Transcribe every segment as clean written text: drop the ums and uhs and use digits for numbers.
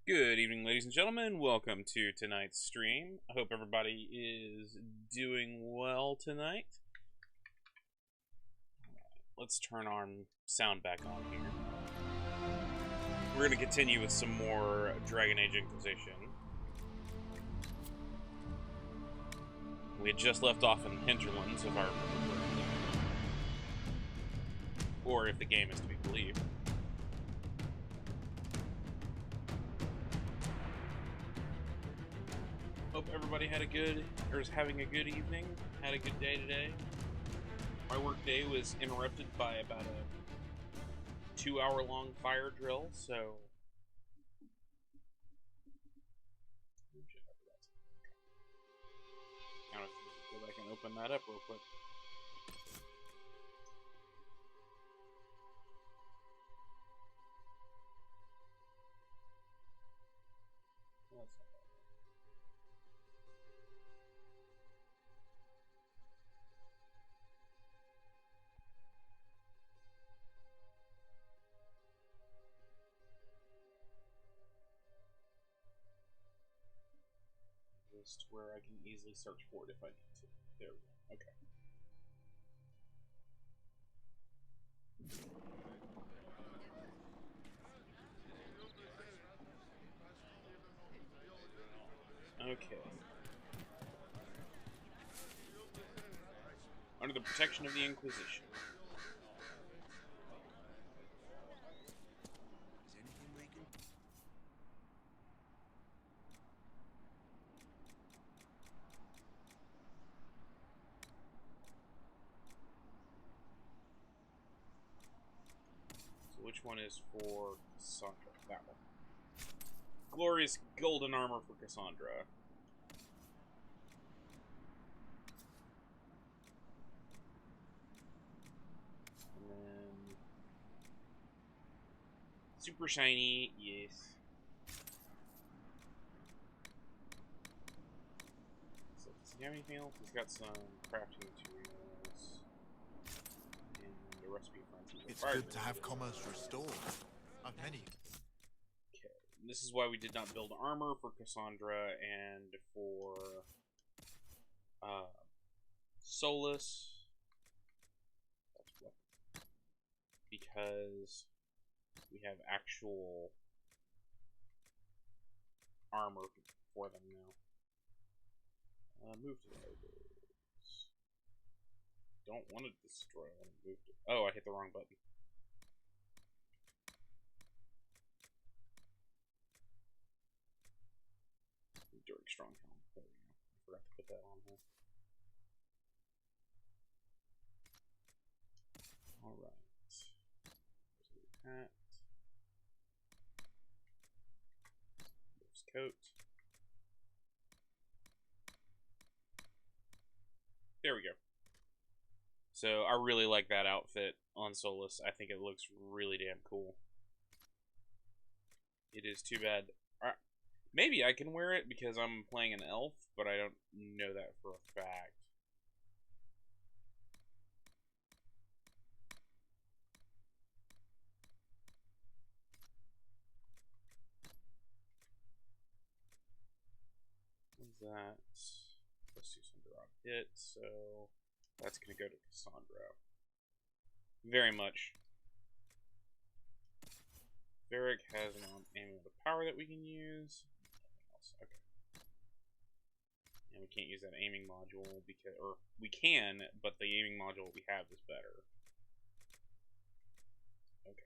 Good evening, ladies and gentlemen. Welcome to tonight's stream. I hope everybody is doing well tonight. Let's turn our sound back on here. We're going to continue with some more Dragon Age Inquisition. We had just left off in the hinterlands, if I remember correctly. Or if the game is to be believed. Hope everybody had a good, or is having a good evening, had a good day today. My work day was interrupted by about a 2-hour-long fire drill, so... Now if I can open that up real quick. Where I can easily search for it if I need to. There we go. Okay. Okay. Under the protection of the Inquisition. Which one is for Cassandra? That one. Glorious golden armor for Cassandra. And then... super shiny, yes. So does he have anything else? He's got some crafting materials. And the recipe for it's good to have commerce restored. I've many. Okay. This is why we did not build armor for Cassandra and for Solus. That's what. Because we have actual armor for them now. Move to those. Don't want to destroy. I want to move to. Oh, I hit the wrong button. During strong helm. There we go. I forgot to put that on here. Alright. There's the hat. There's coat. There we go. So I really like that outfit on Solus. I think it looks really damn cool. It is too bad. Maybe I can wear it because I'm playing an elf, but I don't know that for a fact. What's that? Let's do some drop hit, so that's going to go to Cassandra. Very much. Varric has an amulet of power that we can use. Okay. And we can't use that aiming module because, or we can, but the aiming module we have is better. Okay.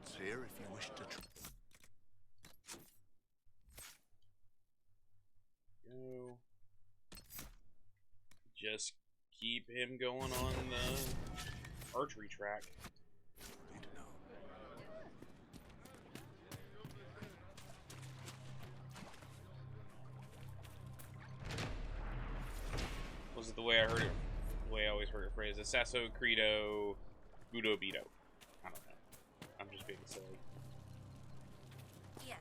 It's here if you wish to. Go. Just keep him going on the archery track. Was it the way I heard it? The way I always heard it phrased: Assasso, Credo, Budo, Beto. I don't know. I'm just being silly. Yes.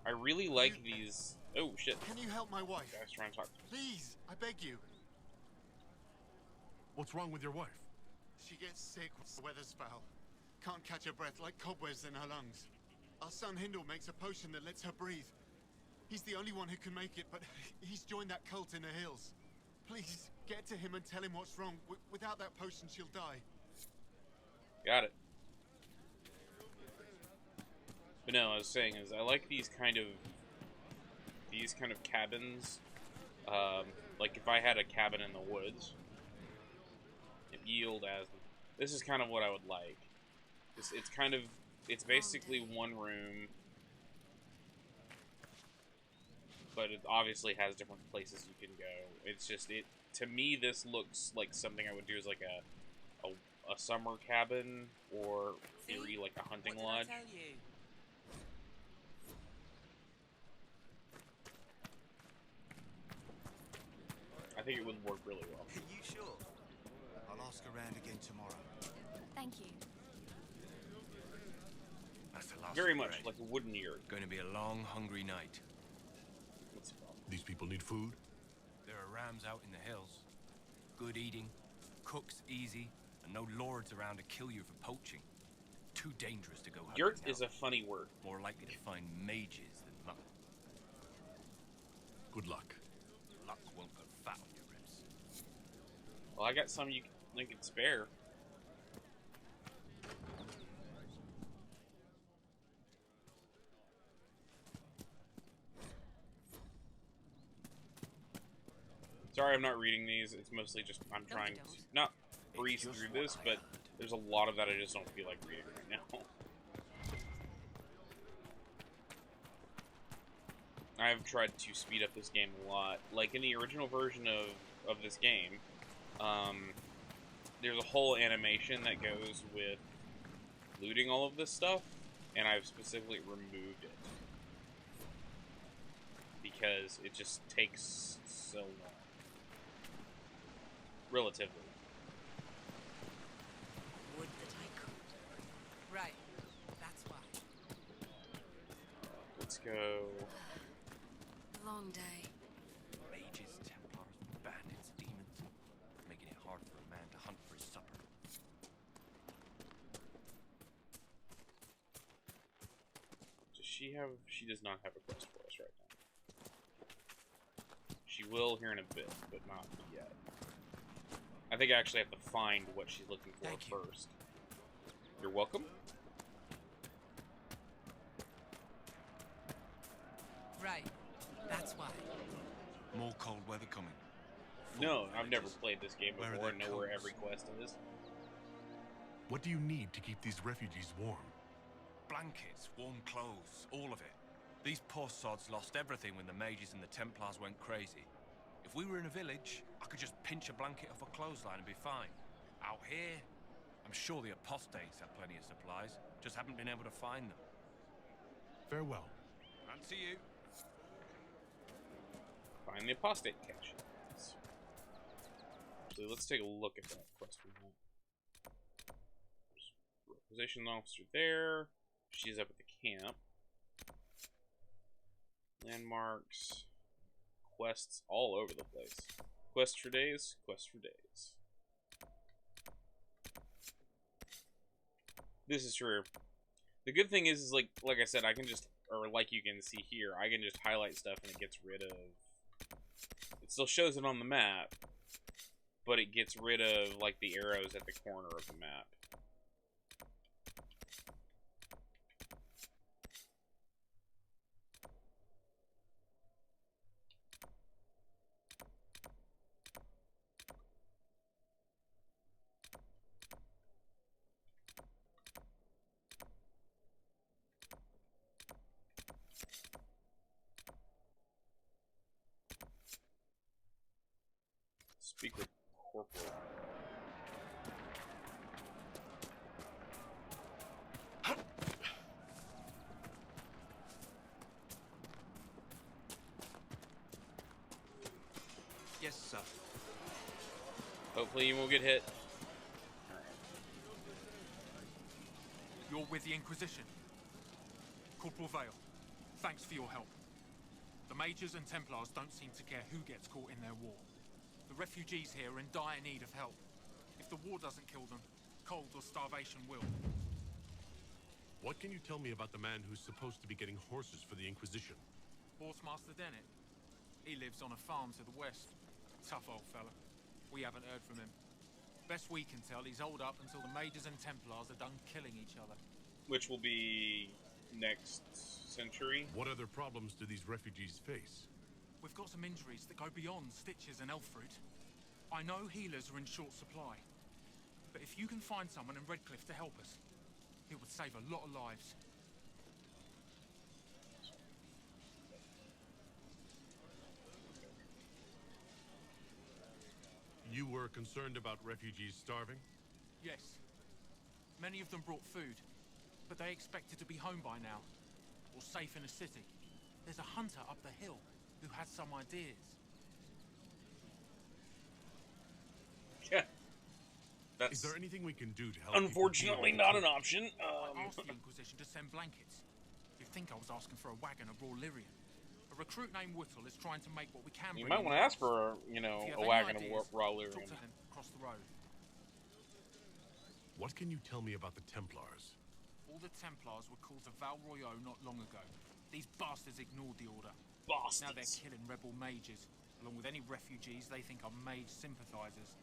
I really like these. Oh shit! Can you help my wife? Guys trying to talk to me. Please, I beg you. What's wrong with your wife? She gets sick. The weather's foul. Can't catch her breath, like cobwebs in her lungs. Our son Hindle makes a potion that lets her breathe. He's the only one who can make it, but he's joined that cult in the hills. Please, get to him and tell him what's wrong. Without that potion, she'll die. Got it. But no, I was saying is I like these kind of cabins. Like if I had a cabin in the woods, it yield as this is kind of what I would like. It's basically one room, but it obviously has different places you can go. It's just to me this looks like something I would do as like a summer cabin or theory like a hunting lodge. I think it would work really well. Are you sure? I'll ask around again tomorrow. Thank you. That's the last. Very much like a wooden yurt. Going to be a long, hungry night. What's the problem? These people need food? There are rams out in the hills. Good eating, cooks easy, and no lords around to kill you for poaching. Too dangerous to go hunting. Yurt now. is a funny word. More likely to find mages than luck. Good luck. Luck won't put fat on your ribs. Well, I got some you can spare. Sorry, I'm not reading these. It's mostly just I'm trying to not breeze through this, but there's a lot of that I just don't feel like reading right now. I've tried to speed up this game a lot. Like in the original version of this game, there's a whole animation that goes with looting all of this stuff, and I've specifically removed it because it just takes so long. Relatively. Would that I could. Right. That's why. Let's go. Long day. Mages, Templars, bandits, demons. Making it hard for a man to hunt for his supper. Does she have... She does not have a quest for us right now. She will here in a bit, but not yet. I think I actually have to find what she's looking for first. You're welcome. Right. That's why. More cold weather coming. No, I've never played this game Where are before and their know where coats? every quest is. What do you need to keep these refugees warm? Blankets, warm clothes, all of it. These poor sods lost everything when the mages and the Templars went crazy. If we were in a village, I could just pinch a blanket off a clothesline and be fine. Out here, I'm sure the apostates have plenty of supplies, just haven't been able to find them. Farewell. And to you. Find the apostate cache. So let's take a look at that quest we want. There's a requisition officer there. She's up at the camp. Landmarks. Quests all over the place. Quest for days, quest for days. This is true. The good thing is like I said, I can just, or like you can see here, I can just highlight stuff and it gets rid of... It still shows it on the map, but it gets rid of, like, the arrows at the corner of the map. Speak with Corporal. Yes, sir. Hopefully you won't get hit. You're with the Inquisition. Corporal Vale, thanks for your help. The Mages and Templars don't seem to care who gets caught in their war. The refugees here are in dire need of help. If the war doesn't kill them, cold or starvation will. What can you tell me about the man who's supposed to be getting horses for the Inquisition? Horsemaster Dennett. He lives on a farm to the west. Tough old fella. We haven't heard from him. Best we can tell, he's holed up until the Mages and Templars are done killing each other. Which will be next century. What other problems do these refugees face? We've got some injuries that go beyond stitches and elf fruit. I know healers are in short supply. But if you can find someone in Redcliffe to help us, it would save a lot of lives. You were concerned about refugees starving? Yes. Many of them brought food, but they expected to be home by now, or safe in a city. There's a hunter up the hill who has some ideas. Yeah. Is there anything we can do to help? Unfortunately not an option. I asked the Inquisition to send blankets. You'd think I was asking for a wagon of raw Lyrian. A recruit named Whittle is trying to make what we can. You might want to ask for, you know, a wagon of raw Lyrian. Talk to him across the road. What can you tell me about the Templars? All the Templars were called to Val Royeaux not long ago. These bastards ignored the order. Bastards. Now they're killing rebel mages, along with any refugees they think are mage sympathizers.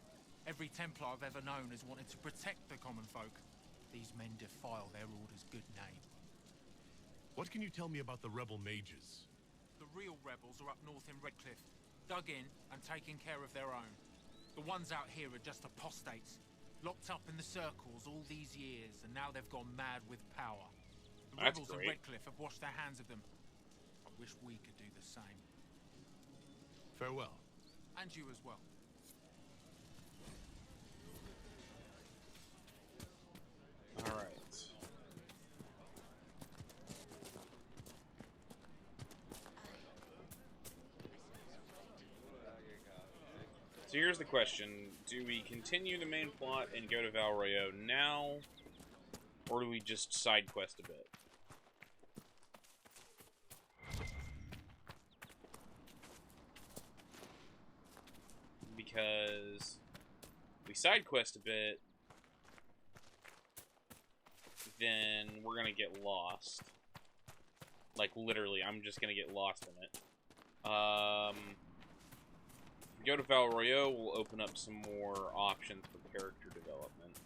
Every Templar I've ever known has wanted to protect the common folk. These men defile their order's good name. What can you tell me about the rebel mages? The real rebels are up north in Redcliffe, dug in and taking care of their own. The ones out here are just apostates, locked up in the circles all these years, and now they've gone mad with power. The That's rebels great. in Redcliffe have washed their hands of them. I wish we could do the same. Farewell. And you as well. Alright. So here's the question. Do we continue the main plot and go to Val Royeaux now? Or do we just side quest a bit? Because if we side quest a bit, then we're gonna get lost. Like, literally, I'm just gonna get lost in it. If we go to Val Royeaux, we'll open up some more options for character development.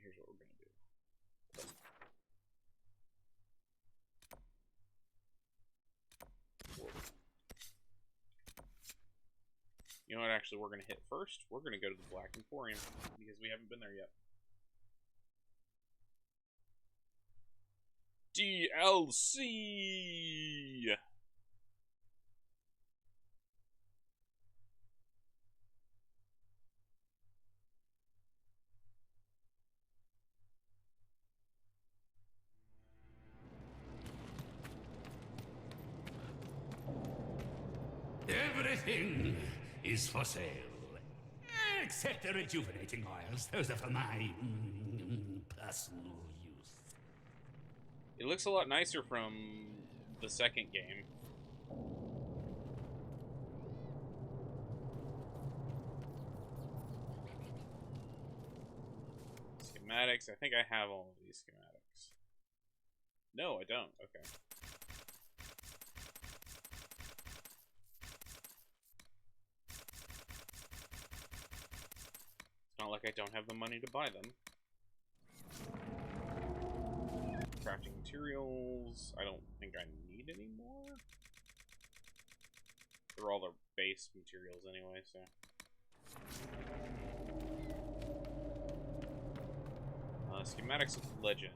Here's what we're gonna do. Whoa. You know what, actually, we're gonna hit first? We're gonna go to the Black Emporium, because we haven't been there yet. DLC! Everything is for sale. Except the rejuvenating oils. Those are for my personal use. It looks a lot nicer from the second game. Schematics. I think I have all of these schematics. No, I don't. Okay. It's not like I don't have the money to buy them. Crafting materials, I don't think I need any more. They're all the base materials anyway, so. Schematics of Legend.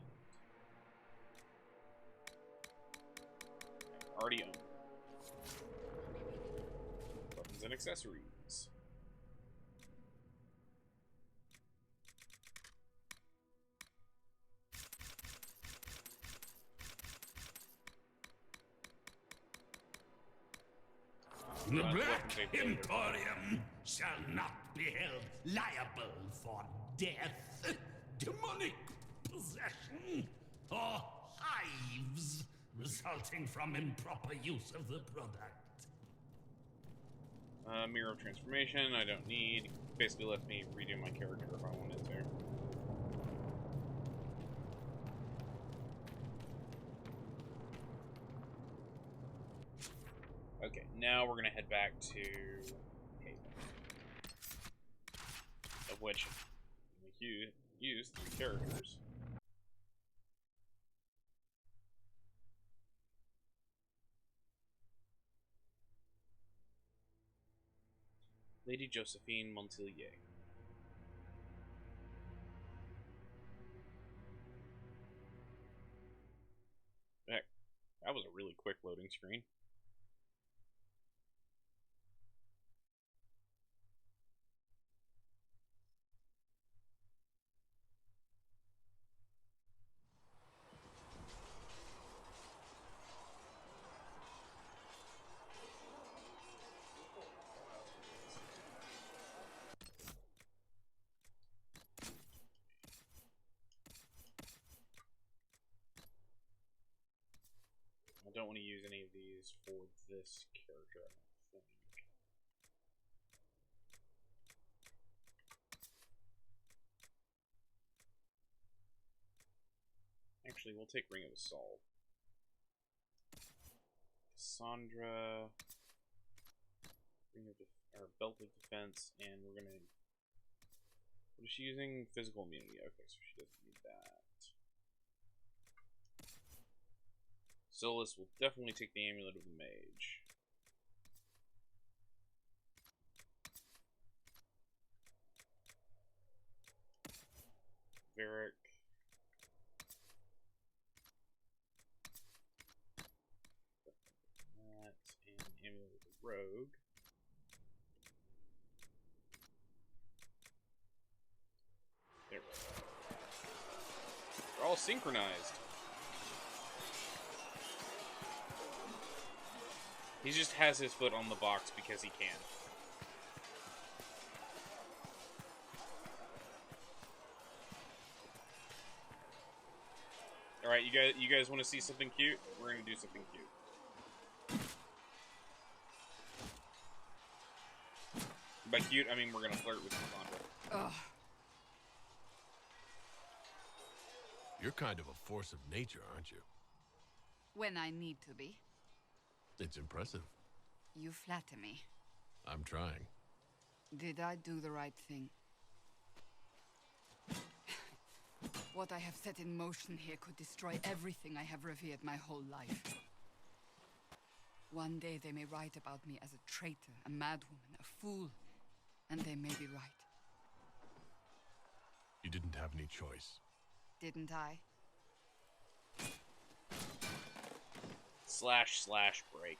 Already own. Weapons and accessories. The Black Emporium shall not be held liable for death, demonic possession, or hives resulting from improper use of the product. Mirror of Transformation, I don't need. Basically lets me redo my character if I wanted to. Okay, now we're gonna head back to Haven. Of which we use 3 characters. Lady Josephine Montilier. Heck, that was a really quick loading screen. I don't want to use any of these for this character, I don't think. Actually, we'll take Ring of Assault. Cassandra, Belt of Defense, and we're gonna. What is she using? Physical immunity. Okay, so she doesn't need that. Solus will definitely take the Amulet of the Mage. Varric. That, and Amulet of the Rogue. There we go. They're all synchronized. He just has his foot on the box because he can. All right, you guys want to see something cute? We're gonna do something cute. By cute, I mean we're gonna flirt with Cassandra. Ugh. You're kind of a force of nature, aren't you? When I need to be. It's impressive. You flatter me. I'm trying. Did I do the right thing? What I have set in motion here could destroy everything I have revered my whole life. One day they may write about me as a traitor, a madwoman, a fool, and they may be right. You didn't have any choice. Didn't I? / break.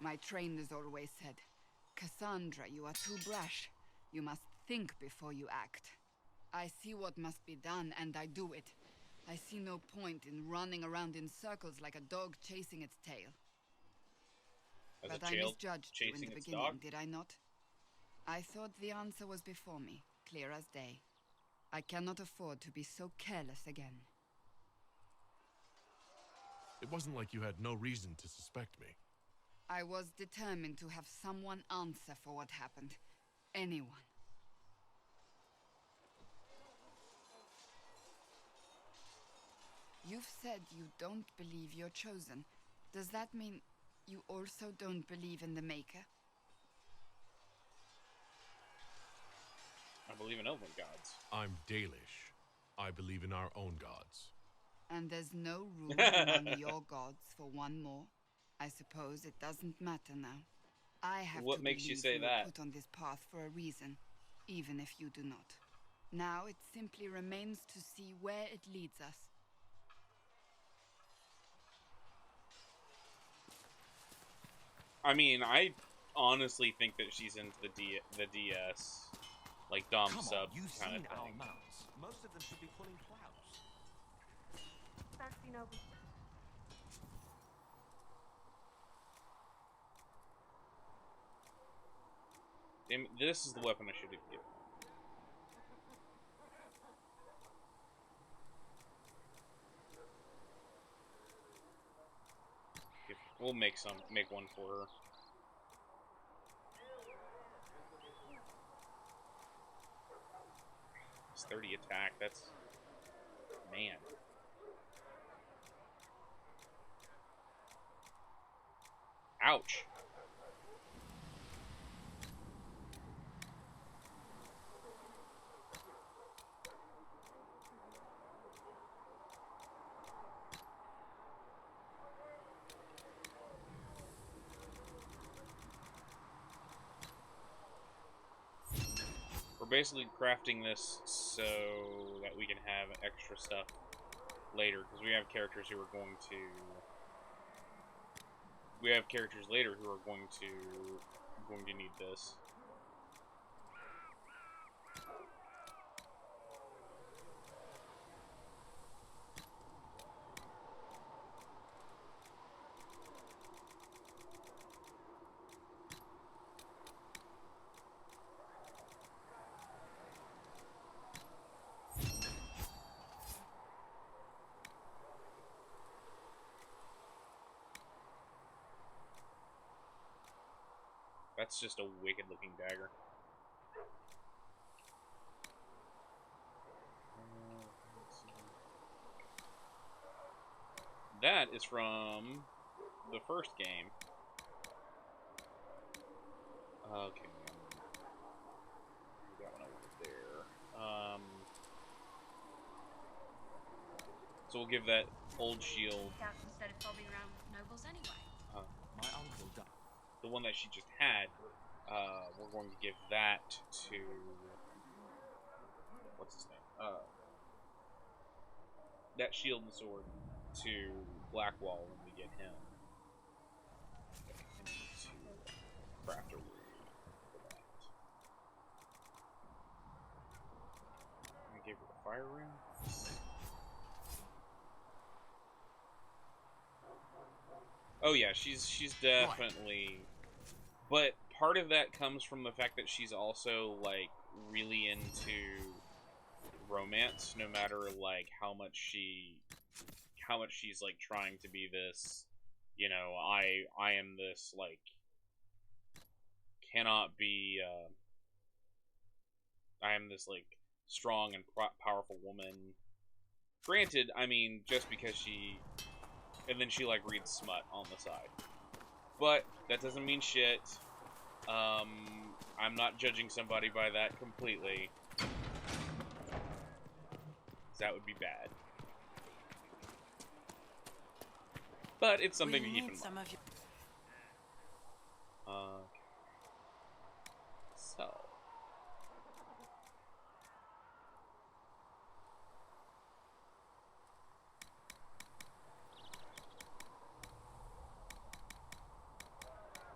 My trainers always said, Cassandra, you are too brash. You must think before you act. I see what must be done, and I do it. I see no point in running around in circles like a dog chasing its tail. As But a I child misjudged you in chasing the its beginning, dog? did I not? I thought the answer was before me, clear as day. I cannot afford to be so careless again. It wasn't like you had no reason to suspect me. I was determined to have someone answer for what happened. Anyone. You've said you don't believe you're chosen. Does that mean you also don't believe in the Maker? I believe in elven gods. I'm Dalish. I believe in our own gods. And there's no room among your gods for one more? I suppose it doesn't matter now. I have What to makes you believe say you were that? put on this path for a reason, even if you do not. Now it simply remains to see where it leads us. I mean, I honestly think that she's into the DS, like Dom Come sub on, you've kind of seen our thing. mounts. Most of them should be pulling clouds. Damn it, this is the weapon I should have given. We'll make one for her. It's 30 attack. That's... Man. Ouch. We're basically crafting this so that we can have extra stuff later, because we have characters who are going to... We have characters later who are going to need this. That's just a wicked looking dagger. That is from the first game. Okay. That one over there. So we'll give that old shield. Instead of bobbing around with nobles anyway. My uncle died. The one that she just had, we're going to give that to... What's his name? That shield and sword to Blackwall when we get him. I need to craft a room for that. I gave her the fire room. Oh yeah, she's definitely... But part of that comes from the fact that she's also, like, really into romance, no matter, like, how much she's, like, trying to be this, you know, I am this, like, cannot be, I am this, like, strong and powerful woman. Granted, I mean, just because she... And then she, like, reads smut on the side. But that doesn't mean shit. I'm not judging somebody by that completely. That would be bad. But it's something to keep in mind. So.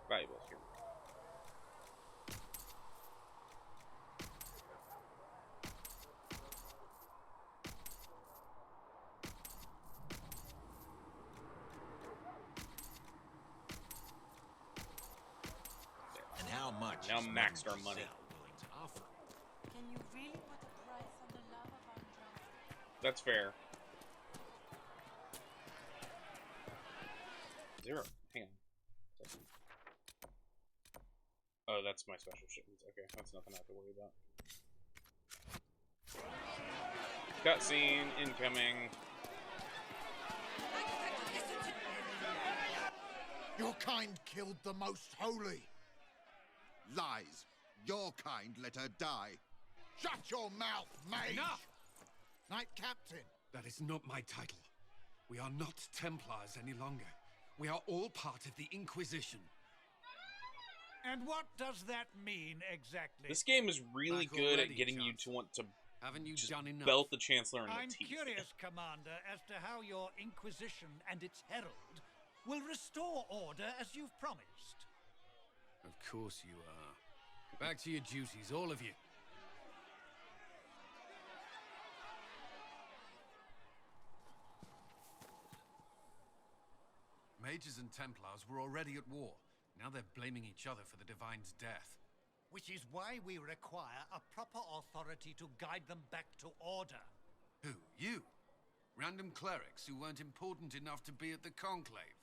Valuables here. And how much? Now maxed our money. Can you really put a price on the love of Andra? That's fair. 0. Hang on. Oh, that's my special shipments. Okay, that's nothing I have to worry about. Cutscene incoming. Your kind killed the most holy. Lies. Your kind let her die. Shut your mouth, mage! Enough! Knight Captain. That is not my title. We are not Templars any longer. We are all part of the Inquisition. And what does that mean exactly? This game is really Back good at already, getting you Chancellor. to want to Haven't you just done enough? belt the Chancellor in the I'm teeth. curious, Commander, as to how your Inquisition and its herald will restore order as you've promised. Of course you are. Back to your duties, all of you. Mages and Templars were already at war. Now they're blaming each other for the Divine's death. Which is why we require a proper authority to guide them back to order. Who? You? Random clerics who weren't important enough to be at the Conclave?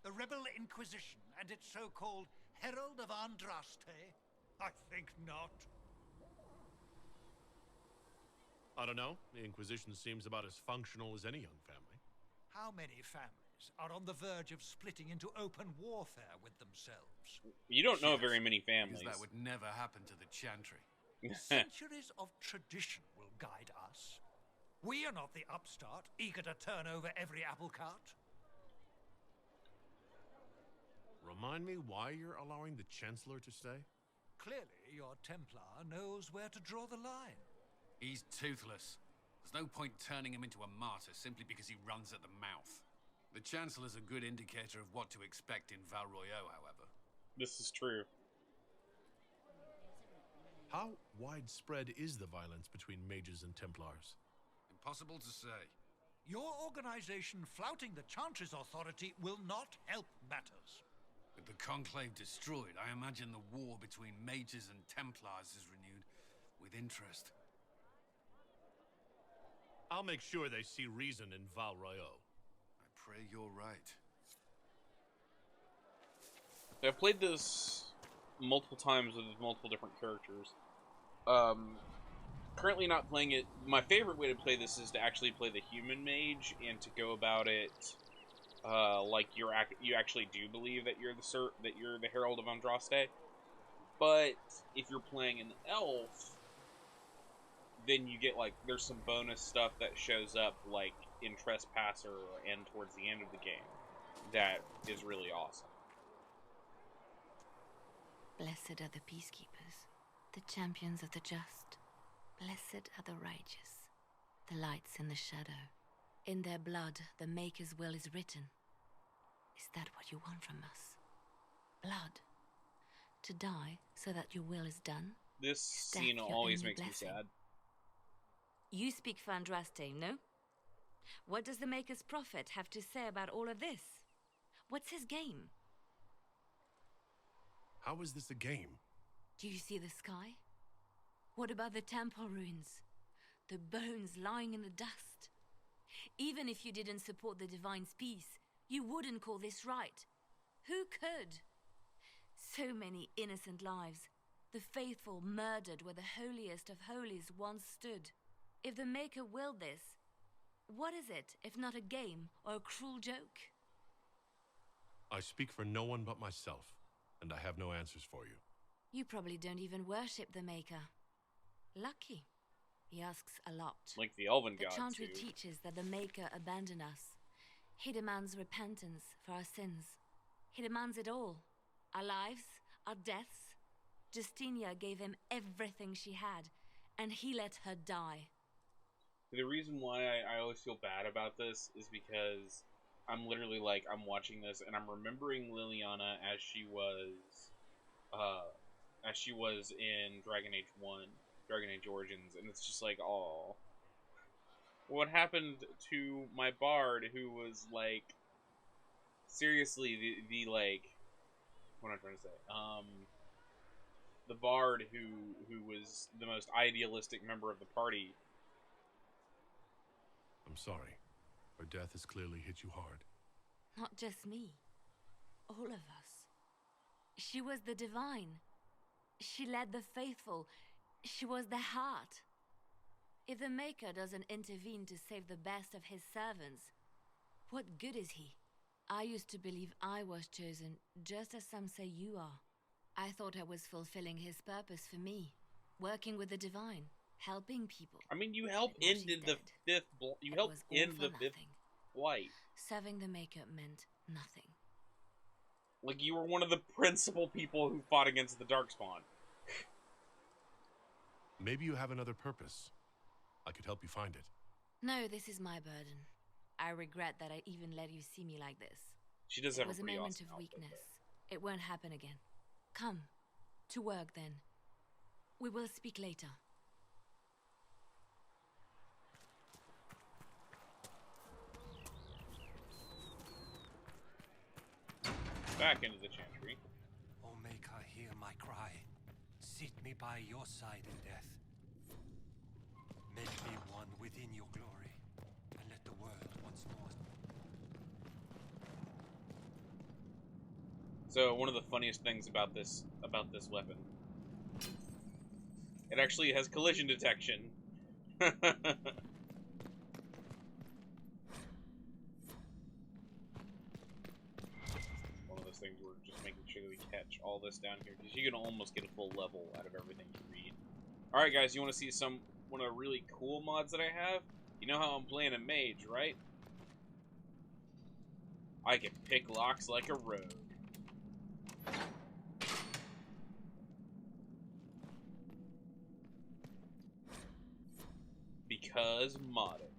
The Rebel Inquisition and its so-called Herald of Andraste? I think not. I don't know. The Inquisition seems about as functional as any young family. How many families are on the verge of splitting into open warfare with themselves? You don't know very many families. Because that would never happen to the Chantry. Centuries of tradition will guide us. We are not the upstart, eager to turn over every apple cart. Remind me why you're allowing the Chancellor to stay? Clearly, your Templar knows where to draw the line. He's toothless. There's no point turning him into a martyr simply because he runs at the mouth. The Chancellor's a good indicator of what to expect in Val Royeaux, however. This is true. How widespread is the violence between mages and Templars? Impossible to say. Your organization flouting the Chantry's authority will not help matters. With the Conclave destroyed, I imagine the war between mages and Templars is renewed with interest. I'll make sure they see reason in Val Royeaux. I pray you're right. I've played this multiple times with multiple different characters. Currently not playing it. My favorite way to play this is to actually play the human mage and to go about it like you actually do believe that you're the Herald of Andraste. But if you're playing an elf, then you get like there's some bonus stuff that shows up like in Trespasser and towards the end of the game that is really awesome. Blessed are the peacekeepers, the champions of the just. Blessed are the righteous, the lights in the shadow. In their blood, the Maker's will is written. Is that what you want from us? Blood. To die so that your will is done? This scene always makes me sad. You speak for Andraste, no? What does the Maker's prophet have to say about all of this? What's his game? How is this a game? Do you see the sky? What about the temple ruins? The bones lying in the dust? Even if you didn't support the Divine's peace, you wouldn't call this right. Who could? So many innocent lives. The faithful murdered where the holiest of holies once stood. If the Maker willed this, what is it if not a game or a cruel joke? I speak for no one but myself, and I have no answers for you. You probably don't even worship the Maker. Lucky. He asks a lot. Like the Elven God, the Chantry too. teaches that the Maker abandoned us. He demands repentance for our sins. He demands it all. Our lives, our deaths. Justinia gave him everything she had, and he let her die. The reason why I always feel bad about this is because I'm literally like, I'm watching this and I'm remembering Liliana as she was in Dragon Age 1, Dragon Age Origins, and it's just like, oh, what happened to my bard who was like, seriously, the like, what am I trying to say? The bard who was the most idealistic member of the party. I'm sorry. Her death has clearly hit you hard. Not just me. All of us. She was the Divine. She led the faithful. She was their heart. If the Maker doesn't intervene to save the best of his servants, what good is he? I used to believe I was chosen, just as some say you are. I thought I was fulfilling his purpose for me, working with the Divine, helping people. I mean, you helped end the fifth. You helped end the fifth flight. Serving the Maker meant nothing. Like you were one of the principal people who fought against the Darkspawn. Maybe you have another purpose. I could help you find it. No, this is my burden. I regret that I even let you see me like this. She does have a pretty awesome outfit. It was a moment of weakness. It won't happen again. Come, to work then. We will speak later. Back into the Chantry. O Maker, hear my cry. Sit me by your side in death. Make me one within your glory, and let the world once more. So one of the funniest things about this weapon, it actually has collision detection. One of those things where we're just making sure that we catch all this down here, because you can almost get a full level out of everything you read. Alright guys, you want to see one of the really cool mods that I have? You know how I'm playing a mage, right? I can pick locks like a rogue. Because modded.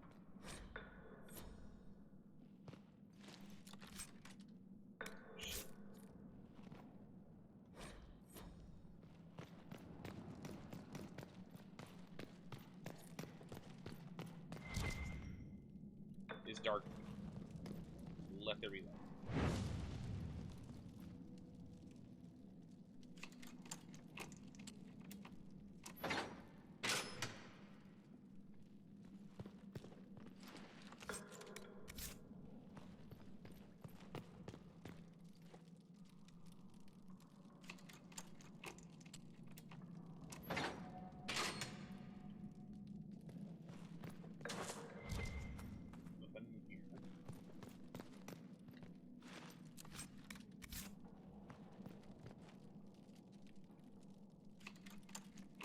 Is dark. Let there be light.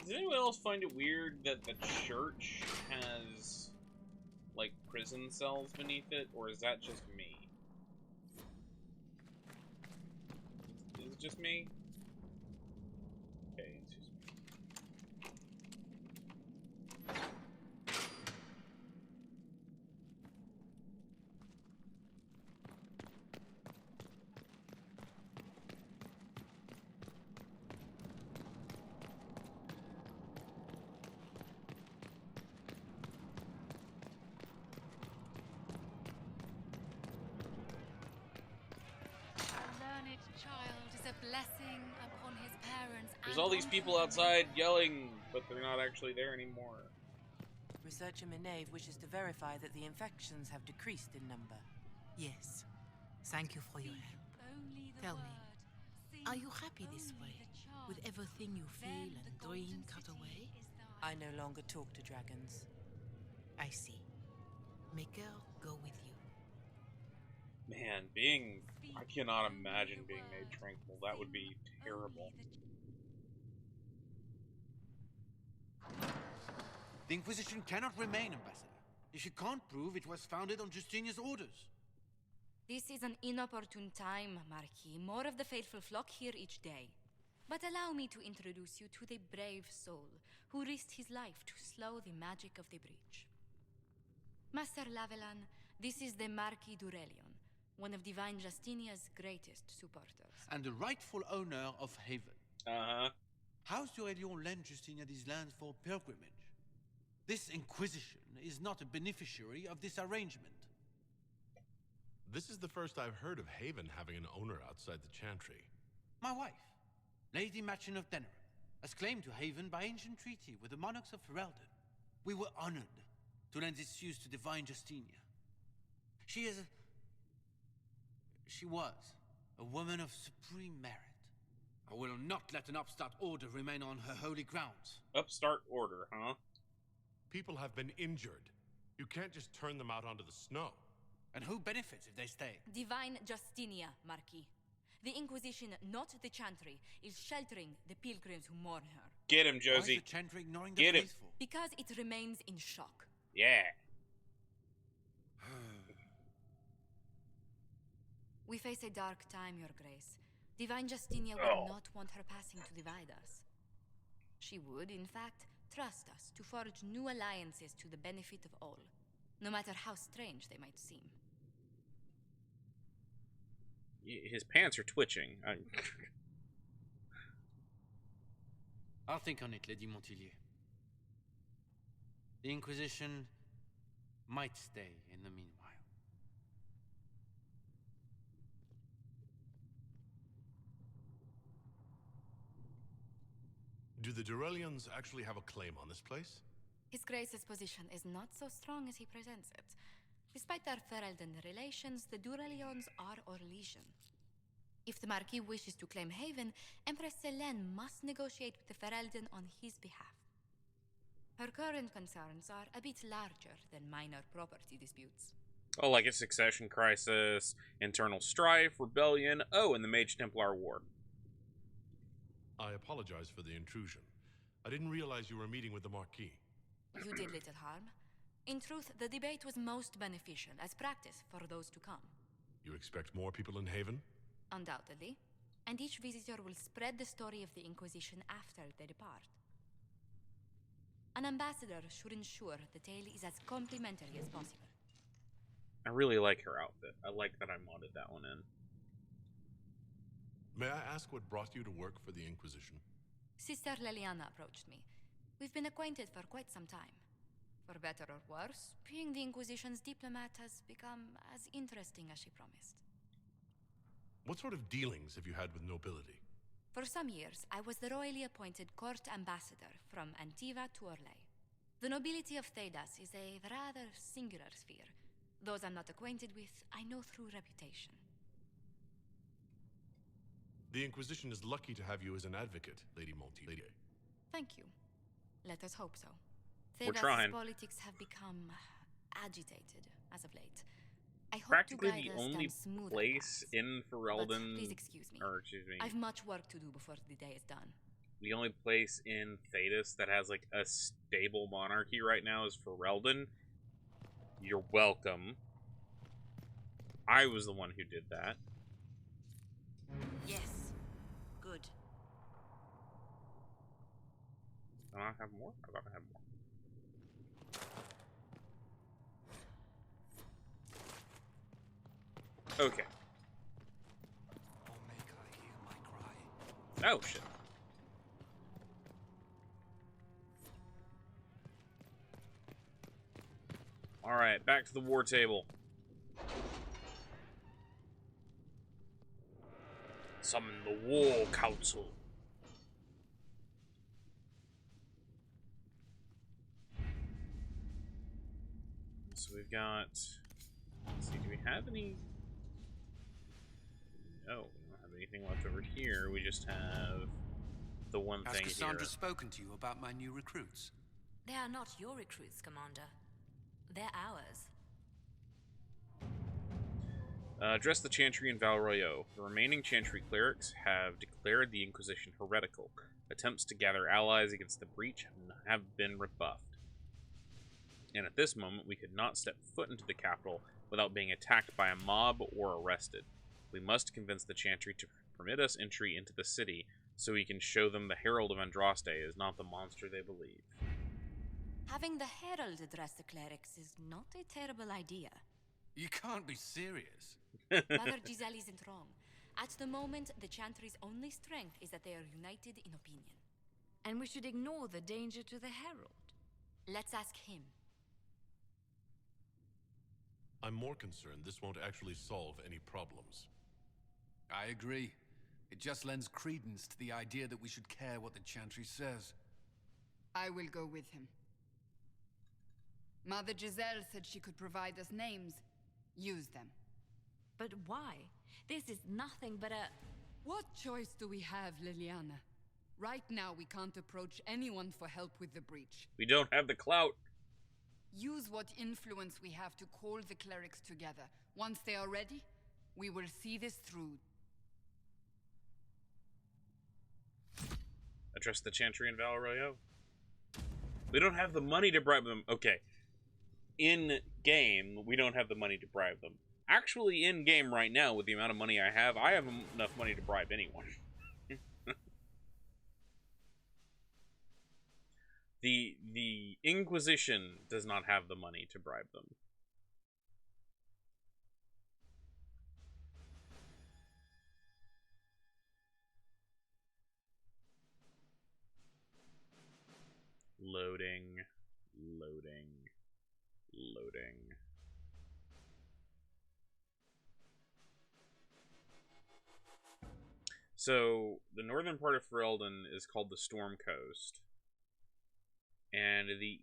Does anyone else find it weird that the church has, like, prison cells beneath it, or is that just me? Is it just me? Okay, it's just me. Blessing upon his parents. There's all these people outside yelling, but they're not actually there anymore. Researcher Minave wishes to verify that the infections have decreased in number. Yes. Thank you for your help. Tell me, are you happy this way? With everything you feel and dream cut away? I no longer talk to dragons. I see. Maker, go with you. Man, I cannot imagine being made tranquil. That would be terrible. The Inquisition cannot remain, Ambassador, if you can't prove it was founded on Justinia's orders. This is an inopportune time, Marquis. More of the faithful flock here each day. But allow me to introduce you to the brave soul who risked his life to slow the magic of the breach. Master Lavelan, this is the Marquis d'Aurelion, one of Divine Justinia's greatest supporters. And the rightful owner of Haven. Uh-huh. How's d'Aurelion lend Justinia these lands for pilgrimage? This Inquisition is not a beneficiary of this arrangement. This is the first I've heard of Haven having an owner outside the Chantry. My wife, Lady Machin of Denerim, has claimed to Haven by ancient treaty with the monarchs of Ferelden. We were honored to lend its use to Divine Justinia. She was a woman of supreme merit. I will not let an upstart order remain on her holy grounds. Upstart order, huh? People have been injured. You can't just turn them out onto the snow. And who benefits if they stay? Divine Justinia, Marquis. The Inquisition, not the Chantry, is sheltering the pilgrims who mourn her. Get him, Josie. Why is the Chantry ignoring the Get him. faithful? Because it remains in shock. Yeah. We face a dark time, Your Grace. Divine Justinia would not want her passing to divide us. She would, in fact, trust us to forge new alliances to the benefit of all, no matter how strange they might seem. His pants are twitching. I'll think on it, Lady Montillier. The Inquisition might stay in the meanwhile. Do the d'Aurelions actually have a claim on this place? His Grace's position is not so strong as he presents it. Despite their Ferelden relations, the d'Aurelions are Orlesian. If the Marquis wishes to claim Haven, Empress Selene must negotiate with the Ferelden on his behalf. Her current concerns are a bit larger than minor property disputes. Oh, like a succession crisis, internal strife, rebellion, oh, and the Mage Templar War. I apologize for the intrusion. I didn't realize you were meeting with the Marquis. You did little harm. In truth, the debate was most beneficial as practice for those to come. You expect more people in Haven? Undoubtedly. And each visitor will spread the story of the Inquisition after they depart. An ambassador should ensure the tale is as complimentary as possible. I really like her outfit. I like that I modded that one in. May I ask what brought you to work for the Inquisition? Sister Leliana approached me. We've been acquainted for quite some time. For better or worse, being the Inquisition's diplomat has become as interesting as she promised. What sort of dealings have you had with nobility? For some years, I was the royally appointed court ambassador from Antiva to Orlais. The nobility of Thedas is a rather singular sphere. Those I'm not acquainted with, I know through reputation. The Inquisition is lucky to have you as an advocate, Lady Montpellier. Thank you. Let us hope so. We're trying. Politics have become agitated as of late. I hope Practically to guide the us only down smoother place paths. in Ferelden, But please excuse me. or excuse me, I've much work to do before the day is done. the only place in Thedas that has like a stable monarchy right now is Ferelden. You're welcome. I was the one who did that. Yes. Good. Do I have more? I thought I had more. Okay. Oh shit. Alright, back to the war table. Summon the War Council. So we've got... Let's see, do we have any... No, we don't have anything left over here. We just have the one Has thing Cassandra here. spoken to you about my new recruits? They are not your recruits, Commander. They're ours. Address the Chantry in Val Royeaux. The remaining Chantry clerics have declared the Inquisition heretical. Attempts to gather allies against the breach have been rebuffed. And at this moment, we could not step foot into the capital without being attacked by a mob or arrested. We must convince the Chantry to permit us entry into the city so we can show them the Herald of Andraste is not the monster they believe. Having the Herald address the clerics is not a terrible idea. You can't be serious. Mother Giselle isn't wrong. At the moment, the Chantry's only strength is that they are united in opinion. And we should ignore the danger to the Herald. Let's ask him. I'm more concerned this won't actually solve any problems. I agree. It just lends credence to the idea that we should care what the Chantry says. I will go with him. Mother Giselle said she could provide us names. Use them. But why? This is nothing but a... What choice do we have, Liliana? Right now, we can't approach anyone for help with the breach. We don't have the clout. Use what influence we have to call the clerics together. Once they are ready, we will see this through. Address the Chantry in Val Royeaux. We don't have the money to bribe them. Okay. In game, we don't have the money to bribe them. Actually, in game right now, with the amount of money I have enough money to bribe anyone. The Inquisition does not have the money to bribe them. Loading, loading, loading. So, the northern part of Ferelden is called the Storm Coast. And the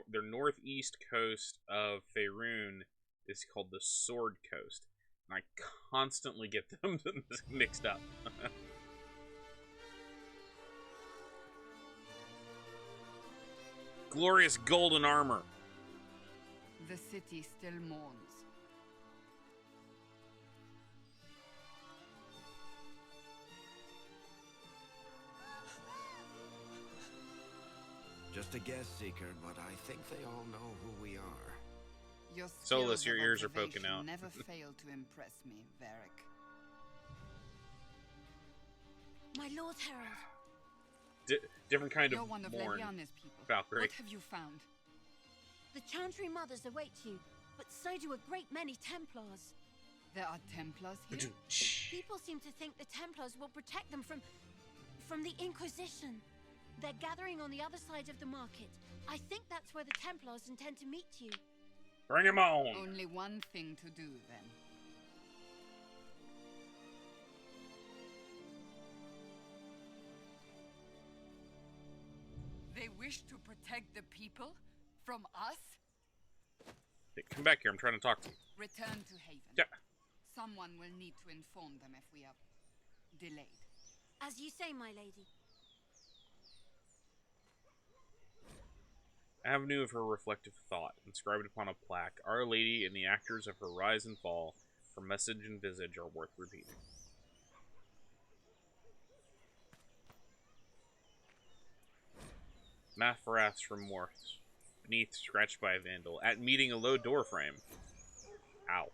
the northeast coast of Faerun is called the Sword Coast. And I constantly get them mixed up. glorious golden armor. The city still mourns. Just a guess, Seeker, but I think they all know who we are. Your Solus, skills your of ears are poking observation out. never fail to impress me, Varric. My Lord Herald. Different kind You're of one of mourn. Leliana's people. Valkyrie. What have you found? The Chantry Mothers await you, but so do a great many Templars. There are Templars here? People seem to think the Templars will protect them from the Inquisition. They're gathering on the other side of the market. I think that's where the Templars intend to meet you. Bring him on! Only one thing to do, then. They wish to protect the people? From us? Hey, come back here, I'm trying to talk to you. Return to Haven. Yeah. Someone will need to inform them if we are delayed. As you say, my lady. Avenue of her reflective thought, inscribed upon a plaque, Our Lady and the actors of her rise and fall, her message and visage are worth repeating. Mathrath's remorse, beneath scratched by a vandal, at meeting a low door frame. Ow.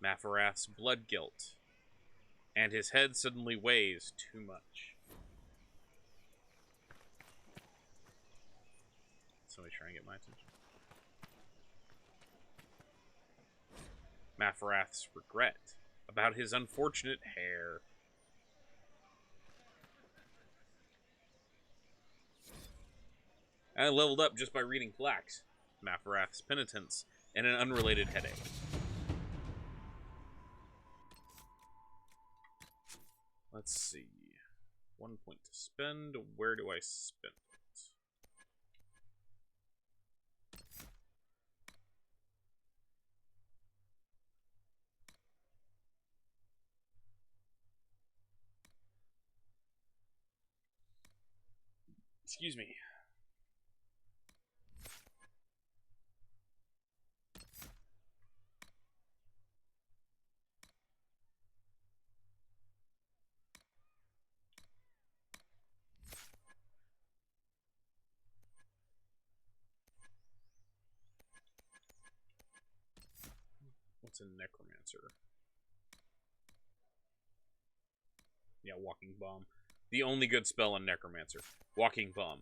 Mathrath's blood guilt, and his head suddenly weighs too much. Somebody trying to get my attention. Mathrath's regret about his unfortunate hair. I leveled up just by reading plaques. Mathrath's penitence and an unrelated headache. Let's see. 1 point to spend. Where do I spend it? Excuse me. What's a necromancer? Yeah, walking bomb. The only good spell on necromancer. Walking bomb.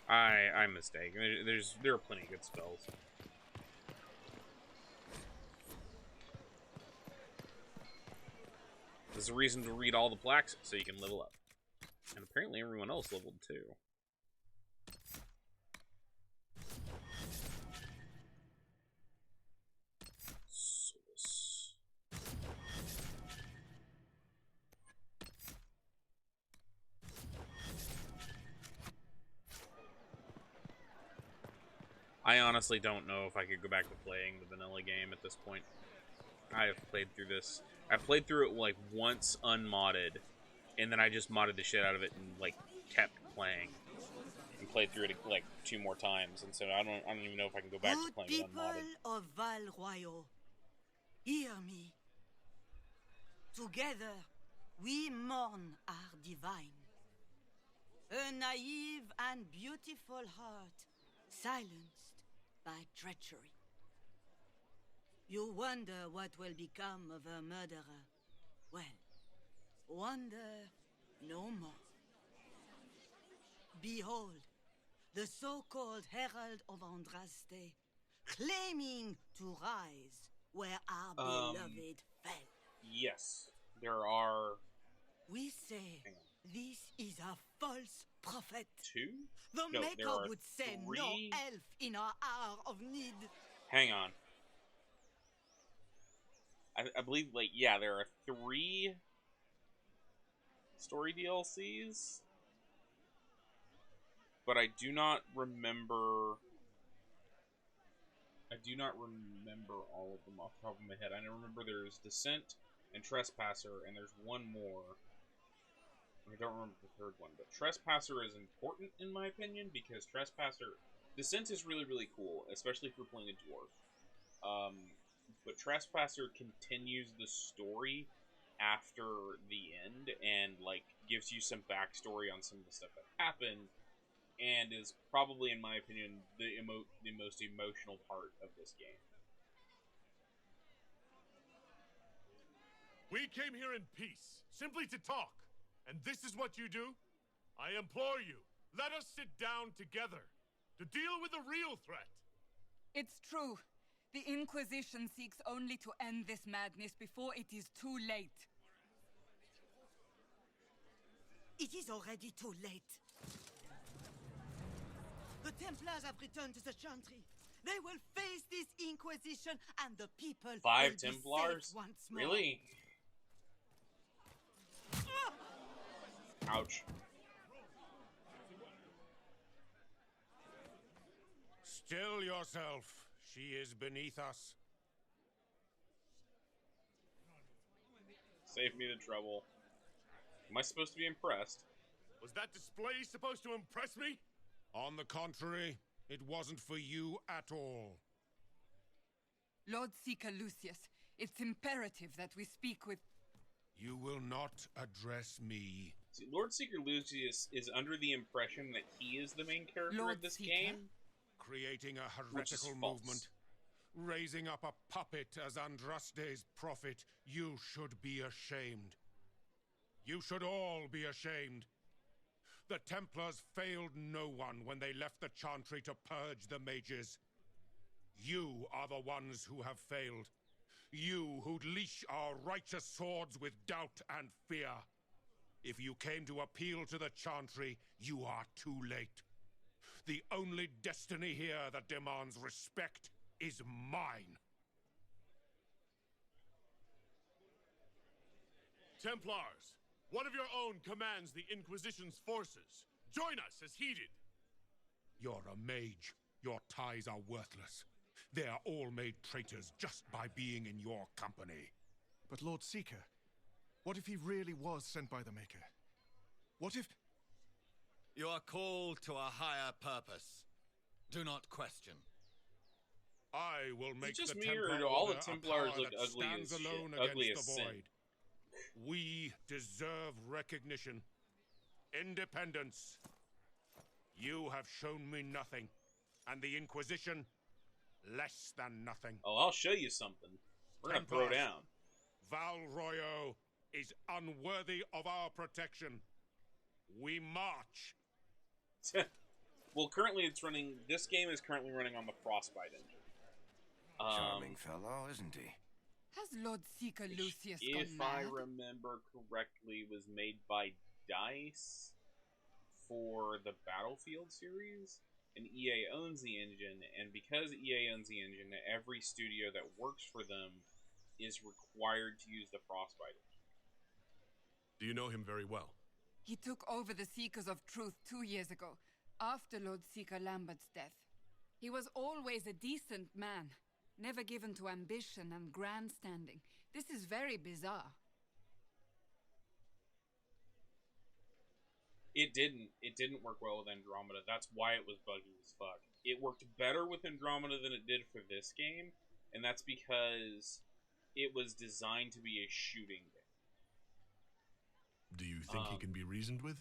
I'm mistaken. There are plenty of good spells. There's a reason to read all the plaques so you can level up. And apparently everyone else leveled too. Solus. I honestly don't know if I could go back to playing the vanilla game at this point. I have played through this. I played through it like once unmodded, and then I just modded the shit out of it and like kept playing and played through it like 2 more times. And so I don't even know if I can go back to playing it unmodded. People of Val Royal, hear me. Together, we mourn our divine. A naive and beautiful heart, silenced by treachery. You wonder what will become of a murderer. Well, wonder no more. Behold, the so-called Herald of Andraste, claiming to rise where our beloved fell. Yes, there are... We say this is a false prophet. 2? The No, there Maker are would send no 3. elf in our hour of need. Hang on. I believe, like, yeah, there are 3 story DLCs, but I do not remember. I do not remember all of them off the top of my head. I remember there's Descent and Trespasser, and there's one more. I don't remember the third one, but Trespasser is important in my opinion because Descent is really, really cool, especially if you're playing a dwarf. But Trespasser continues the story after the end and like gives you some backstory on some of the stuff that happened, and is probably, in my opinion, the most emotional part of this game. We came here in peace, simply to talk. And this is what you do? I implore you, let us sit down together to deal with the real threat. It's true. The Inquisition seeks only to end this madness before it is too late. It is already too late. The Templars have returned to the Chantry. They will face this Inquisition, and the people Five will Templars? be saved once more. Really? Ouch. Still yourself. She is beneath us. Save me the trouble. Am I supposed to be impressed? Was that display supposed to impress me? On the contrary, it wasn't for you at all. Lord Seeker Lucius, it's imperative that we speak with... You will not address me. See, Lord Seeker Lucius is under the impression that he is the main character Lord of this Seeker? game. Creating a Which is heretical false. movement. Raising up a puppet as Andraste's prophet. You should be ashamed. You should all be ashamed. The Templars failed no one when they left the Chantry to purge the mages. You are the ones who have failed. You who'd leash our righteous swords with doubt and fear. If you came to appeal to the Chantry, you are too late. The only destiny here that demands respect is mine. Templars, one of your own commands the Inquisition's forces. Join us as he did. You're a mage. Your ties are worthless. They are all made traitors just by being in your company. But Lord Seeker, what if he really was sent by the Maker? What if... You are called to a higher purpose. Do not question. I will make just the me, or Templar do all the Order a Templars power look that ugly stands as shit? alone Ugly against as the sin. void. We deserve recognition. Independence. You have shown me nothing, and the Inquisition less than nothing. Oh, I'll show you something. We're gonna throw Templars, down. Val Royo is unworthy of our protection. We march. Well, currently it's running. This game is currently running on the Frostbite engine. Charming fellow, isn't he? Has Lord Seeker Lucius If gone I mad? remember correctly, was made by DICE for the Battlefield series, and EA owns the engine. And because EA owns the engine, every studio that works for them is required to use the Frostbite engine. Do you know him very well? He took over the Seekers of Truth 2 years ago, after Lord Seeker Lambert's death. He was always a decent man, never given to ambition and grandstanding. This is very bizarre. It didn't work well with Andromeda. That's why it was buggy as fuck. It worked better with Andromeda than it did for this game, and that's because it was designed to be a shooting game. Do you think he can be reasoned with?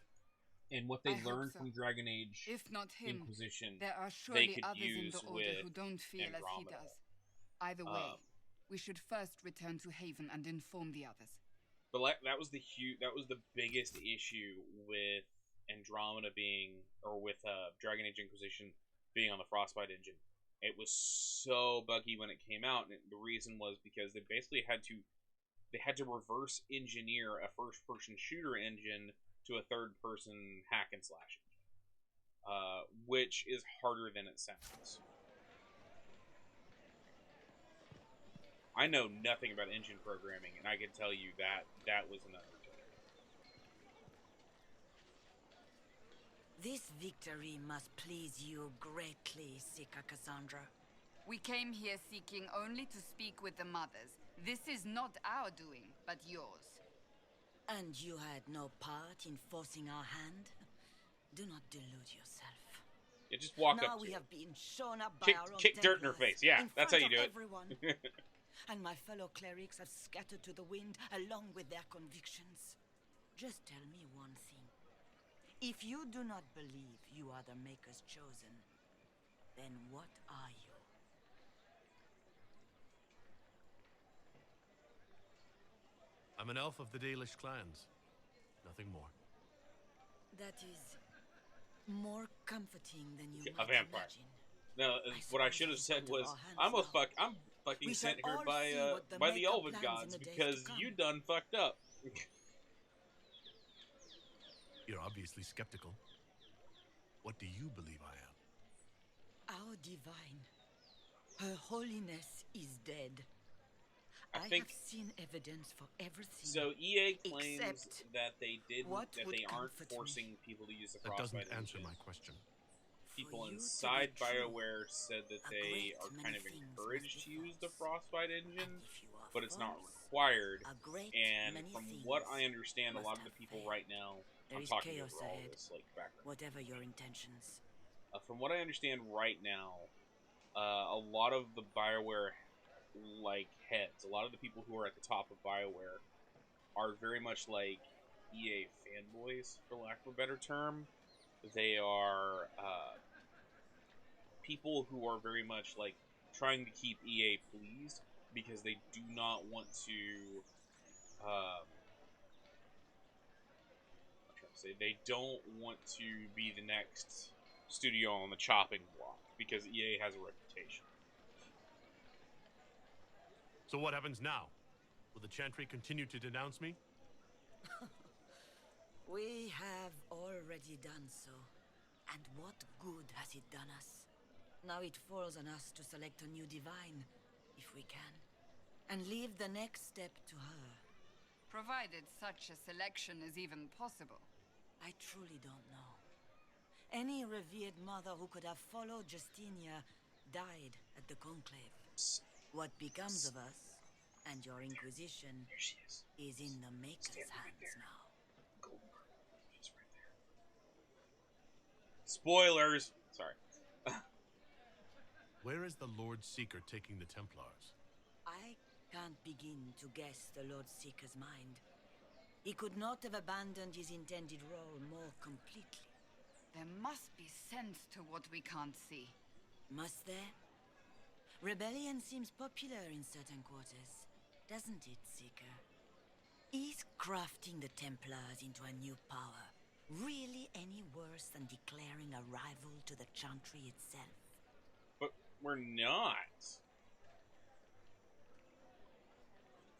And what they I hope learned so. from Dragon Age If not him, Inquisition, there are they surely could others in use the Order with who don't feel as he Andromeda. does. Either way, we should first return to Haven and inform the others. But that was the biggest issue with Andromeda being, or with Dragon Age Inquisition being on the Frostbite engine. It was so buggy when it came out, and the reason was because they basically had to reverse engineer a first-person shooter engine to a third-person hack and slash engine, which is harder than it sounds. I know nothing about engine programming, and I can tell you that was an undertaking. This victory must please you greatly, Sika Cassandra. We came here seeking only to speak with the mothers. This is not our doing, but yours. And you had no part in forcing our hand? Do not delude yourself. Yeah, just walk now up to we her. have been shown up by our own Kick dirt in her Templars, face. Yeah, in that's how front you do of it. everyone. And my fellow clerics have scattered to the wind along with their convictions. Just tell me one thing. If you do not believe you are the Maker's chosen, then what are you? I'm an elf of the Dalish clans. Nothing more. That is more comforting than you A might vampire. imagine. No, what I should have said was, I'm fucking sent here by the Elven gods because you done fucked up. You're obviously skeptical. What do you believe I am? Our divine. Her holiness is dead. I have seen evidence for everything. So EA claims except that they what would aren't comfort forcing me. people to use the That frostbite doesn't answer engine. my question. People you to inside be true, BioWare said that they great are many kind of things encouraged must to be use the false. frostbite engine, If you are but it's not false, required. a great And many from things what I understand, a lot of must the have people failed. right now, There I'm is talking chaos over all ahead, this like background. whatever your intentions. From what I understand right now, a lot of the BioWare like heads, a lot of the people who are at the top of BioWare, are very much like EA fanboys, for lack of a better term. They are people who are very much like trying to keep EA pleased because they do not want to. I'm trying to say they don't want to be the next studio on the chopping block because EA has a reputation. So what happens now? Will the Chantry continue to denounce me? We have already done so. And what good has it done us? Now it falls on us to select a new divine, if we can, and leave the next step to her. Provided such a selection is even possible. I truly don't know. Any revered mother who could have followed Justinia died at the Conclave. What becomes of us, and your Inquisition, is in the Maker's hands now. Spoilers! Sorry. Where is the Lord Seeker taking the Templars? I can't begin to guess the Lord Seeker's mind. He could not have abandoned his intended role more completely. There must be sense to what we can't see. Must there? Rebellion seems popular in certain quarters, doesn't it, Seeker? Is crafting the Templars into a new power really any worse than declaring a rival to the Chantry itself? But we're not.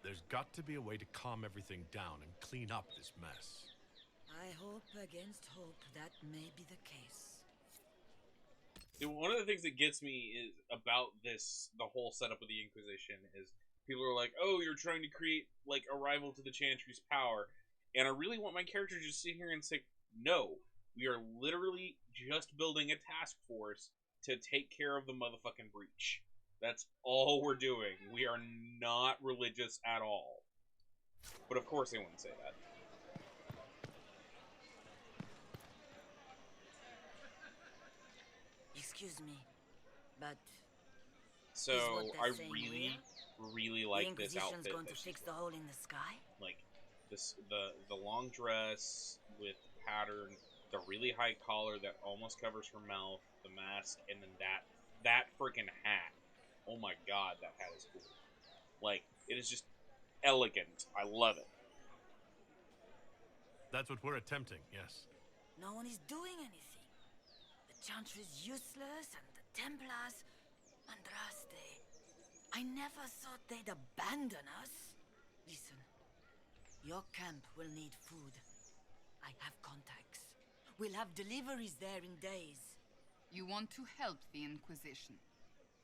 There's got to be a way to calm everything down and clean up this mess. I hope against hope that may be the case. Dude, one of the things that gets me is about the whole setup of the Inquisition is people are like, oh, you're trying to create like a rival to the Chantry's power. And I really want my character to just sit here and say, no, we are literally just building a task force to take care of the motherfucking breach. That's all we're doing. We are not religious at all. But of course they wouldn't say that. Excuse me, but so is what they're I saying really real? like the this Inquisition's outfit. going to fix the hole in the sky? Like this, the long dress with pattern, the really high collar that almost covers her mouth, the mask, and then that freaking hat. Oh my god, that hat is cool. Like, it is just elegant. I love it. That's what we're attempting, yes. No one is doing anything. The Chantry is useless, and the Templars... Andraste. I never thought they'd abandon us. Listen, your camp will need food. I have contacts. We'll have deliveries there in days. You want to help the Inquisition?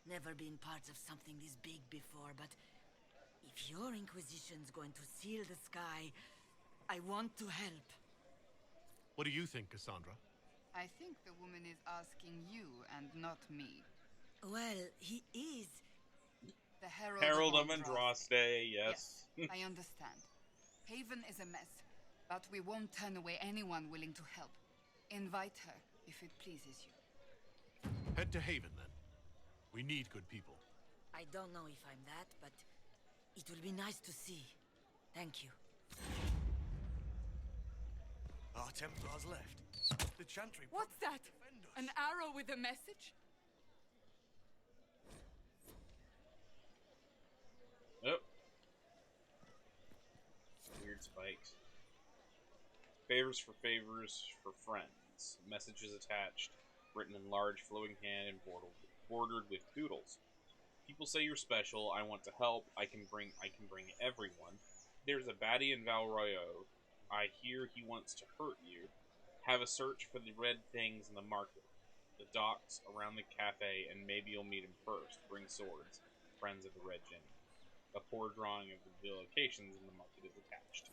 Never been part of something this big before, but if your Inquisition's going to seal the sky, I want to help. What do you think, Cassandra? I think the woman is asking you and not me. Well, he is. The Herald, Herald of Andraste. Andraste, yes. I understand. Haven is a mess, but we won't turn away anyone willing to help. Invite her, if it pleases you. Head to Haven, then. We need good people. I don't know if I'm that, but it will be nice to see. Thank you. Our Templars left. The Chantry... What's that? An arrow with a message? Oh. Weird spikes. Favors for friends. Messages attached, written in large flowing hand and bordered with doodles. People say you're special. I want to help. I can bring everyone. There's a baddie in Valroyo. I hear he wants to hurt you. Have a search for the red things in the market, the docks around the cafe, and maybe you'll meet him first. Bring swords. Friends of the Red Jenny. A poor drawing of the locations in the market is attached.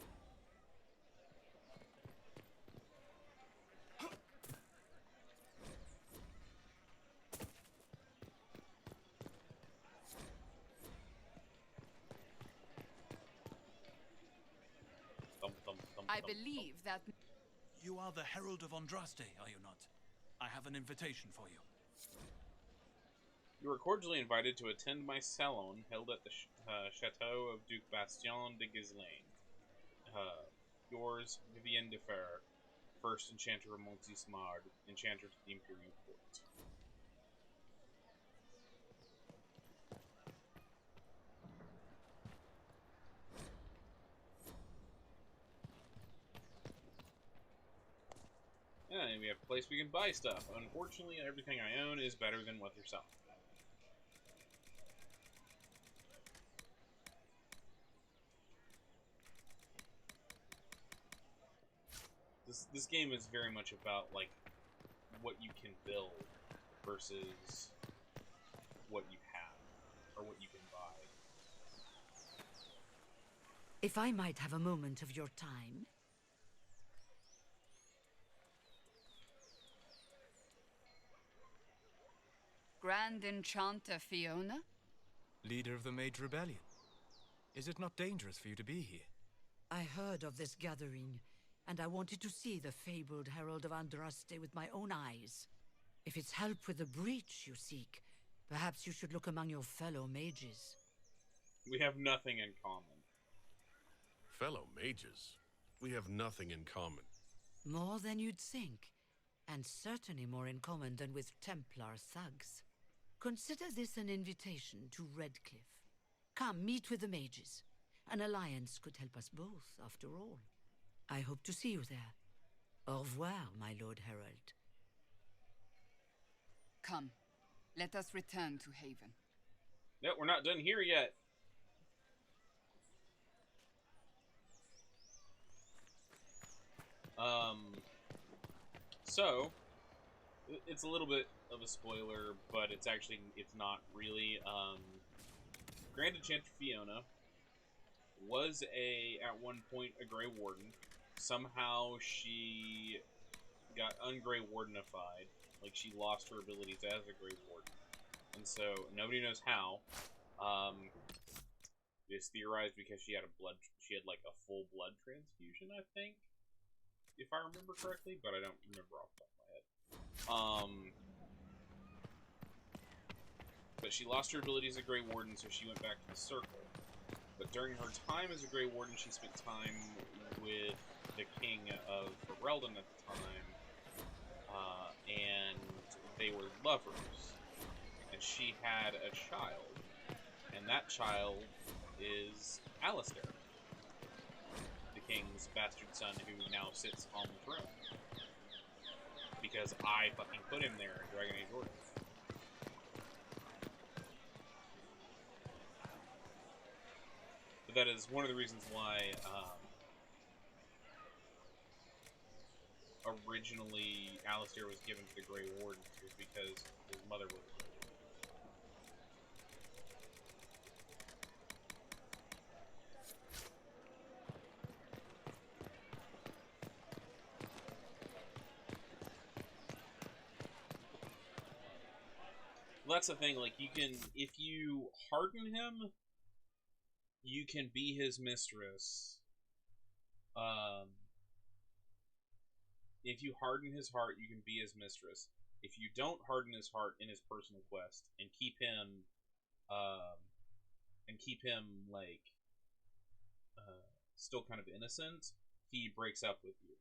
I believe that... You are the Herald of Andraste, are you not? I have an invitation for you. You are cordially invited to attend my salon held at the Chateau of Duc Bastien de Ghislaine. Yours, Vivienne de Fer, first Enchanter of Montsismard, Enchanter to the Imperial Court. And we have a place we can buy stuff. Unfortunately, everything I own is better than what they're selling. This game is very much about, like, what you can build versus what you have, or what you can buy. If I might have a moment of your time. Grand Enchanter Fiona? Leader of the Mage Rebellion. Is it not dangerous for you to be here? I heard of this gathering, and I wanted to see the fabled Herald of Andraste with my own eyes. If it's help with the breach you seek, perhaps you should look among your fellow mages. We have nothing in common. Fellow mages? We have nothing in common. More than you'd think, and certainly more in common than with Templar thugs. Consider this an invitation to Redcliffe. Come, meet with the mages. An alliance could help us both, after all. I hope to see you there. Au revoir, my Lord Herald. Come, let us return to Haven. No, we're not done here yet. So, it's a little bit of a spoiler, but it's not really. Grand Enchanter Fiona was at one point a Grey Warden. Somehow she got un-Grey Wardenified, like she lost her abilities as a Grey Warden, and so nobody knows how. It's theorized because she had like a full blood transfusion, I think, if I remember correctly, but I don't remember off the top of my head. But she lost her ability as a Grey Warden, so she went back to the Circle. But during her time as a Grey Warden, she spent time with the King of Ferelden at the time, and they were lovers. And she had a child, and that child is Alistair, the King's bastard son who now sits on the throne. Because I fucking put him there in Dragon Age Origins. But that is one of the reasons why originally Alistair was given to the Grey Wardens, was because his mother was. that's the thing. Like, you can, if you harden him, you can be his mistress. If you harden his heart, you can be his mistress. If you don't harden his heart in his personal quest and keep him, like, still kind of innocent, he breaks up with you.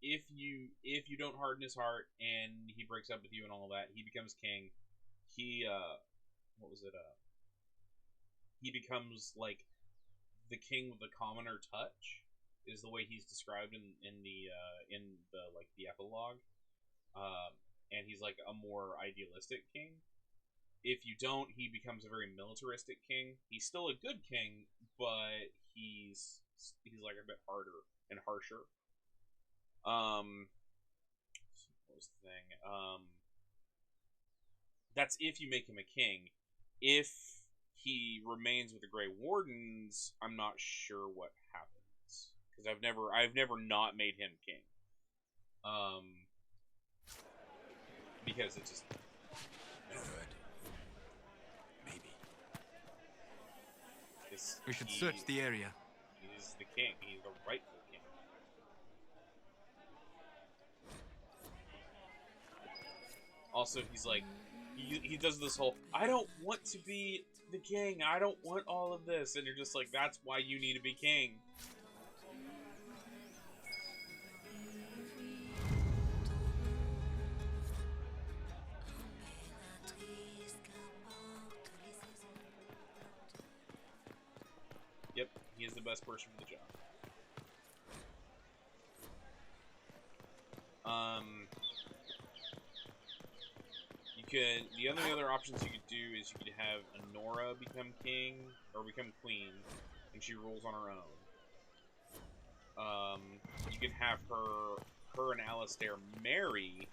If you don't harden his heart and he breaks up with you and all that, he becomes king. He he becomes like the king with the commoner touch, is the way he's described in the like the epilogue. And he's like a more idealistic king. If you don't, he becomes a very militaristic king. He's still a good king, but he's like a bit harder and harsher. What was the thing? That's if you make him a king. If he remains with the Grey Wardens, I'm not sure what happens, because I've never not made him king. Because it just maybe we should search the area. He's the king. He's the rightful king. Also, he's like, he does this whole, I don't want to be the king. I don't want all of this. And you're just like, that's why you need to be king. Yep, he is the best person for the job. The only other options you could do is you could have Honora become king or become queen, and she rules on her own. You can have her and Alistair marry,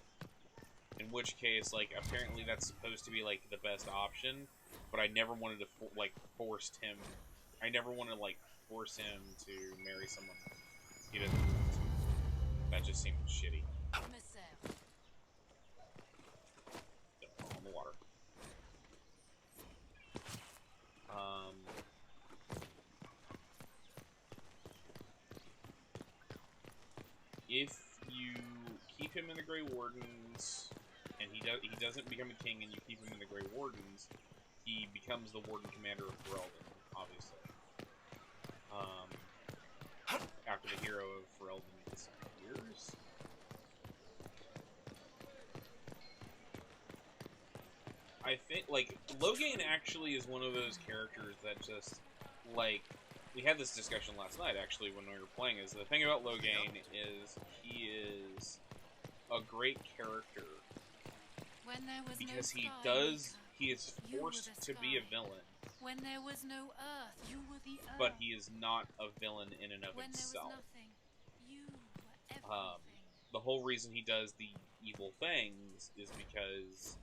in which case, like, apparently that's supposed to be like the best option, but I never wanted to force him. I never want to like force him to marry someone he doesn't want to. That just seemed shitty. On the water. If you keep him in the Grey Wardens, and he doesn't become a king, and you keep him in the Grey Wardens, he becomes the Warden Commander of Ferelden, obviously. After the hero of Ferelden disappears. I think, like, Loghain actually is one of those characters that just, like, we had this discussion last night, actually, when we were playing, is the thing about Loghain is he is a great character because he is forced to be a villain. When there was no earth, you were the earth. But he is not a villain in and of when himself. There was nothing, you were everything. The whole reason he does the evil things is because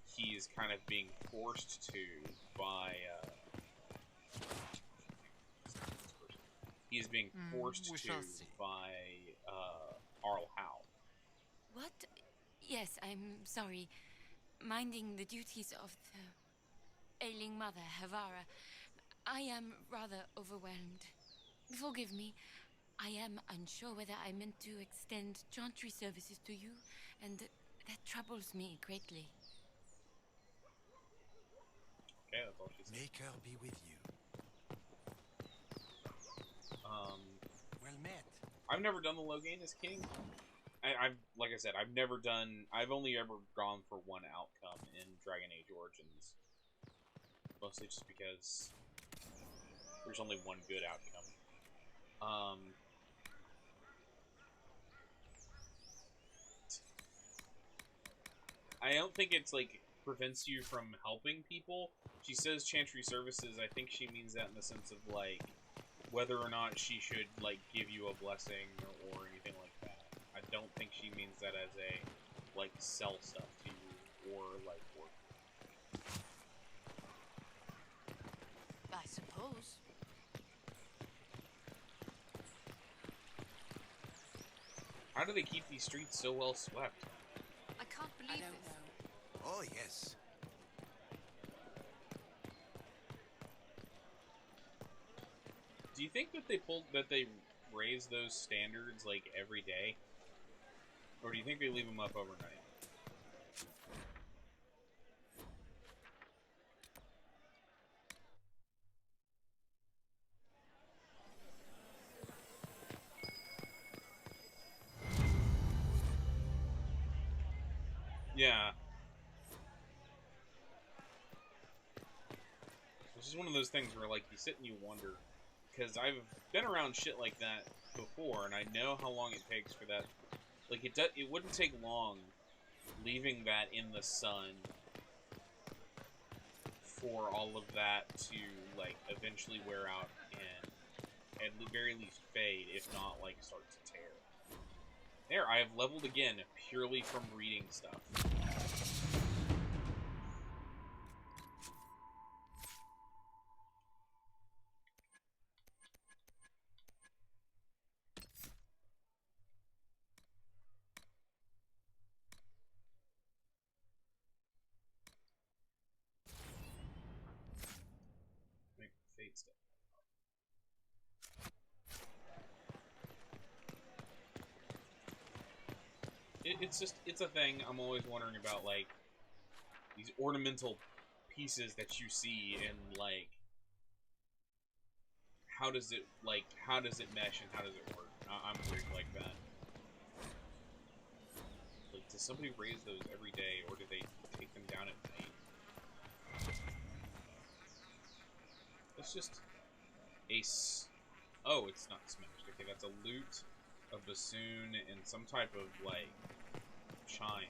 he's kind of being forced to by he's being forced to by Arl Howe. What? Yes, I'm sorry. Minding the duties of the ailing mother, Havara. I am rather overwhelmed. Forgive me. I am unsure whether I meant to extend chantry services to you, and that troubles me greatly. Okay, that's all she said. May her be with you. Well met. I've never done the Loghain as king. I've like I said, I've only ever gone for one outcome in Dragon Age Origins. Mostly just because there's only one good outcome. I don't think it's like prevents you from helping people. She says chantry services. I think she means that in the sense of like whether or not she should like give you a blessing or anything like that. I don't think she means that as a like sell stuff to you or like work. I suppose. How do they keep these streets so well swept? I can't believe this. you think that they raise those standards like every day, or do you think they leave them up overnight? Yeah. It's just one of those things where, like, you sit and you wonder, because I've been around shit like that before, and I know how long it takes for that. Like, it wouldn't take long leaving that in the sun for all of that to, like, eventually wear out and at the very least fade, if not, like, start to tear. There, I have leveled again, purely from reading stuff. Make fade stuff. It's a thing I'm always wondering about, like, these ornamental pieces that you see, and, like, how does it mesh and how does it work? I'm weird like that. Like, does somebody raise those every day, or do they take them down at night? It's just oh, it's not smashed. Okay, that's a lute, a bassoon, and some type of, like, chime.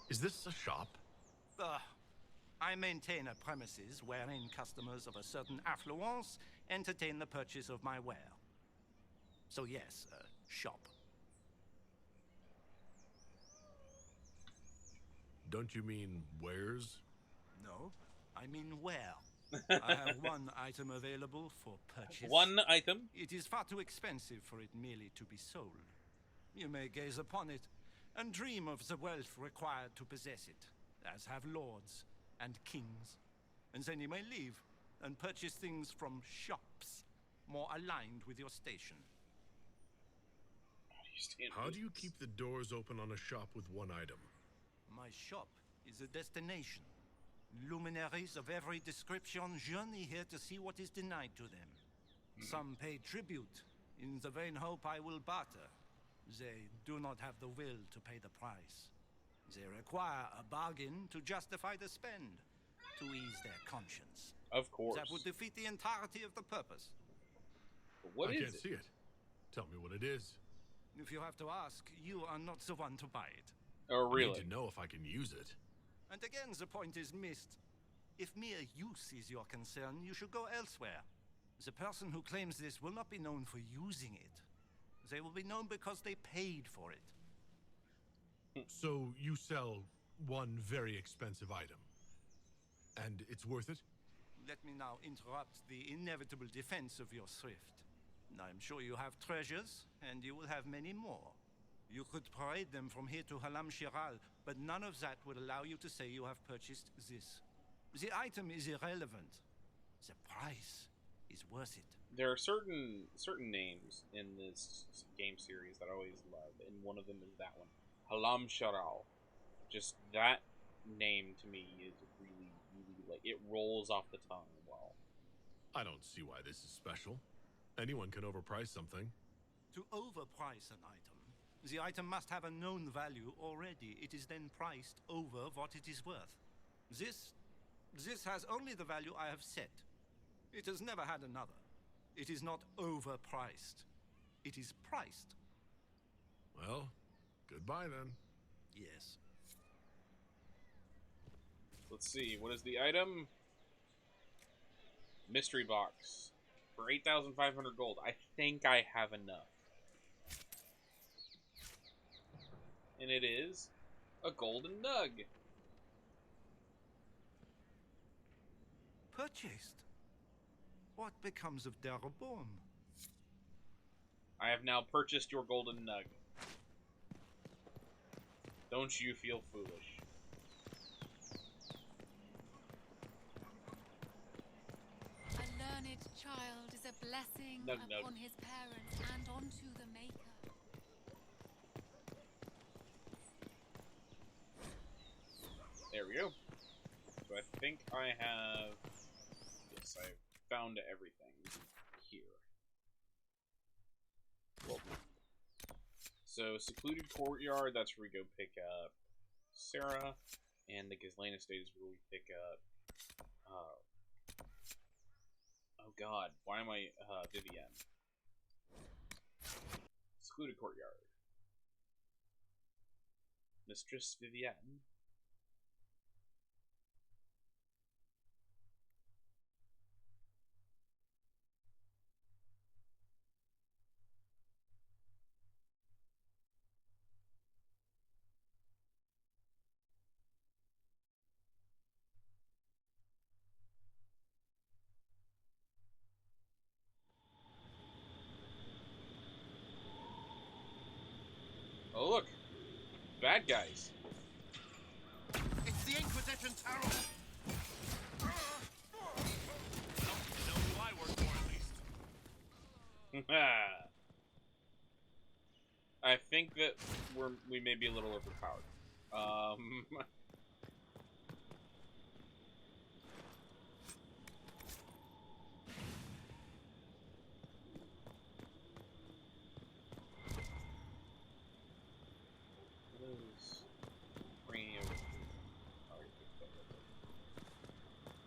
Is this a shop? I maintain a premises wherein customers of a certain affluence entertain the purchase of my ware. So yes, a shop. Don't you mean wares? No, I mean ware. I have one item available for purchase. One item? It is far too expensive for it merely to be sold. You may gaze upon it and dream of the wealth required to possess it, as have lords and kings. And then you may leave and purchase things from shops more aligned with your station. How do you keep the doors open on a shop with one item? My shop is a destination. Luminaries of every description journey here to see what is denied to them. Some pay tribute in the vain hope I will barter. They do not have the will to pay the price. They require a bargain to justify the spend, to ease their conscience. Of course. That would defeat the entirety of the purpose. What is it? I can't see it. Tell me what it is. If you have to ask, you are not the one to buy it. Oh, really? I need to know if I can use it. And again, the point is missed. If mere use is your concern, you should go elsewhere. The person who claims this will not be known for using it. They will be known because they paid for it. So you sell one very expensive item. And it's worth it? Let me now interrupt the inevitable defense of your thrift. I'm sure you have treasures, and you will have many more. You could parade them from here to Halam Shiral, but none of that would allow you to say you have purchased this. The item is irrelevant. The price is worth it. There are certain names in this game series that I always love, and one of them is that one, Halam Sharal. Just that name to me is really, really, like, it rolls off the tongue well. I don't see why this is special. Anyone can overprice something. To overprice an item, the item must have a known value already. It is then priced over what it is worth. This has only the value I have set. It has never had another. It is not overpriced. It is priced. Well, goodbye then. Yes. Let's see, what is the item? Mystery box. For 8,500 gold. I think I have enough. And it is a golden nug. Purchased? What becomes of Darabon? I have now purchased your golden nug. Don't you feel foolish? A learned child is a blessing upon his parents and onto the Maker. There we go. So I think I have... Yes, I've found everything here. Well, so, Secluded Courtyard, that's where we go pick up Sarah. And the Ghislaine Estate is where we pick up... oh god, why am I... Vivienne. Secluded Courtyard. Mistress Vivienne. Oh look, bad guys. It's the Inquisition Terror. Know who I work for, at least. I think that we may be a little overpowered.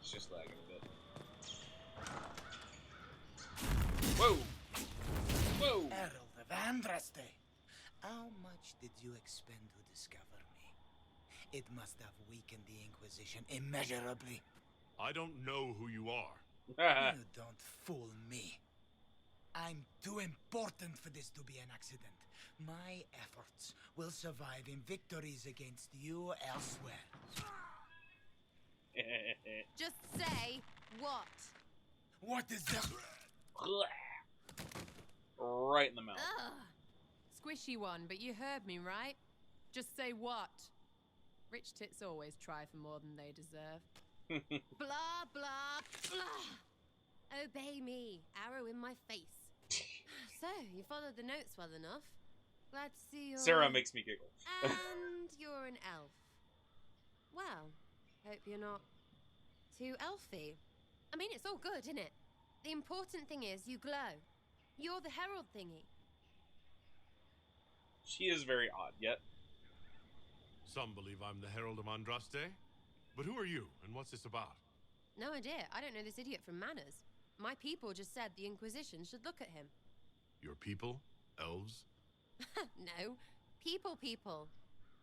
It's just lagging a bit. Whoa! Whoa! Herald of Andraste, how much did you expend to discover me? It must have weakened the Inquisition immeasurably. I don't know who you are. You don't fool me. I'm too important for this to be an accident. My efforts will survive in victories against you elsewhere. Just say what? What is that? Right in the mouth. Ugh. Squishy one, but you heard me, right? Just say what? Rich tits always try for more than they deserve. Blah, blah, blah. Obey me. Arrow in my face. So, you followed the notes well enough. Glad to see you're... Sarah makes me giggle. And you're an elf. Well, hope you're not too elfy. I mean, it's all good, isn't it? The important thing is you glow. You're the herald thingy. She is very odd, yet. Some believe I'm the Herald of Andraste. But who are you, and what's this about? No idea. I don't know this idiot from Manners. My people just said the Inquisition should look at him. Your people? Elves? No. People.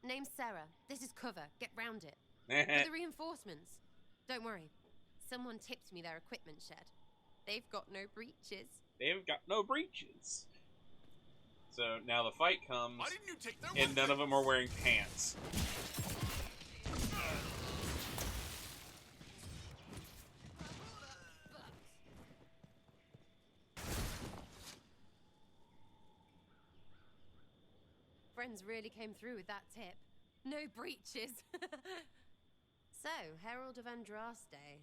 Name's Sarah. This is cover. Get round it. For the reinforcements. Don't worry. Someone tipped me their equipment shed. They've got no breaches. They've got no breaches. So now the fight comes, Why didn't you take their and none of them are wearing pants. Friends really came through with that tip. No breaches. So, Herald of Andraste.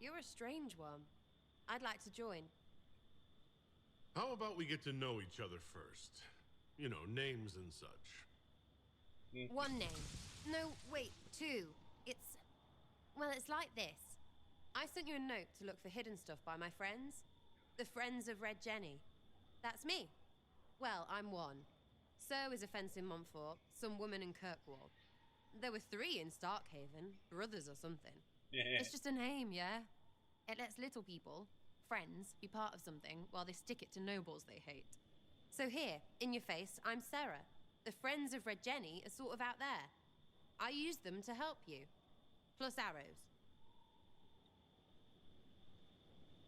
You're a strange one. I'd like to join. How about we get to know each other first? You know, names and such. One name. No, wait, two. Well, it's like this. I sent you a note to look for hidden stuff by my friends. The Friends of Red Jenny. That's me. Well, I'm one. So is a fence in Montfort, some woman in Kirkwall. There were 3 in Starkhaven, brothers or something. It's just a name, yeah? It lets little people, friends, be part of something while they stick it to nobles they hate. So here, in your face, I'm Sarah. The Friends of Red Jenny are sort of out there. I use them to help you. Plus arrows.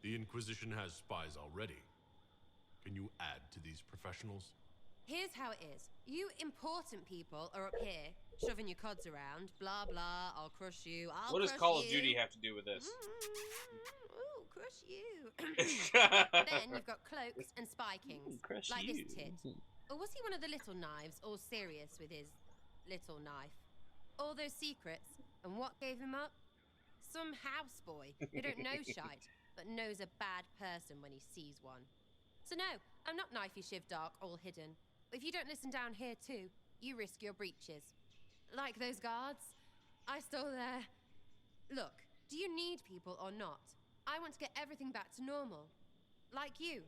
The Inquisition has spies already. Can you add to these professionals? Here's how it is. You important people are up here, shoving your cods around, blah blah, I'll crush you, I'll What does crush Call of you. Duty have to do with this? Ooh, crush you. Then you've got cloaks and spy kings, crush like you. this tit. Or was he one of the little knives, all serious with his little knife? All those secrets, and what gave him up? Some houseboy who don't know shite, but knows a bad person when he sees one. So no, I'm not knifey shiv dark, all hidden. But if you don't listen down here too, you risk your breeches. Like those guards, I stole their... Look, do you need people or not? I want to get everything back to normal. Like you.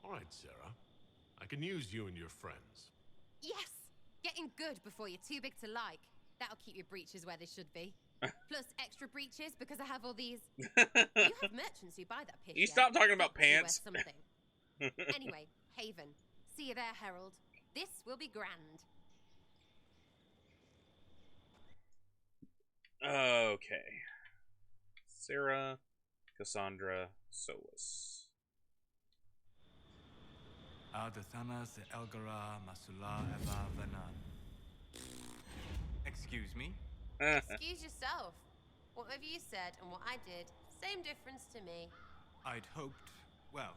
All right, Sarah. I can use you and your friends. Yes! Getting good before you're too big to like. That'll keep your breeches where they should be. Plus extra breeches because I have all these... You have merchants who buy that piss. You stop talking about pants. Something. Anyway, Haven. See you there, Herald. This will be grand. Okay. Sarah, Cassandra, Solus. Adathanas Elgara Masula Eva Venan. Excuse me? Excuse yourself. Whatever you said and what I did, same difference to me. I'd hoped, well,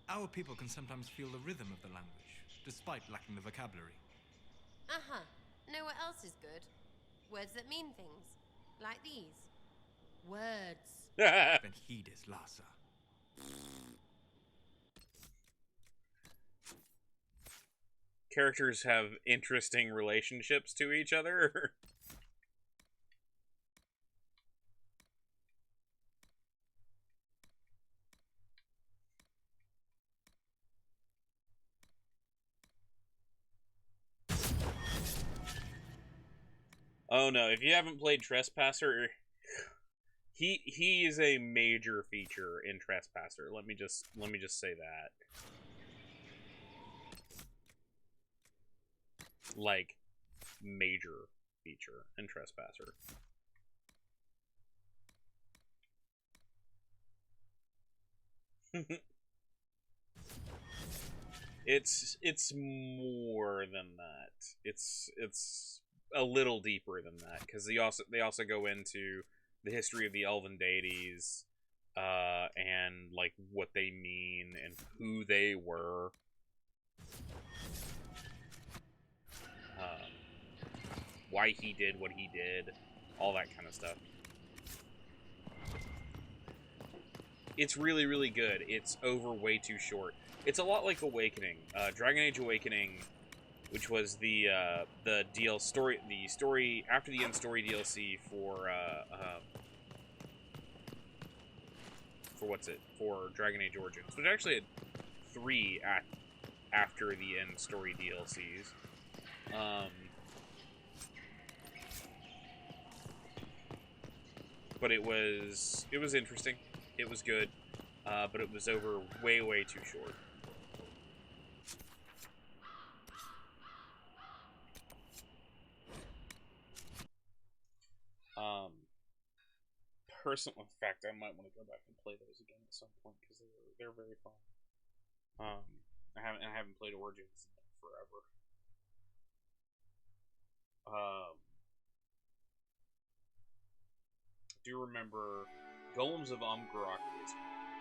our people can sometimes feel the rhythm of the language, despite lacking the vocabulary. Uh-huh. Know what else is good? Words that mean things. Like these. Words. Then heed is Lhasa. Characters have interesting relationships to each other. Oh no, if you haven't played Trespasser, he is a major feature in Trespasser. Let me just say that. Like, major feature in Trespasser. It's more than that. It's a little deeper than that, because they also go into the history of the elven deities, and like what they mean and who they were. Why he did what he did, all that kind of stuff. It's really, really good. It's over way too short. It's a lot like Awakening. Dragon Age Awakening, which was the story after the end story DLC for Dragon Age Origins, which actually had 3 after the end story DLCs. But it was interesting. It was good, but it was over way too short. In fact, I might want to go back and play those again at some point because they're very fun. I haven't played Origins in forever. I do remember Golems of Umgrok is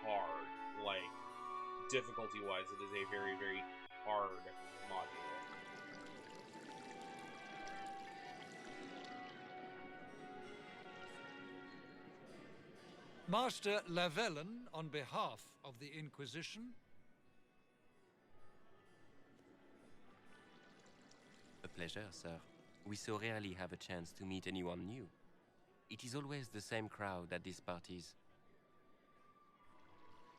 hard. Like, difficulty-wise, it is a very, very hard module. Master Lavellen, on behalf of the Inquisition. A pleasure, sir. We so rarely have a chance to meet anyone new. It is always the same crowd at these parties.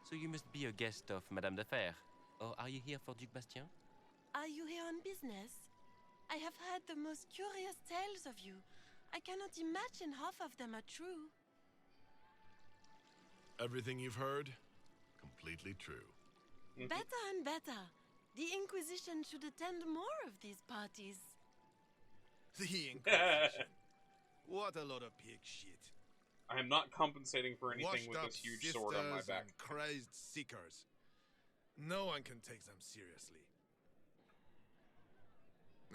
So you must be a guest of Madame de Fer, or are you here for Duc Bastien? Are you here on business? I have heard the most curious tales of you. I cannot imagine half of them are true. Everything you've heard? Completely true. Better and better. The Inquisition should attend more of these parties. The Inquisition. What a lot of pig shit. I am not compensating for anything Washed with up this huge sword on my sisters back. and crazed seekers. No one can take them seriously.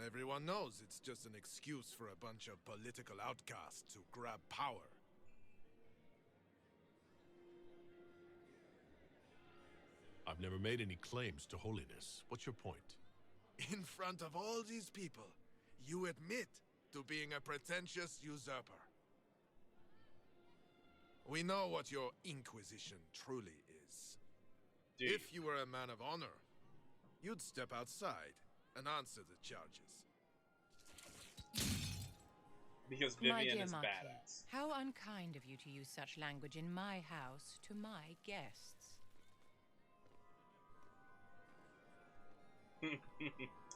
Everyone knows it's just an excuse for a bunch of political outcasts to grab power. I've never made any claims to holiness. What's your point? In front of all these people, you admit to being a pretentious usurper. We know what your Inquisition truly is. Dude. If you were a man of honor, you'd step outside and answer the charges. Because My Vivian dear is Marquis, badass. how unkind of you to use such language in my house to my guests.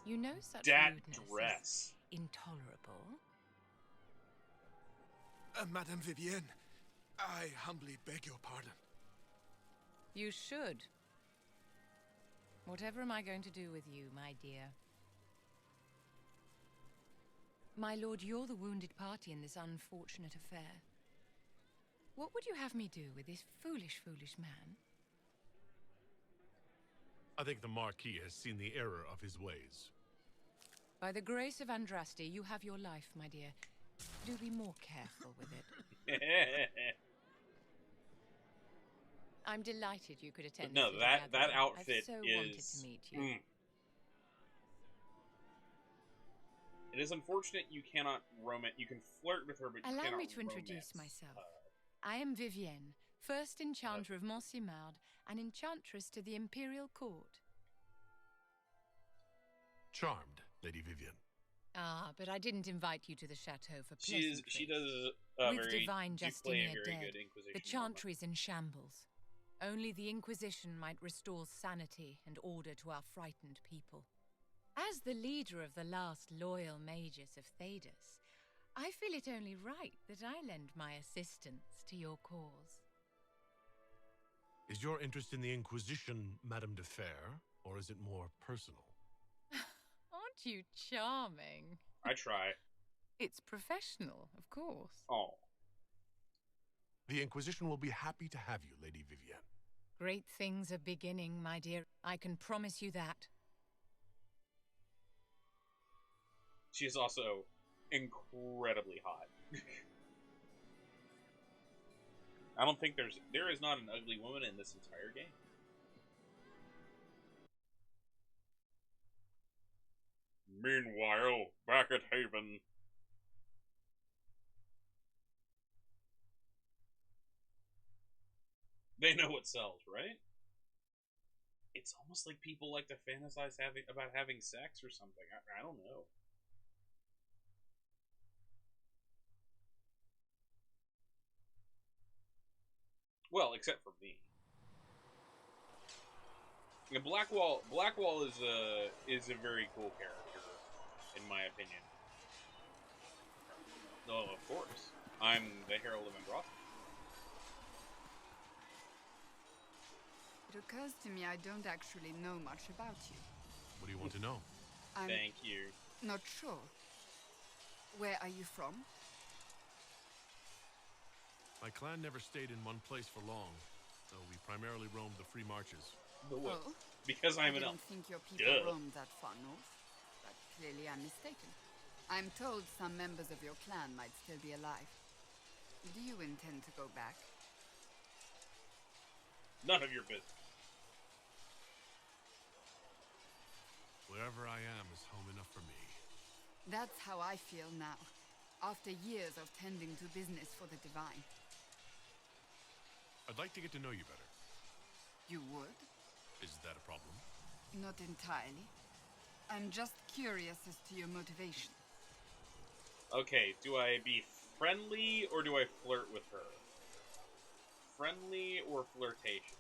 You know such That rudeness dress. is intolerable. Madame Vivienne, I humbly beg your pardon. You should. Whatever am I going to do with you, my dear? My lord, you're the wounded party in this unfortunate affair. What would you have me do with this foolish, foolish man? I think the Marquis has seen the error of his ways. By the grace of Andraste, you have your life, my dear. Do be more careful with it. I'm delighted you could attend. No, this that gathering. outfit I've so is. wanted to meet you. It is unfortunate you cannot romance. You can flirt with her, but you Allow cannot me to introduce romance myself. her. I am Vivienne, first enchanter of Montsimard and enchantress to the Imperial Court. Charmed, Lady Vivienne. Ah, but I didn't invite you to the chateau for She pleasantries. does With very. divine You play a Justinia very dead, good Inquisition. the Chantry's in shambles. Only the Inquisition might restore sanity and order to our frightened people. As the leader of the last loyal mages of Thedas, I feel it only right that I lend my assistance to your cause. Is your interest in the Inquisition, Madame de Fer, or is it more personal? Aren't you charming? I try. It's professional, of course. Oh. The Inquisition will be happy to have you, Lady Vivienne. Great things are beginning, my dear. I can promise you that. She is also incredibly hot. I don't think there is not an ugly woman in this entire game. Meanwhile, back at Haven. They know what sells, right? It's almost like people like to fantasize about having sex or something. I don't know. Well, except for me. And Blackwall is a very cool character, in my opinion. Oh, of course. I'm the Herald of Andraste. It occurs to me I don't actually know much about you. What do you want to know? I'm Thank you. not sure. Where are you from? My clan never stayed in one place for long, so we primarily roamed the free marches. What? Oh, Because I'm an I elf. didn't think your people Duh. roamed that far north, but clearly I'm mistaken. I'm told some members of your clan might still be alive. Do you intend to go back? None of your business. Wherever I am is home enough for me. That's how I feel now, after years of tending to business for the Divine. I'd like to get to know you better. You would? Is that a problem? Not entirely. I'm just curious as to your motivation. Okay, do I be friendly or do I flirt with her? Friendly or flirtatious?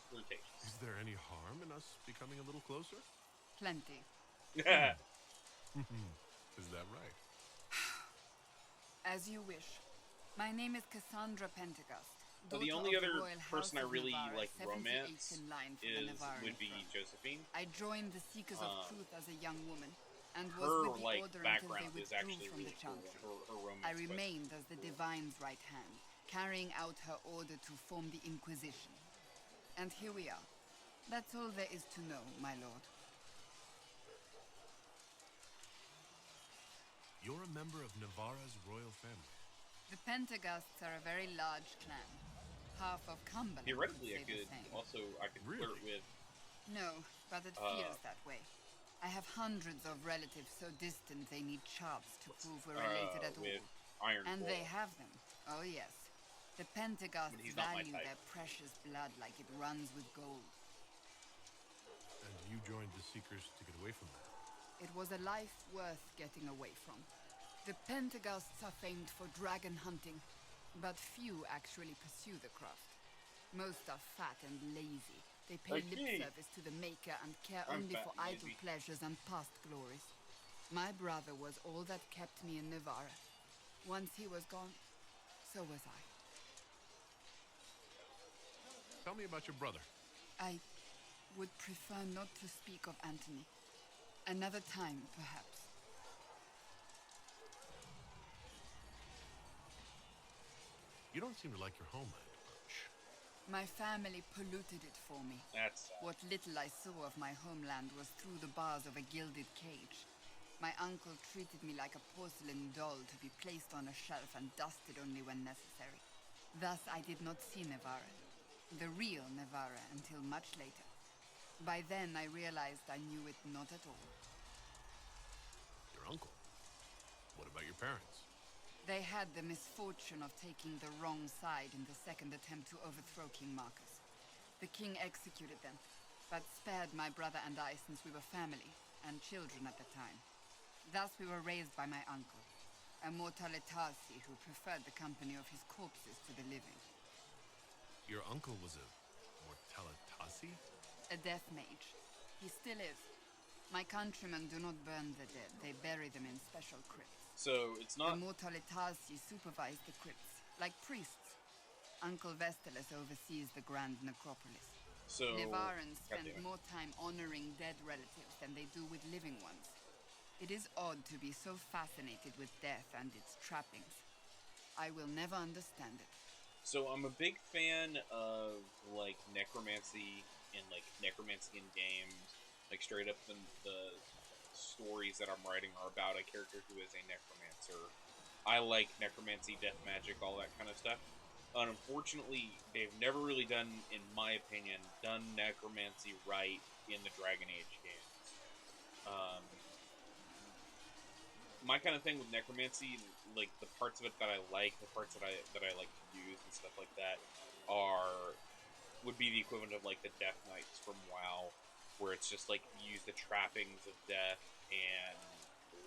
Flirtatious. Is there any harm in us becoming a little closer? Plenty. Is that right? As you wish. My name is Cassandra Pentecost. Well, the daughter only of the other Royal person I House of really Navarre, like 78th romance in line for the Navarran would be throne. Josephine. I joined the Seekers of Truth as a young woman, and was Her with the order until they background is withdrew actually from really the cool. Chantry. Her romance. I quest remained is as the cool. Divine's right hand, carrying out her order to form the Inquisition. And here we are. That's all there is to know, my lord. You're a member of Navarra's royal family. The Pentaghasts are a very large clan. Half of Cumberland Theoretically, would say the same. I could flirt with. No, but it feels that way. I have hundreds of relatives so distant they need charts to prove we're related at all. And they have them. Oh yes. The Pentaghasts value their precious blood like it runs with gold. And you joined the Seekers to get away from that? It was a life worth getting away from. The Pentaghasts are famed for dragon hunting, but few actually pursue the craft. Most are fat and lazy. They pay lip service to the Maker and care only for idle pleasures and past glories. My brother was all that kept me in Navarra. Once he was gone, so was I. Tell me about your brother. I would prefer not to speak of Anthony. Another time, perhaps. You don't seem to like your homeland much. My family polluted it for me. That's sad. What little I saw of my homeland was through the bars of a gilded cage. My uncle treated me like a porcelain doll to be placed on a shelf and dusted only when necessary. Thus I did not see Navarra, the real Navarra, until much later. By then I realized I knew it not at all. Your uncle? What about your parents? They had the misfortune of taking the wrong side in the second attempt to overthrow King Marcus. The king executed them, but spared my brother and I since we were family, and children at the time. Thus we were raised by my uncle, a Mortalitasi who preferred the company of his corpses to the living. Your uncle was a Mortalitasi? A death mage. He still is. My countrymen do not burn the dead, they bury them in special crypts. So it's not. The Mortalitasi supervise the crypts, like priests. Uncle Vestalis oversees the grand necropolis. So Navarrans spend more time honoring dead relatives than they do with living ones. It is odd to be so fascinated with death and its trappings. I will never understand it. So I'm a big fan of like necromancy and like necromancy in games. Like straight up the stories that I'm writing are about a character who is a necromancer. I like necromancy, death magic, all that kind of stuff. Unfortunately, they've never really done, in my opinion, necromancy right in the Dragon Age games. My kind of thing with necromancy, like the parts of it that I like, the parts that I like to use and stuff like that, would be the equivalent of like the Death Knights from WoW, where it's just like use the trappings of death and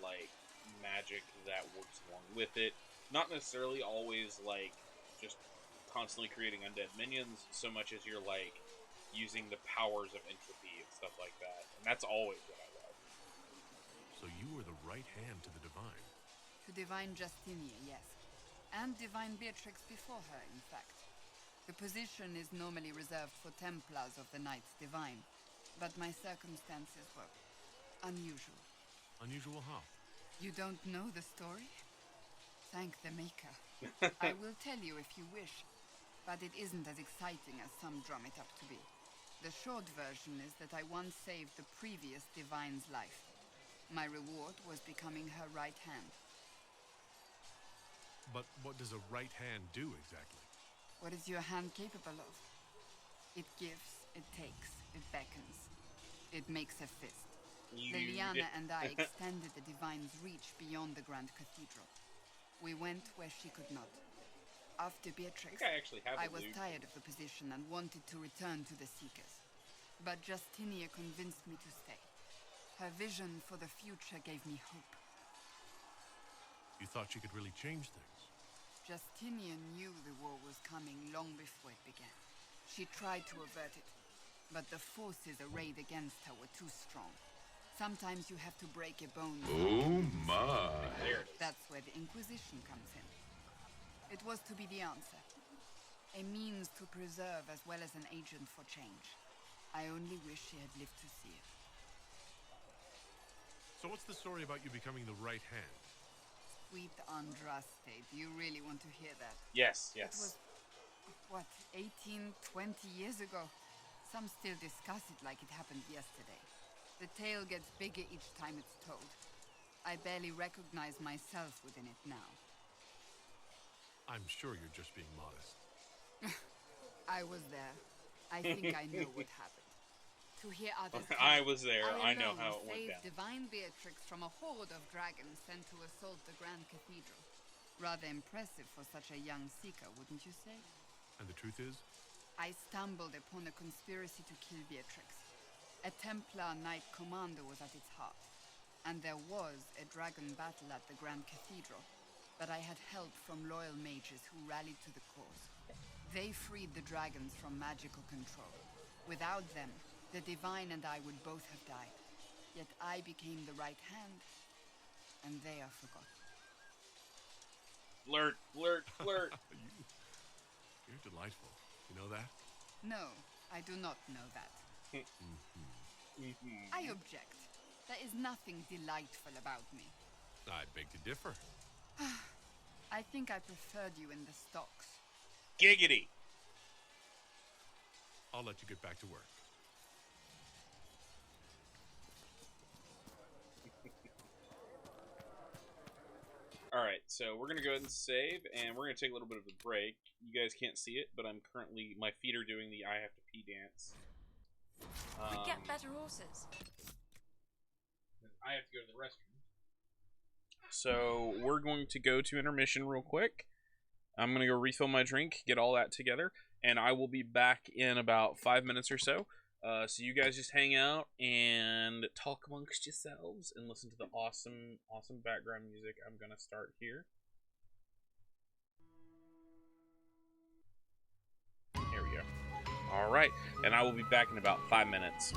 like magic that works along with it. Not necessarily always like just constantly creating undead minions, so much as you're like using the powers of entropy and stuff like that. And that's always what I love. So you were the right hand to the Divine. To Divine Justinia, yes. And Divine Beatrix before her, in fact. The position is normally reserved for Templars of the Knights Divine, but my circumstances were unusual. Unusual how? You don't know the story? Thank the Maker. I will tell you if you wish, but it isn't as exciting as some drum it up to be. The short version is that I once saved the previous Divine's life. My reward was becoming her right hand. But what does a right hand do exactly? What is your hand capable of? It gives, it takes, it beckons. It makes a fist. Liliana and I extended the Divine's reach beyond the Grand Cathedral. We went where she could not. After Beatrix, I was tired of the position and wanted to return to the Seekers. But Justinia convinced me to stay. Her vision for the future gave me hope. You thought she could really change things? Justinia knew the war was coming long before it began. She tried to avert it, but the forces arrayed against her were too strong. Sometimes you have to break a bone. Oh my. That's where the Inquisition comes in. It was to be the answer. A means to preserve as well as an agent for change. I only wish she had lived to see it. So what's the story about you becoming the right hand? Sweet Andraste, do you really want to hear that? Yes, It yes. was, what, 18, 20 years ago? Some still discuss it like it happened yesterday. The tale gets bigger each time it's told. I barely recognize myself within it now. I'm sure you're just being modest. I was there. I think I know what happened. To hear others I was there. I know alone how it went saved down. Divine Beatrix from a horde of dragons sent to assault the Grand Cathedral. Rather impressive for such a young seeker, wouldn't you say? And the truth is? I stumbled upon a conspiracy to kill Beatrix. A Templar Knight Commander was at its heart. And there was a dragon battle at the Grand Cathedral. But I had help from loyal mages who rallied to the cause. They freed the dragons from magical control. Without them, the Divine and I would both have died. Yet I became the right hand, and they are forgotten. Flirt, flirt, flirt. You're delightful. You know that? No, I do not know that. I object. There is nothing delightful about me. I beg to differ. I think I preferred you in the stocks. Giggity. I'll let you get back to work. Alright, so we're going to go ahead and save, and we're going to take a little bit of a break. You guys can't see it, but I'm currently, my feet are doing the I have to pee dance. We get better horses. I have to go to the restroom. So we're going to go to intermission real quick. I'm going to go refill my drink, get all that together, and I will be back in about 5 minutes or so. So you guys just hang out and talk amongst yourselves and listen to the awesome, awesome background music. I'm going to start here. Here we go. All right, and I will be back in about 5 minutes.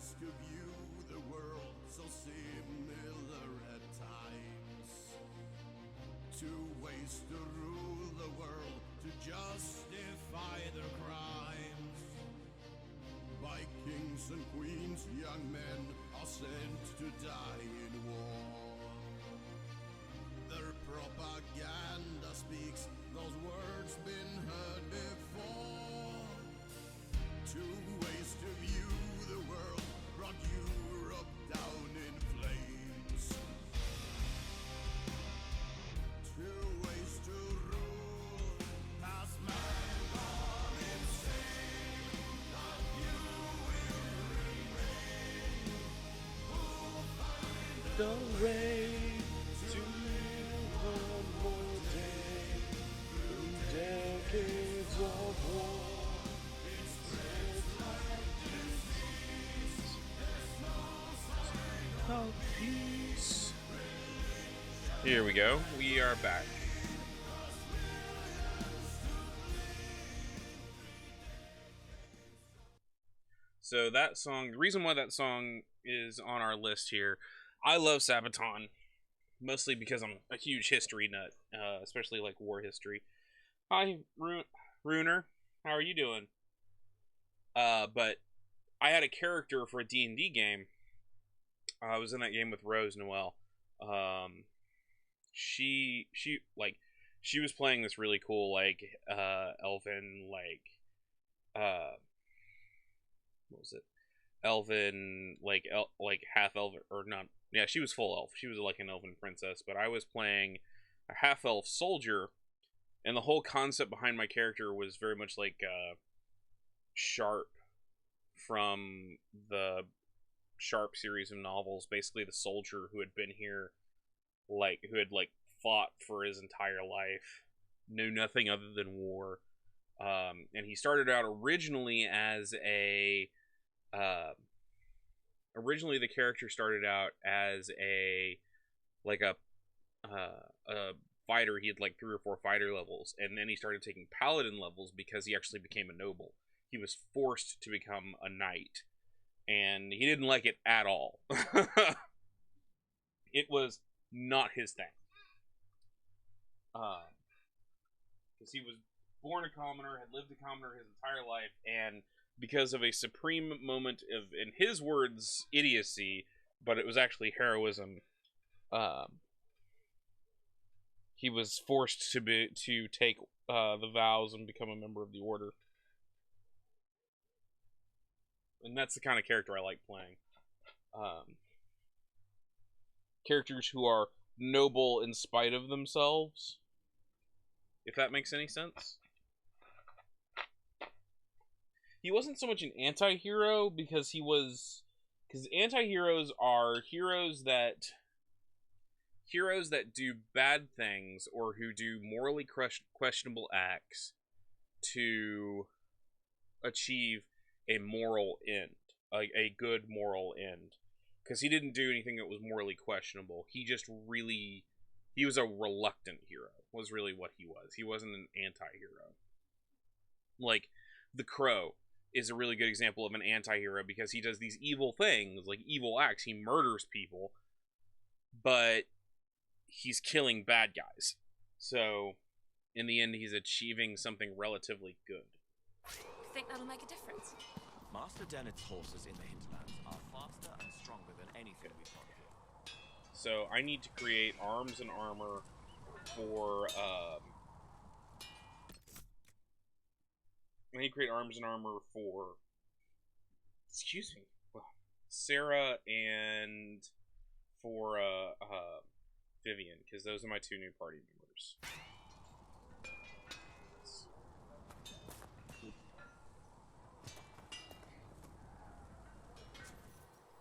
ways to view the world, so similar at times. Two ways to rule the world, to justify their crimes. By kings and queens, young men are sent to die in war. Their propaganda speaks those words been heard before. Two ways to view the world brought Europe down in flames. Two ways to rule, past man gone insane. Not you will remain. Who'll find the way to live one more day through decades of war. Of peace. Here we go. We are back. So that song, the reason why that song is on our list here, I love Sabaton, mostly because I'm a huge history nut, especially like war history. Hi, Runer. How are you doing? But I had a character for a D&D game. I was in that game with Rose Noel. She was playing this really cool elven what was it? Elven half elf or not? Yeah, she was full elf. She was like an elven princess, but I was playing a half elf soldier, and the whole concept behind my character was very much like Sharp from the Sharp series of novels. Basically the soldier who had been here, who had fought for his entire life, knew nothing other than war, and he started out originally as originally the character started out as a fighter. He had 3 or 4 fighter levels, and then he started taking paladin levels because he actually became a noble. He was forced to become a knight, and he didn't like it at all. It was not his thing. Because he was born a commoner, had lived a commoner his entire life, and because of a supreme moment of, in his words, idiocy, but it was actually heroism, he was forced to take the vows and become a member of the order. And that's the kind of character I like playing. Characters who are noble in spite of themselves, if that makes any sense. He wasn't so much an anti-hero because anti-heroes are heroes that do bad things or who do morally questionable acts to achieve a moral end, a good moral end. Because he didn't do anything that was morally questionable. He was a reluctant hero, was really what he was. He wasn't an anti-hero. Like, the Crow is a really good example of an anti-hero because he does these evil things, like evil acts. He murders people, but he's killing bad guys. So, in the end, he's achieving something relatively good. Think that'll make a difference? Master Dennett's horses in the hinterlands are faster and stronger than anything we've got here. So I need to create arms and armor for excuse me, Sarah and for Vivian, because those are my 2 new party members.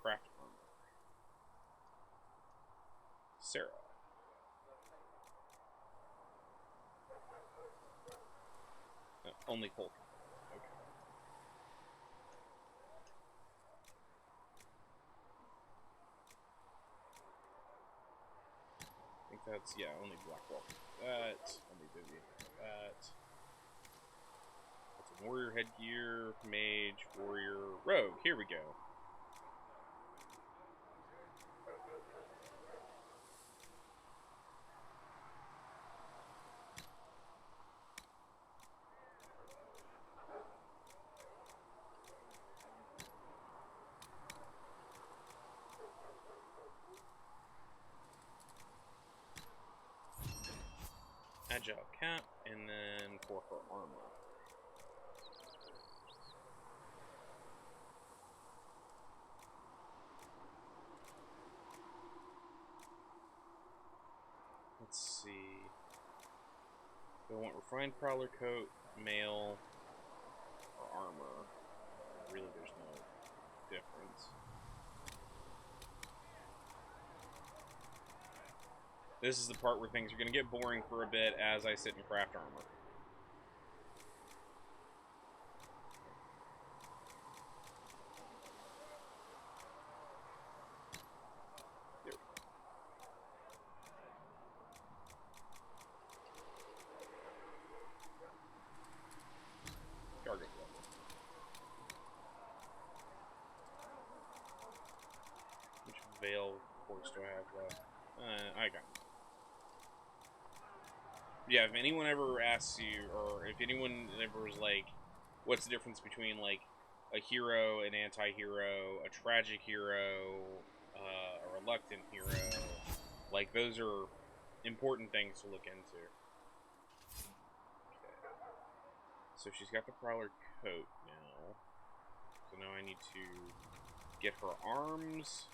Craft armor. Sarah. Only Polka. Okay. I think that's, yeah, only Blackwell. That. Only Vivian. That. That's a warrior headgear, mage, warrior, rogue. Here we go. agile cap, and then for her armor. Let's see. Do I want refined prowler coat, mail, or armor? Really, there's no difference. This is the part where things are going to get boring for a bit as I sit and craft armor. There we go. Target level. Which veil course do I have left? I got it. Yeah, if anyone ever asks you, or if anyone ever is like, what's the difference between, like, a hero, an anti-hero, a tragic hero, a reluctant hero, like, those are important things to look into. Okay. So she's got the Prowler coat now. So now I need to get her arms.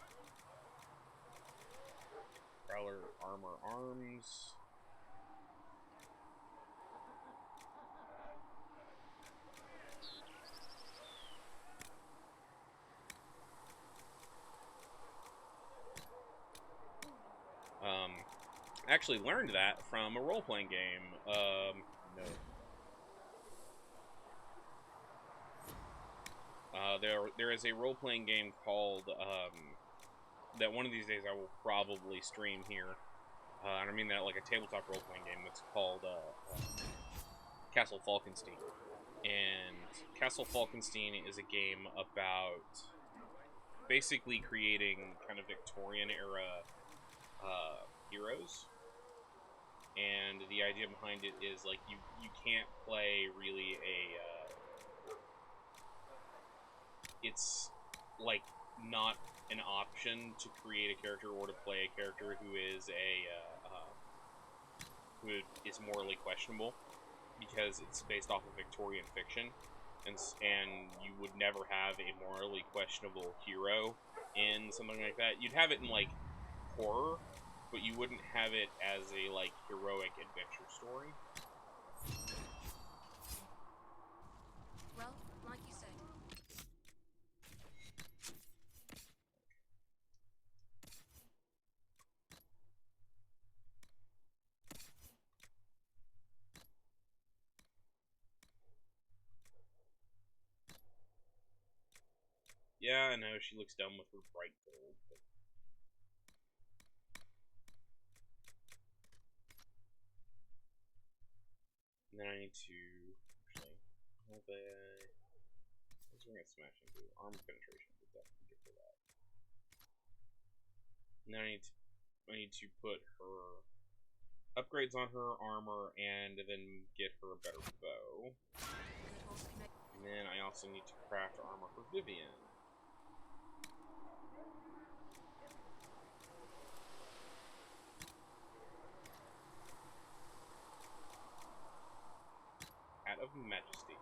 Prowler armor arms. Actually learned that from a role-playing game. No. There is a role-playing game called, that one of these days I will probably stream here. And I mean that like a tabletop role-playing game that's called, Castle Falkenstein. And Castle Falkenstein is a game about basically creating kind of Victorian-era, heroes. And the idea behind it is, like, you can't play really it's, like, not an option to create a character or to play a character who is who is morally questionable, because it's based off of Victorian fiction, and you would never have a morally questionable hero in something like that. You'd have it in, like, horror, but you wouldn't have it as a, like, heroic adventure story. Well, like you say. Yeah, I know, she looks dumb with her bright gold, but... And then I need to, actually, have a, let's bring it smash into armor penetration, we'll definitely get for that. And then I need to put her upgrades on her armor and then get her a better bow. And then I also need to craft armor for Vivian. Of Majesty.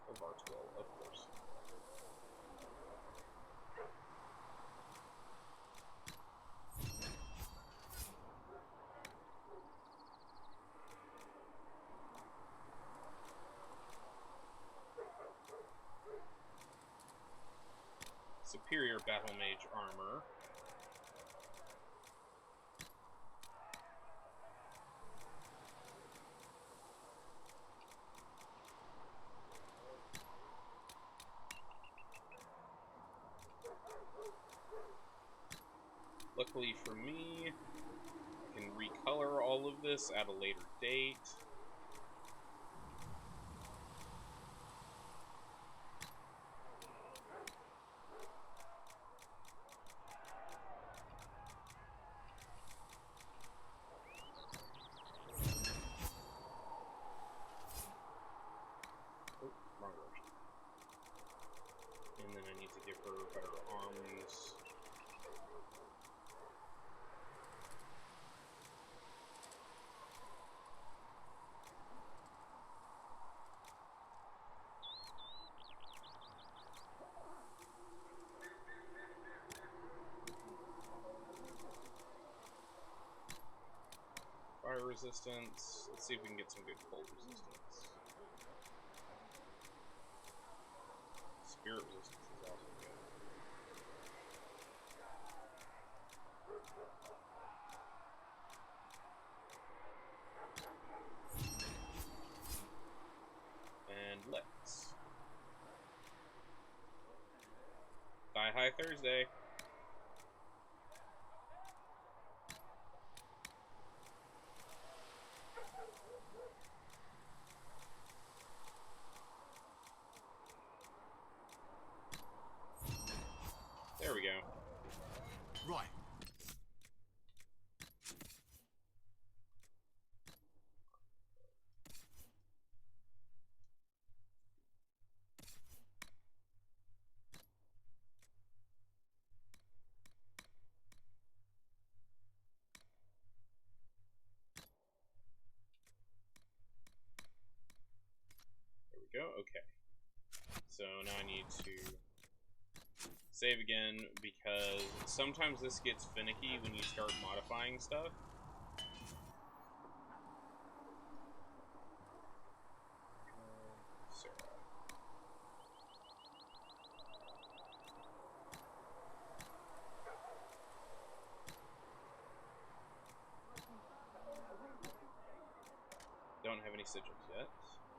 Of Artwell, of course. Superior Battle Mage armor. Luckily for me, I can recolor all of this at a later date. Oh, wrong version. And then I need to give her better arms. resistance. Let's see if we can get some good cold resistance. Spirit resistance is also good. And let's Thigh High Thursday. There we go. Right. There we go. Okay. So now I need to save again, because sometimes this gets finicky when you start modifying stuff. Sarah. Don't have any sigils yet,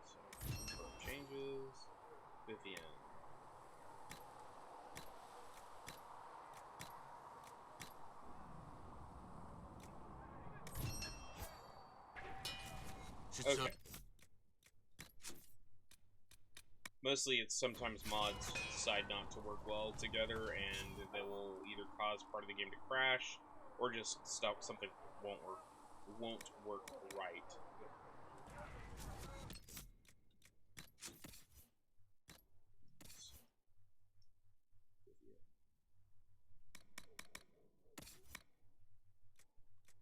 so confirm changes. Vivian. Okay. Mostly it's sometimes mods decide not to work well together, and they will either cause part of the game to crash, or just stop something won't work right.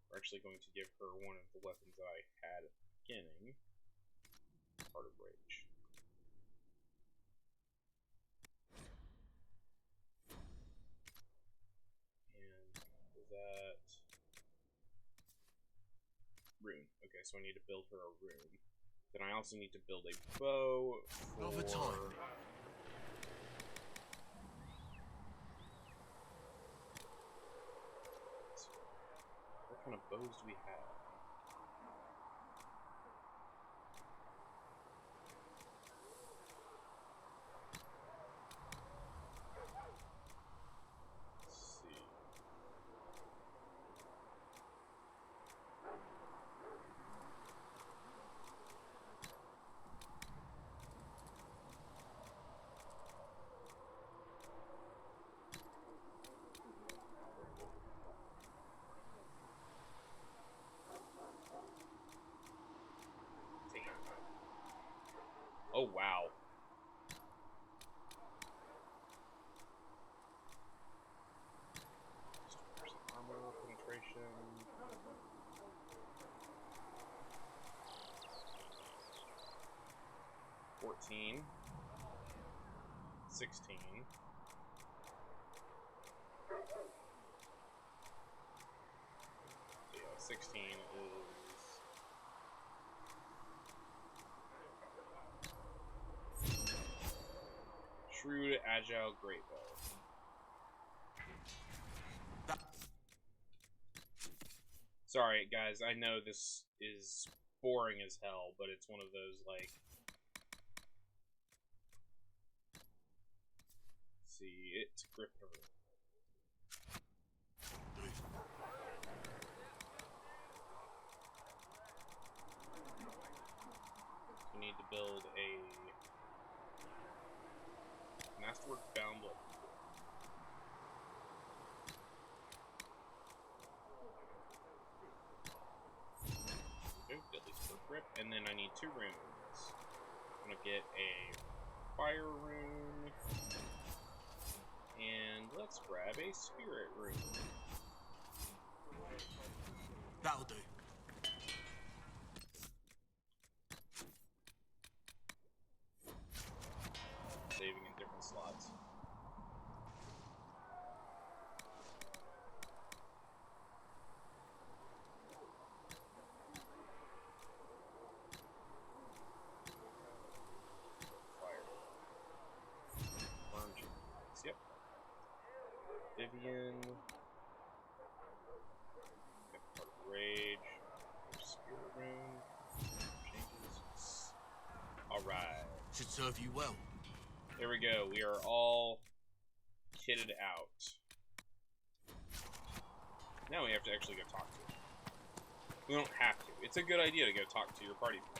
We're actually going to give her one of the weapons that I had at the beginning. Heart of Rage. And is that rune? Okay, so I need to build her a rune. Then I also need to build a bow for... Over time. What kind of bows do we have? Oh, wow. Armor penetration. $14. 16. So yeah, 16 is... Shrewd, agile, great bow. Sorry, guys, I know this is boring as hell, but it's one of those, like... Let's see, it's Gripper. We need to build a Masterwork Bound Look. Deadly Spurt Grip, and then I need 2 runes. I'm gonna get a Fire Rune, and let's grab a Spirit Rune. That'll do. Saving in different slots. Alright. Should serve you well. There we go. We are all kitted out. Now we have to actually go talk to him. We don't have to. It's a good idea to go talk to your party members.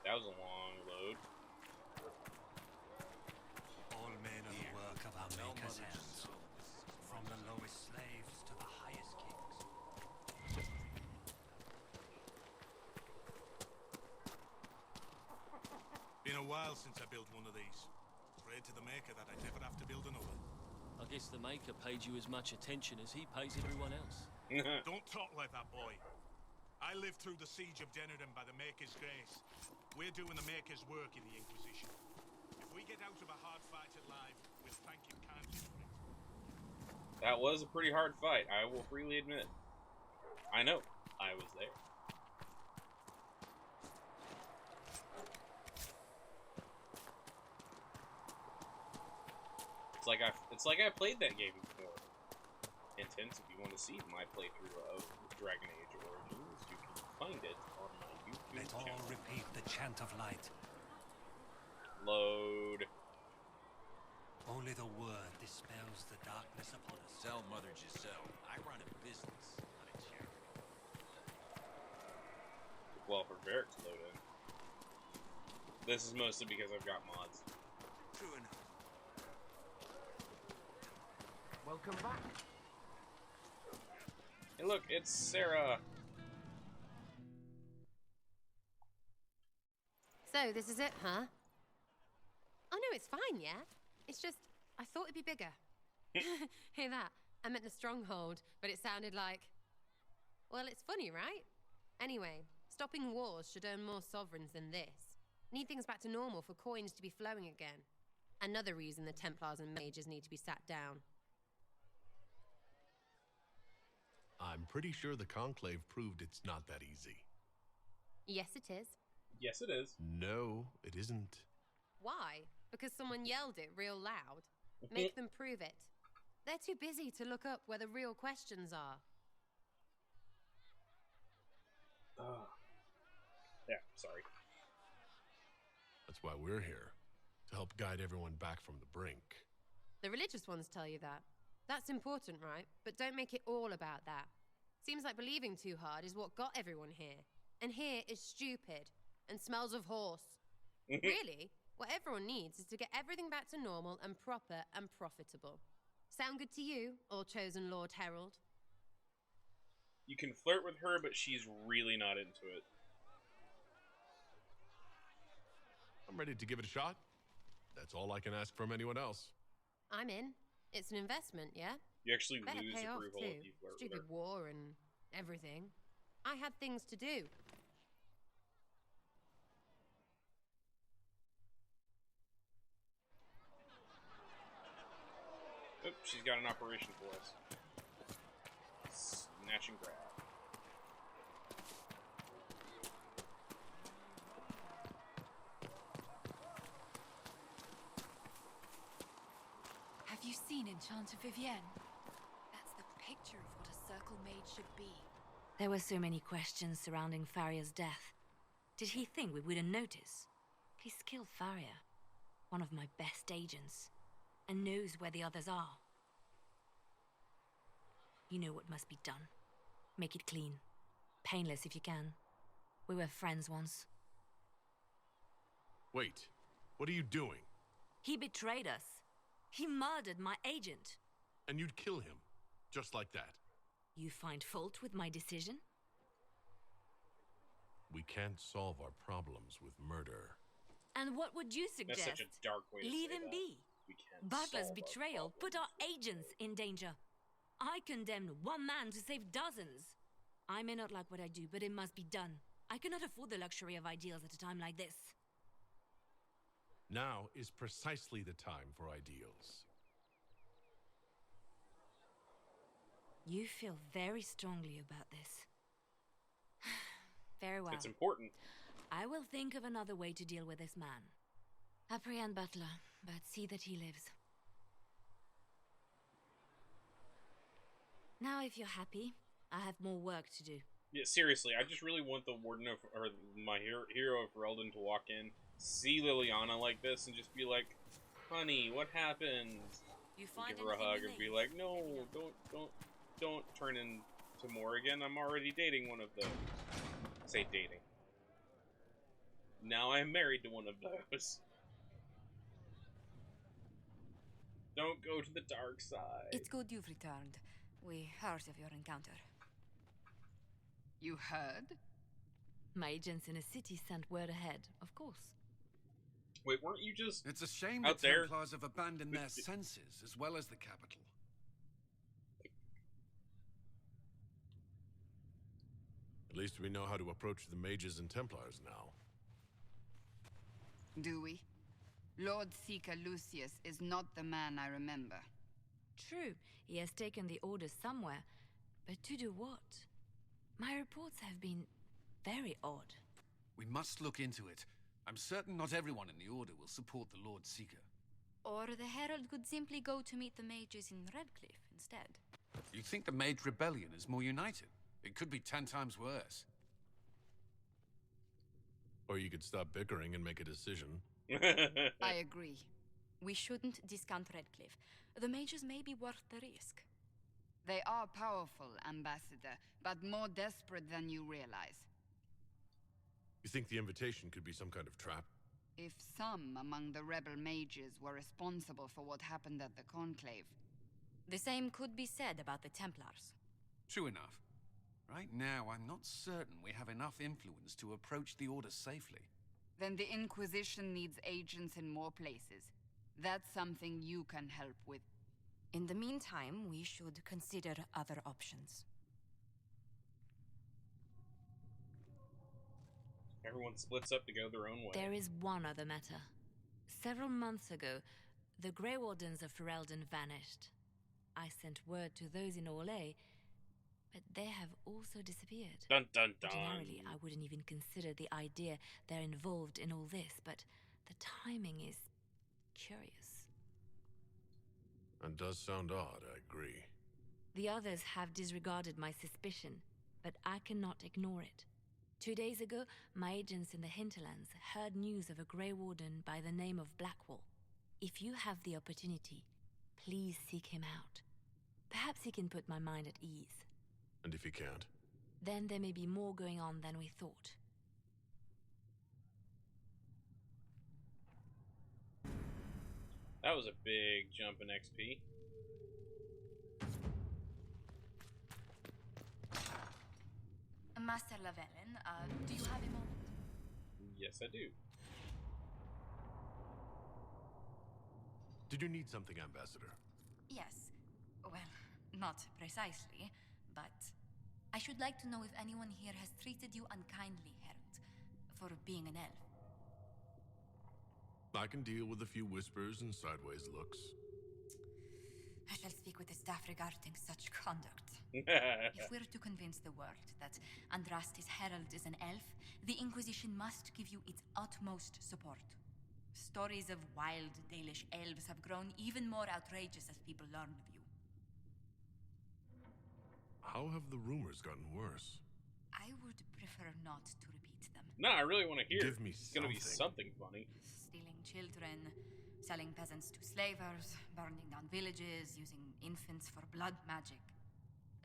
That was a long load. All men of the work of our maker's hands, from the lowest slaves to the highest kings. Been a while since I built one of these. Prayed to the maker that I'd never have to build another. I guess the maker paid you as much attention as he pays everyone else. Don't talk like that, boy. I lived through the siege of Denardon by the maker's grace. We're doing the maker's work in the Inquisition. If we get out of a hard fight alive, we'll thank him kindly for it. That was a pretty hard fight, I will freely admit. I know. I was there. It's like I played that game before. Intense, if you want to see my playthrough of Dragon Age Origins, you can find it on my YouTube Let all channel. repeat the chant of light. Load. Only the word dispels the darkness upon us. Sell, Mother Giselle. I run a business, not a charity. Well, for Varric to load in. This is mostly because I've got mods. True enough. Welcome back. Hey look, it's Sarah. So, this is it, huh? Oh no, it's fine, yeah? It's just, I thought it'd be bigger. Hear that? I meant the stronghold, but it sounded like... Well, it's funny, right? Anyway, stopping wars should earn more sovereigns than this. Need things back to normal for coins to be flowing again. Another reason the Templars and mages need to be sat down. I'm pretty sure the Conclave proved it's not that easy. Yes, it is. Yes, it is. No, it isn't. Why? Because someone yelled it real loud? Make them prove it. They're too busy to look up where the real questions are. Yeah, sorry. That's why we're here. To help guide everyone back from the brink. The religious ones tell you that. That's important, right? But don't make it all about that. Seems like believing too hard is what got everyone here. And here is stupid and smells of horse. Really? What everyone needs is to get everything back to normal and proper and profitable. Sound good to you, all chosen Lord Herald? You can flirt with her, but she's really not into it. I'm ready to give it a shot. That's all I can ask from anyone else. I'm in. It's an investment, yeah? You actually Better lose pay off approval too. if you flirt with Stupid her. war and everything. I had things to do. Oop, she's got an operation for us. Snatch and grab. Have you seen Enchanter Vivienne? That's the picture of what a circle mage should be. There were so many questions surrounding Farria's death. Did he think we wouldn't notice? He's killed Farria, one of my best agents, and knows where the others are. You know what must be done. Make it clean. Painless if you can. We were friends once. Wait, what are you doing? He betrayed us. He murdered my agent. And you'd kill him, just like that. You find fault with my decision? We can't solve our problems with murder. And what would you suggest? That's such a dark way to Leave say him that. be. We can't Butler's solve our betrayal put our agents in danger. I condemned one man to save dozens. I may not like what I do, but it must be done. I cannot afford the luxury of ideals at a time like this. Now is precisely the time for ideals. You feel very strongly about this. Very well. It's important. I will think of another way to deal with this man. Apprehend Butler, but see that he lives. Now, if you're happy, I have more work to do. Yeah, seriously, I just really want the Warden of, or my hero of Ferelden to walk in, see Liliana like this, and just be like, "Honey, what happened?" You And find give her a hug anything and be like, "No, don't turn into Morrigan. I'm already dating one of those." Say dating. Now I'm married to one of those. Don't go to the dark side. It's good you've returned. We heard of your encounter. You heard? My agents in a city sent word ahead, of course. Wait, weren't you just It's a shame out the there? Templars have abandoned their senses as well as the capital. At least we know how to approach the mages and Templars now. Do we? Lord Seeker Lucius is not the man I remember. True, he has taken the orders somewhere, but to do what? My reports have been very odd. We must look into it. I'm certain not everyone in the Order will support the Lord Seeker. Or the Herald could simply go to meet the mages in Redcliffe instead. You think the Mage Rebellion is more united? It could be 10 times worse. Or you could stop bickering and make a decision. I agree. We shouldn't discount Redcliffe. The mages may be worth the risk. They are powerful, Ambassador, but more desperate than you realize. You think the invitation could be some kind of trap? If some among the rebel mages were responsible for what happened at the Conclave. The same could be said about the Templars. True enough. Right now, I'm not certain we have enough influence to approach the Order safely. Then the Inquisition needs agents in more places. That's something you can help with. In the meantime, we should consider other options. Everyone splits up to go their own way. There is one other matter. Several months ago, the Grey Wardens of Ferelden vanished. I sent word to those in Orlais, but they have also disappeared. Dun dun dun. Ordinarily, I wouldn't even consider the idea they're involved in all this, but the timing is curious. That does sound odd, I agree. The others have disregarded my suspicion, but I cannot ignore it. 2 days ago, my agents in the hinterlands heard news of a Grey Warden by the name of Blackwall. If you have the opportunity, please seek him out. Perhaps he can put my mind at ease. And if he can't? Then there may be more going on than we thought. That was a big jump in XP. Master Lavellen, do you have a moment? Yes, I do. Did you need something, Ambassador? Yes. Well, not precisely, but I should like to know if anyone here has treated you unkindly, Herald, for being an elf. I can deal with a few whispers and sideways looks. I shall speak with the staff regarding such conduct. If we're to convince the world that Andraste's herald is an elf, the Inquisition must give you its utmost support. Stories of wild Dalish elves have grown even more outrageous as people learn of you. How have the rumors gotten worse? I would prefer not to repeat them. No, I really want to hear. Give me It's gonna be something funny. Stealing children, selling peasants to slavers, burning down villages, using infants for blood magic.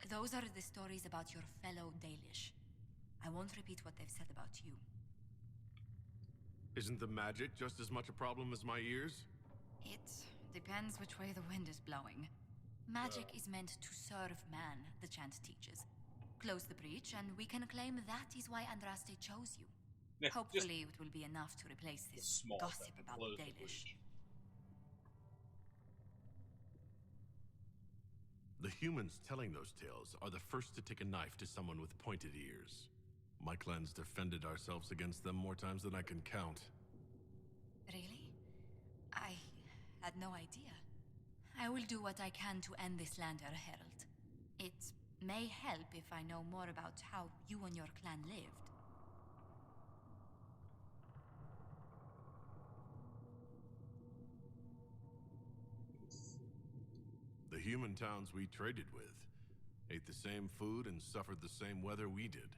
Those are the stories about your fellow Dalish. I won't repeat what they've said about you. Isn't the magic just as much a problem as my ears? It depends which way the wind is blowing. Magic is meant to serve man, the chant teaches. Close the breach, and we can claim that is why Andraste chose you. Yeah, Hopefully it will be enough to replace this small gossip thing, about close the the Dalish. The humans telling those tales are the first to take a knife to someone with pointed ears. My clan's defended ourselves against them more times than I can count. Really? I had no idea. I will do what I can to end this slander, Herald. It may help if I know more about how you and your clan lived. The human towns we traded with, ate the same food, and suffered the same weather we did.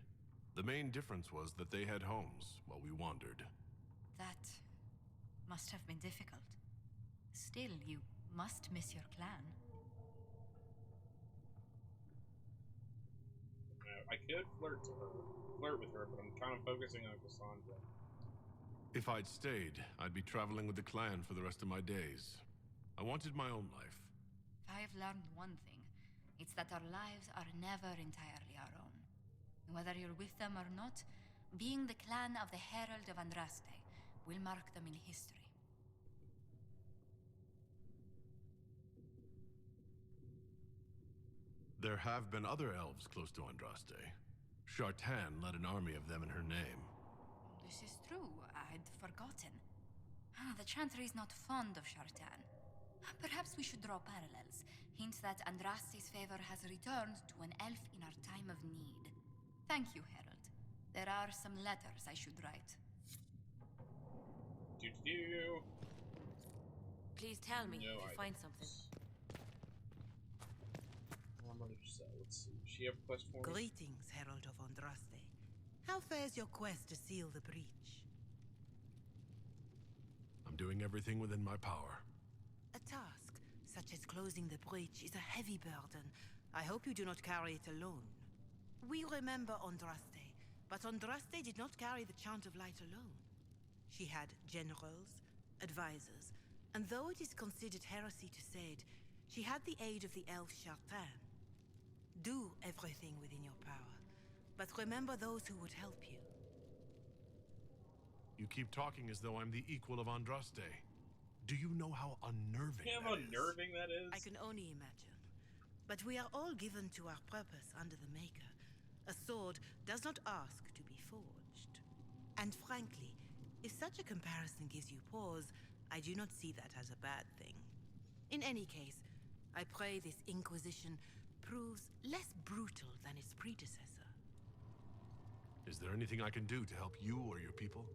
The main difference was that they had homes while we wandered. That must have been difficult. Still, you must miss your clan. I could flirt with her, but I'm kind of focusing on Cassandra. If I'd stayed, I'd be traveling with the clan for the rest of my days. I wanted my own life. I have learned one thing. It's that our lives are never entirely our own. Whether you're with them or not, being the clan of the Herald of Andraste will mark them in history. There have been other elves close to Andraste. Shartan led an army of them in her name. This is true. I'd forgotten. The Chantry is not fond of Shartan. Perhaps we should draw parallels. Hint that Andraste's favor has returned to an elf in our time of need. Thank you, Herald. There are some letters I should write. Do. Please tell me if you find something. Let's see. Does she have a quest for me? Greetings, Herald of Andraste. How fares your quest to seal the breach? I'm doing everything within my power. A task, such as closing the breach, is a heavy burden. I hope you do not carry it alone. We remember Andraste, but Andraste did not carry the Chant of Light alone. She had generals, advisors, and though it is considered heresy to say it, she had the aid of the elf Shartan. Do everything within your power, but remember those who would help you. You keep talking as though I'm the equal of Andraste. Do you know how unnerving that is? I can only imagine. But we are all given to our purpose under the Maker. A sword does not ask to be forged. And frankly, if such a comparison gives you pause, I do not see that as a bad thing. In any case, I pray this Inquisition proves less brutal than its predecessor. Is there anything I can do to help you or your people?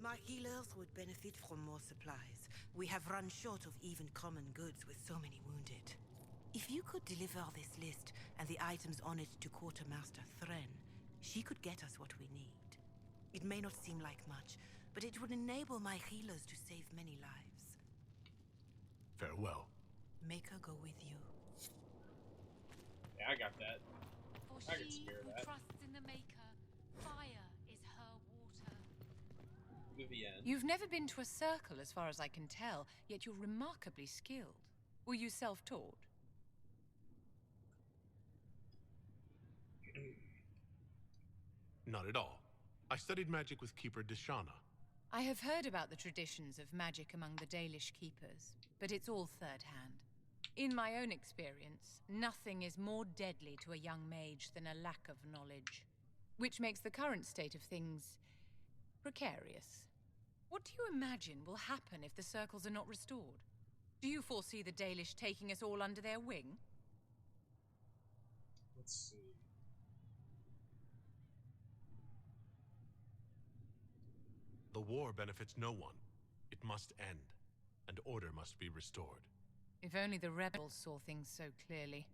My healers would benefit from more supplies. We have run short of even common goods with so many wounded. If you could deliver this list and the items on it to Quartermaster Thren, she could get us what we need. It may not seem like much, but it would enable my healers to save many lives. Farewell. Make her go with you. Yeah, I got that. For I can she spare who that. trusts in the Maker, fire is her water. Vivienne. You've never been to a circle, as far as I can tell, yet you're remarkably skilled. Were you self-taught? Not at all. I studied magic with Keeper Deshana. I have heard about the traditions of magic among the Dalish keepers, but it's all third-hand. In my own experience, nothing is more deadly to a young mage than a lack of knowledge, which makes the current state of things precarious. What do you imagine will happen if the circles are not restored? Do you foresee the Dalish taking us all under their wing? Let's see. The war benefits no one. It must end, and order must be restored. If only the rebels saw things so clearly.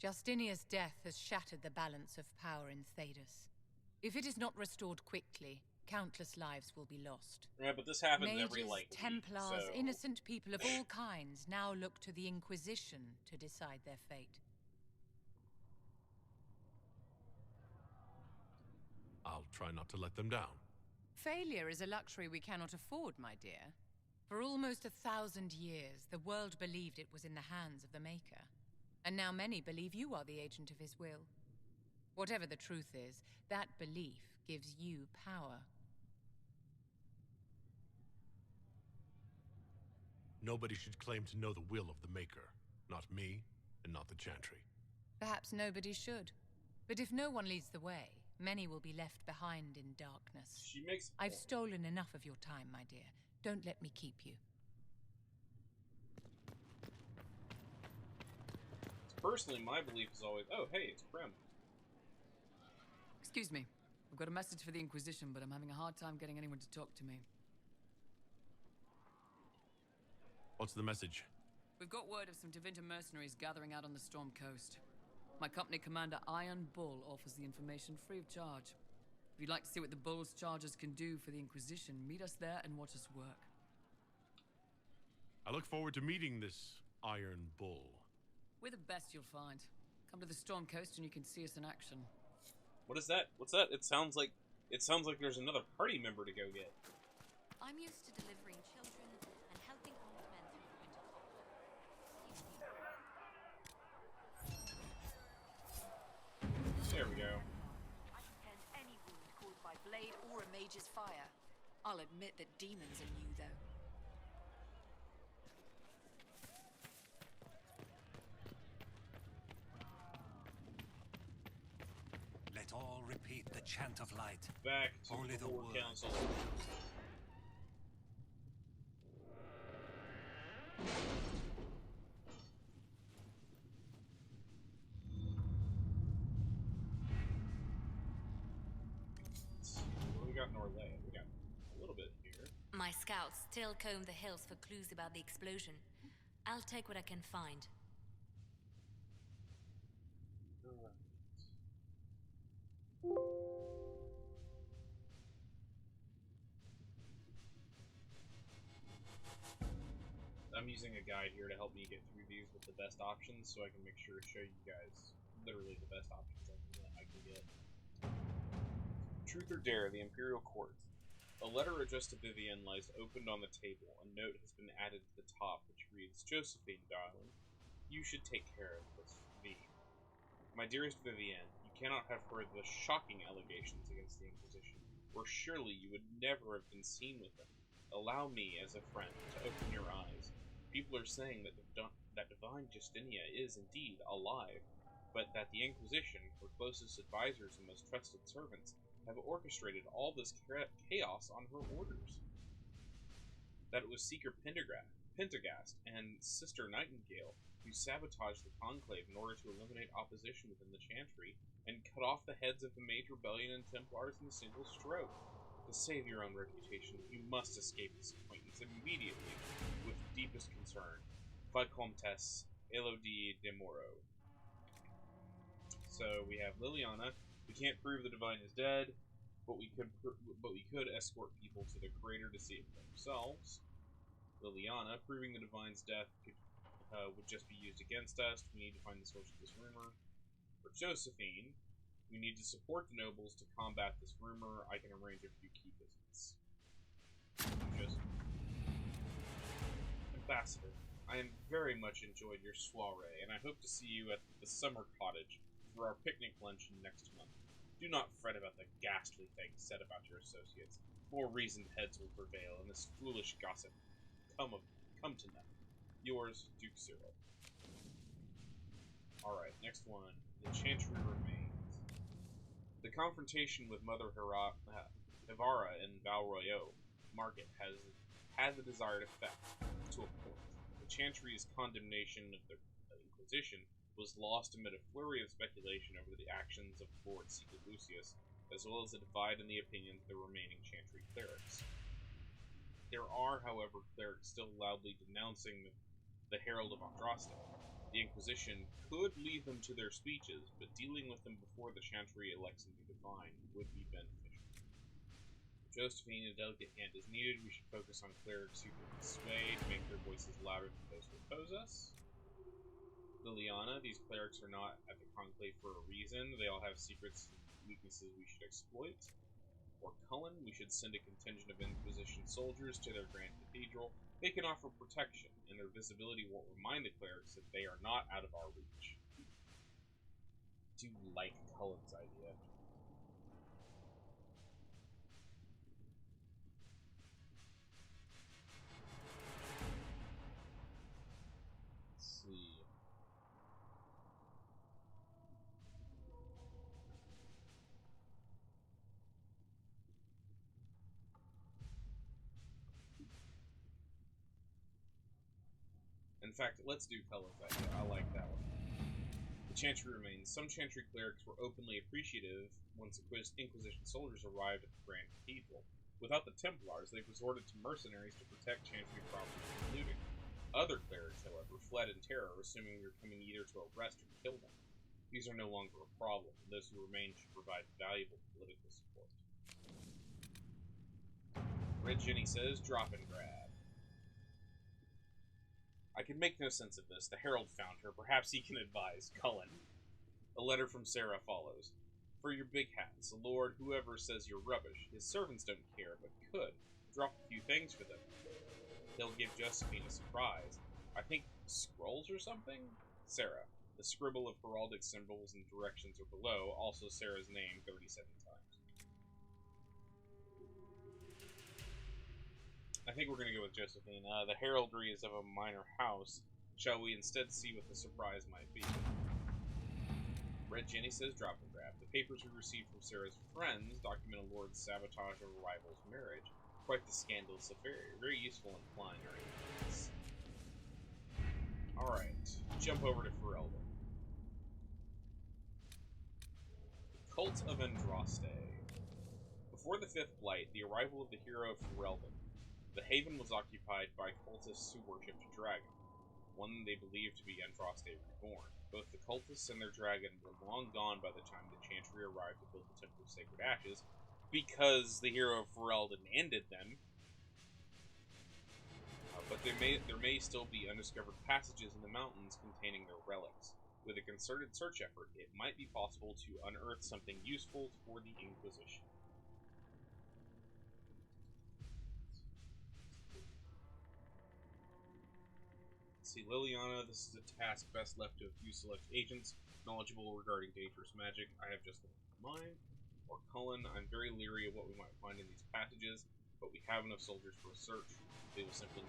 Justinia's death has shattered the balance of power in Thedas. If it is not restored quickly, countless lives will be lost. Yeah, but this happens Mages, every, like, Templars, week, so... innocent people of all kinds now look to the Inquisition to decide their fate. I'll try not to let them down. Failure is a luxury we cannot afford, my dear. For almost 1,000 years, the world believed it was in the hands of the Maker. And now many believe you are the agent of his will. Whatever the truth is, that belief gives you power. Nobody should claim to know the will of the Maker. Not me, and not the Chantry. Perhaps nobody should. But if no one leads the way, many will be left behind in darkness. She makes... I've stolen enough of your time, my dear. Don't let me keep you. Personally, my belief is always, oh, hey, it's Prem. Excuse me. I've got a message for the Inquisition, but I'm having a hard time getting anyone to talk to me. What's the message? We've got word of some Tevinter mercenaries gathering out on the Storm Coast. My company commander, Iron Bull, offers the information free of charge. If you'd like to see what the Bull's charges can do for the Inquisition, meet us there and watch us work. I look forward to meeting this Iron Bull. We're the best you'll find. Come to the Storm Coast and you can see us in action. What is that? What's that? It sounds like there's another party member to go get. I'm used to delivering children and helping old men through the winter cold. There we go. I can tend any wound caused by blade or a mage's fire. I'll admit that demons are new, though. Let all repeat the chant of light. Back to Only the the War word. Council. What do we got in Orlais? We got a little bit here. My scouts still comb the hills for clues about the explosion. I'll take what I can find. I'm using a guide here to help me get through these with the best options, so I can make sure to show you guys literally the best options I can get. Truth or Dare, the Imperial Court. A letter addressed to Vivienne lies opened on the table. A note has been added to the top, which reads, Josephine, darling, you should take care of this, V. My dearest Vivienne, you cannot have heard the shocking allegations against the Inquisition, or surely you would never have been seen with them. Allow me, as a friend, to open your eyes. People are saying that that Divine Justinia is indeed alive, but that the Inquisition, her closest advisors and most trusted servants, have orchestrated all this chaos on her orders. That it was Seeker Pendergast and Sister Nightingale who sabotaged the Conclave in order to eliminate opposition within the Chantry and cut off the heads of the Mage Rebellion and Templars in a single stroke. To save your own reputation, you must escape this acquaintance immediately, with deepest concern. Vicomtesse Elodie de Moreau. So we have Liliana. We can't prove the Divine is dead, but we could escort people to the crater to see it for themselves. Liliana, proving the Divine's death would just be used against us. We need to find the source of this rumor. For Josephine, we need to support the nobles to combat this rumor. I can arrange a few key visits. Ambassador, I am very much enjoyed your soiree, and I hope to see you at the summer cottage for our picnic luncheon next month. Do not fret about the ghastly things said about your associates. More reasoned heads will prevail, and this foolish gossip come to nothing. Yours, Duke Cyril. Alright, next one. The Chantry remains. The confrontation with Mother Hevara in Valroyo Market has had the desired effect, to a point. The Chantry's condemnation of the Inquisition was lost amid a flurry of speculation over the actions of Lord Seeker Lucius, as well as a divide in the opinions of the remaining Chantry clerics. There are, however, clerics still loudly denouncing the Herald of Andraste. The Inquisition could leave them to their speeches, but dealing with them before the Chantry elects a new divine would be beneficial. For Josephine, a delicate hand is needed. We should focus on clerics who can persuade, make their voices louder than those who oppose us. Liliana, these clerics are not at the Conclave for a reason. They all have secrets and weaknesses we should exploit. For Cullen, we should send a contingent of Inquisition soldiers to their Grand Cathedral. They can offer protection, and their visibility will remind the clerics that they are not out of our reach. I do like Cullen's idea. Let's see. In fact, let's do Cullen's idea. I like that one. The Chantry remains. Some Chantry clerics were openly appreciative once Inquisition soldiers arrived at the Grand Cathedral. Without the Templars, they resorted to mercenaries to protect Chantry property from looting. Other clerics, however, fled in terror, assuming we were coming either to arrest or kill them. These are no longer a problem, and those who remain should provide valuable political support. Red Jenny says, drop and grab. I can make no sense of this. The Herald found her. Perhaps he can advise. Cullen. A letter from Sarah follows. For your big hats, Lord, whoever says you're rubbish, his servants don't care, but could. Drop a few things for them. He'll give Josephine a surprise. I think scrolls or something? Sarah. The scribble of heraldic symbols and directions are below, also Sarah's name 37 times. I think we're going to go with Josephine. The heraldry is of a minor house. Shall we instead see what the surprise might be? Red Jenny says drop and grab. The papers we received from Sarah's friends document a lord's sabotage of a rival's marriage. Quite the scandalous affair. Very useful in applying our influence. Alright, jump over to Ferelden. Cult of Andraste. Before the Fifth Blight, the arrival of the hero of Ferelden, the haven was occupied by cultists who worshipped a dragon, one they believed to be Andraste reborn. Both the cultists and their dragon were long gone by the time the Chantry arrived to build the Temple of Sacred Ashes, because the hero of Ferelden ended them. But there may still be undiscovered passages in the mountains containing their relics. With a concerted search effort, it might be possible to unearth something useful for the Inquisition. Let's see, Liliana, this is a task best left to a few select agents knowledgeable regarding dangerous magic. I have just mine. Or Cullen, I'm very leery of what we might find in these passages, but we have enough soldiers for a search. They will simply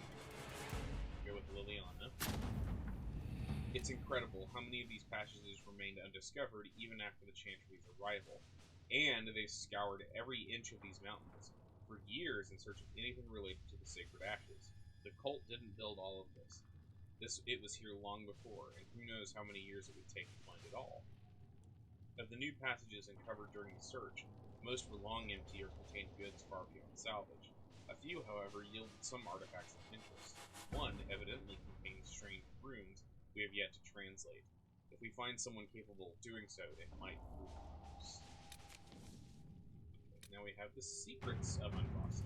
go with Liliana. It's incredible how many of these passages remained undiscovered even after the Chantry's arrival, and they scoured every inch of these mountains for years in search of anything related to the Sacred Ashes. The cult didn't build all of this. It was here long before, and who knows how many years it would take to find it all. Of the new passages uncovered during the search, most were long empty or contained goods far beyond salvage. A few, however, yielded some artifacts of interest. One evidently contains strange runes we have yet to translate. If we find someone capable of doing so, it might prove use. Now we have the secrets of Andraste.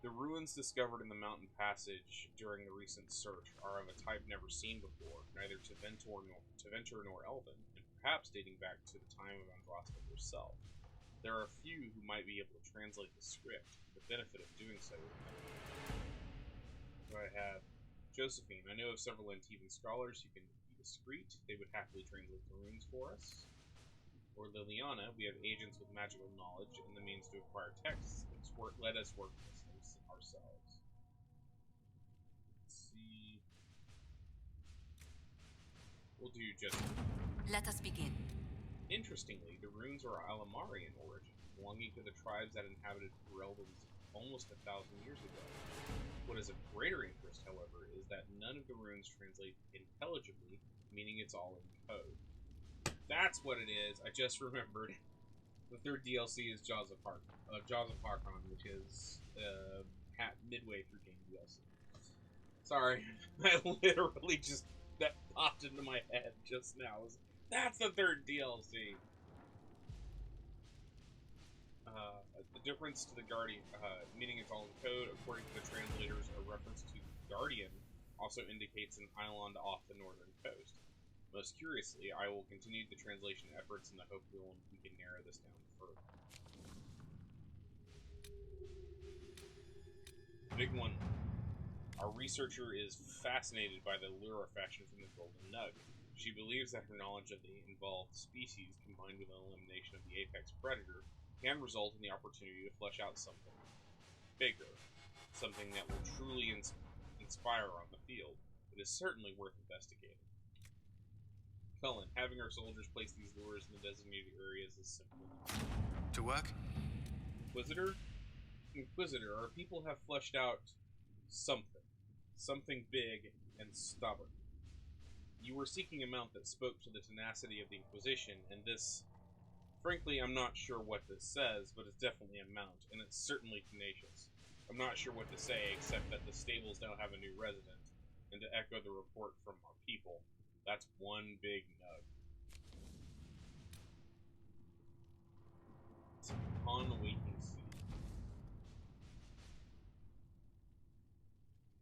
The ruins discovered in the mountain passage during the recent search are of a type never seen before, neither to Ventur nor Elven, and perhaps dating back to the time of Andraste herself. There are a few who might be able to translate the script, the benefit of doing so. So I have Josephine. I know of several Antivan scholars who can be discreet. They would happily translate the runes for us. Or Liliana, we have agents with magical knowledge and the means to acquire texts. Let us work this ourselves. Let's see. We'll do Josephine. Let us begin. Interestingly, the runes are Alamari in origin, belonging to the tribes that inhabited Ferelden almost 1,000 years ago. What is of greater interest, however, is that none of the runes translate intelligibly, meaning it's all in code. That's what it is. I just remembered. The third DLC is Jaws of Harkon, which is midway through game DLC. Sorry, I literally just that popped into my head just now. That's the third DLC. The difference to the Guardian, meaning it's all in code, according to the translators, a reference to Guardian also indicates an island off the northern coast. Most curiously, I will continue the translation efforts in the hope we can narrow this down further. Big one. Our researcher is fascinated by the lure fashioned from the Golden Nug. She believes that her knowledge of the involved species, combined with an elimination of the apex predator, can result in the opportunity to flesh out something bigger, something that will truly inspire on the field. It is certainly worth investigating. Cullen, having our soldiers place these lures in the designated areas is simple enough. To work? Inquisitor, our people have fleshed out something big and stubborn. You were seeking a mount that spoke to the tenacity of the Inquisition, and this... Frankly, I'm not sure what this says, but it's definitely a mount, and it's certainly tenacious. I'm not sure what to say, except that the stables now have a new resident, and to echo the report from our people, That's one big nug. It's upon waking sea.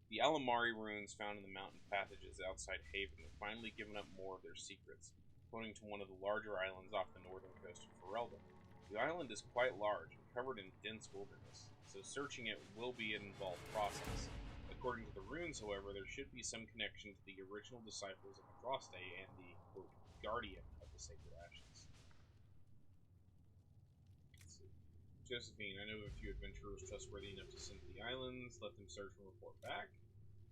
The Alamari runes found in the mountain passages outside Haven have finally given up more of their secrets, pointing to one of the larger islands off the northern coast of Ferelden. The island is quite large and covered in dense wilderness, so searching it will be an involved process. According to the runes, however, there should be some connection to the original disciples of Andraste and the, quote, guardian of the sacred ashes. Let's see. Josephine, I know of a few adventurers trustworthy enough to send to the islands. Let them search and report back.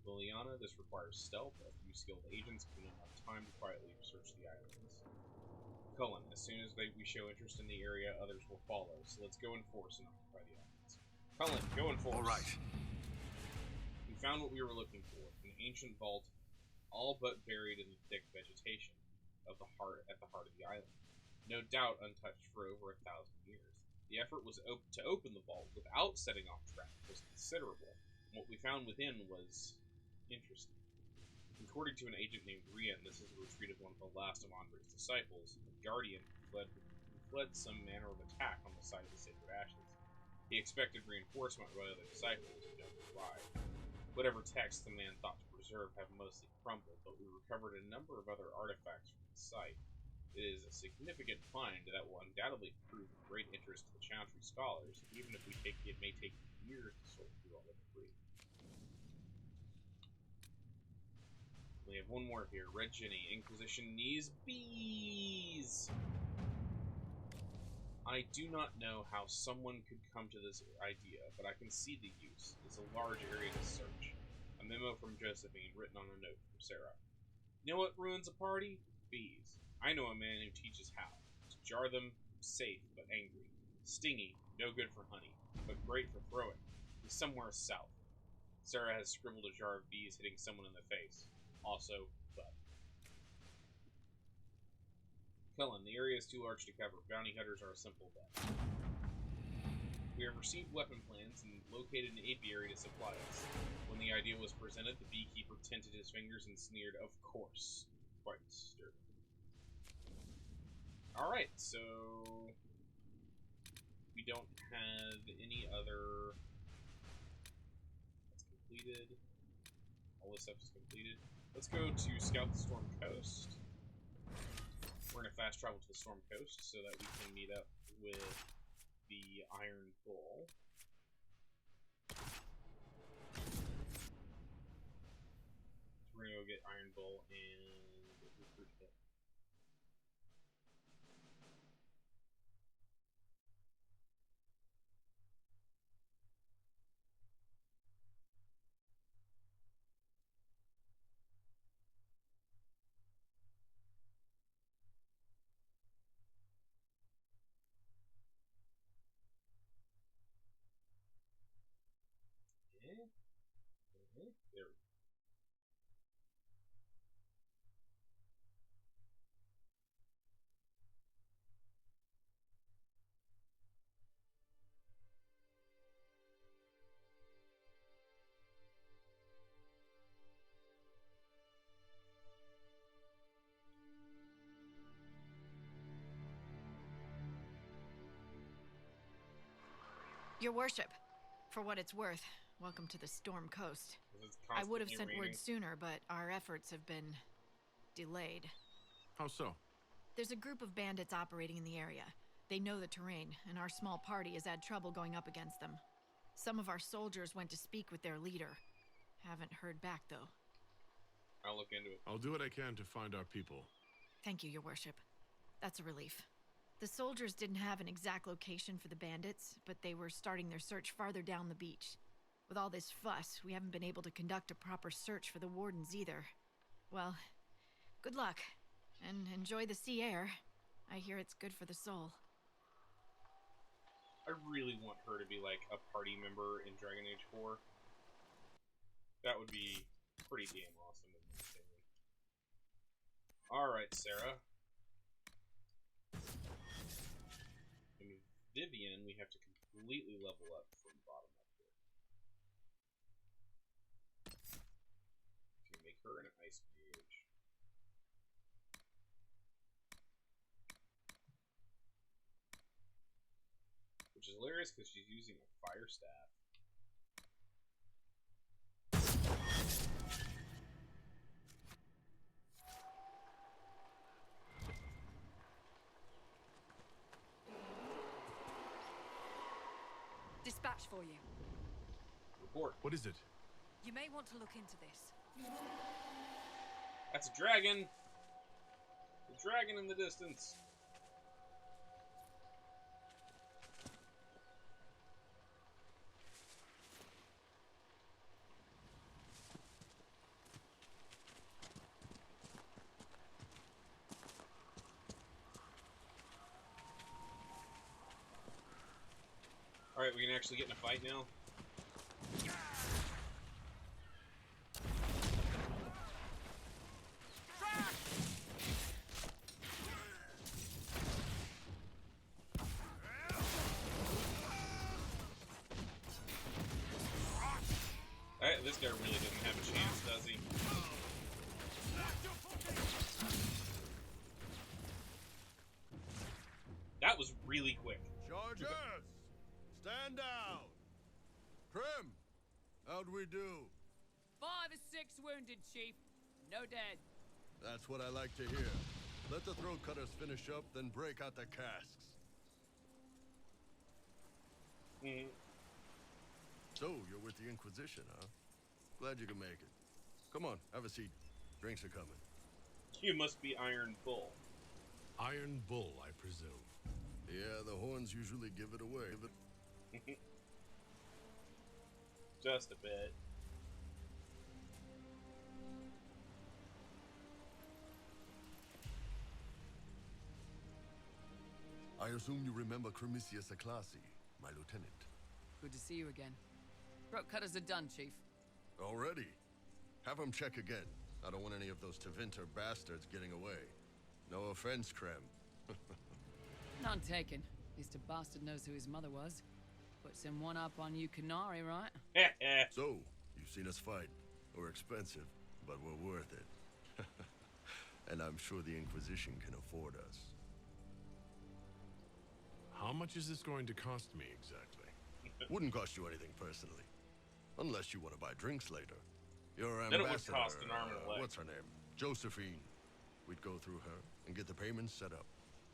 Liliana, this requires stealth. A few skilled agents given enough time to quietly search the islands. Cullen, as soon as we show interest in the area, others will follow. So let's go in force and occupy the islands. Cullen, go in force. All right. We found what we were looking for: an ancient vault, all but buried in the thick vegetation at the heart of the island. No doubt untouched for over 1,000 years. The effort was to open the vault without setting off traps was considerable, and what we found within was interesting. According to an agent named Rian, this is the retreat of one of the last of Andre's disciples, a guardian who fled some manner of attack on the site of the sacred ashes. He expected reinforcement by other disciples who never arrived. Whatever texts the man thought to preserve have mostly crumbled, but we recovered a number of other artifacts from the site. It is a significant find that will undoubtedly prove of great interest to the Chantry scholars, even if it may take years to sort through all the debris. We have one more here. Red Jenny, Inquisition needs bees! I do not know how someone could come to this idea, but I can see the use. It's a large area to search. A memo from Josephine, written on a note from Sarah. You know what ruins a party? Bees. I know a man who teaches how. To jar them, safe but angry. Stingy, no good for honey, but great for throwing. He's somewhere south. Sarah has scribbled a jar of bees hitting someone in the face. Also, but. Cullen, the area is too large to cover. Bounty hunters are a simple bet. We have received weapon plans and located an apiary to supply us. When the idea was presented, the beekeeper tinted his fingers and sneered, "Of course." Quite disturbing. Alright, so we don't have any other. That's completed. All this stuff is completed. Let's go to scout the Storm Coast. We're going to fast travel to the Storm Coast so that we can meet up with the Iron Bull. So we're going to go get Iron Bull and recruit him. There we go. Your worship, for what it's worth, welcome to the Storm Coast. I would have sent word sooner, but our efforts have been delayed. How so? There's a group of bandits operating in the area. They know the terrain, and our small party has had trouble going up against them. Some of our soldiers went to speak with their leader. Haven't heard back, though. I'll look into it. I'll do what I can to find our people. Thank you, your worship. That's a relief. The soldiers didn't have an exact location for the bandits, but they were starting their search farther down the beach. With all this fuss, we haven't been able to conduct a proper search for the wardens either. Well, good luck, and enjoy the sea air. I hear it's good for the soul. I really want her to be like a party member in Dragon Age 4. That would be pretty damn awesome in my opinion. Alright, Sarah. And Vivian, we have to completely level up from bottom up here. Can make her an ice mage. hilarious because she's using a fire staff. Dispatch for you. Report. What is it? You may want to look into this. That's a dragon. A dragon in the distance. Alright, we can actually get in a fight now. This guy really doesn't have a chance, does he? That was really quick. Chargers! Stand down! Krim! How'd we do? 5 or 6 wounded, Chief. No dead. That's what I like to hear. Let the throat cutters finish up, then break out the casks. So, you're with the Inquisition, huh? Glad you can make it. Come on, have a seat. Drinks are coming. You must be Iron Bull. Iron Bull, I presume. Yeah, the horns usually give it away. Just a bit. I assume you remember Cremisius Aclassi, my lieutenant. Good to see you again. Throat cutters are done, Chief. Already? Have him check again. I don't want any of those Tevinter bastards getting away. No offense, Krem. None taken. At least a bastard knows who his mother was. Puts him one up on you Canary, right? So, you've seen us fight. We're expensive, but we're worth it. And I'm sure the Inquisition can afford us. How much is this going to cost me exactly? Wouldn't cost you anything personally. Unless you want to buy drinks later. Your Then it would ambassador, cost an arm and a leg. what's her name? Josephine. We'd go through her and get the payments set up.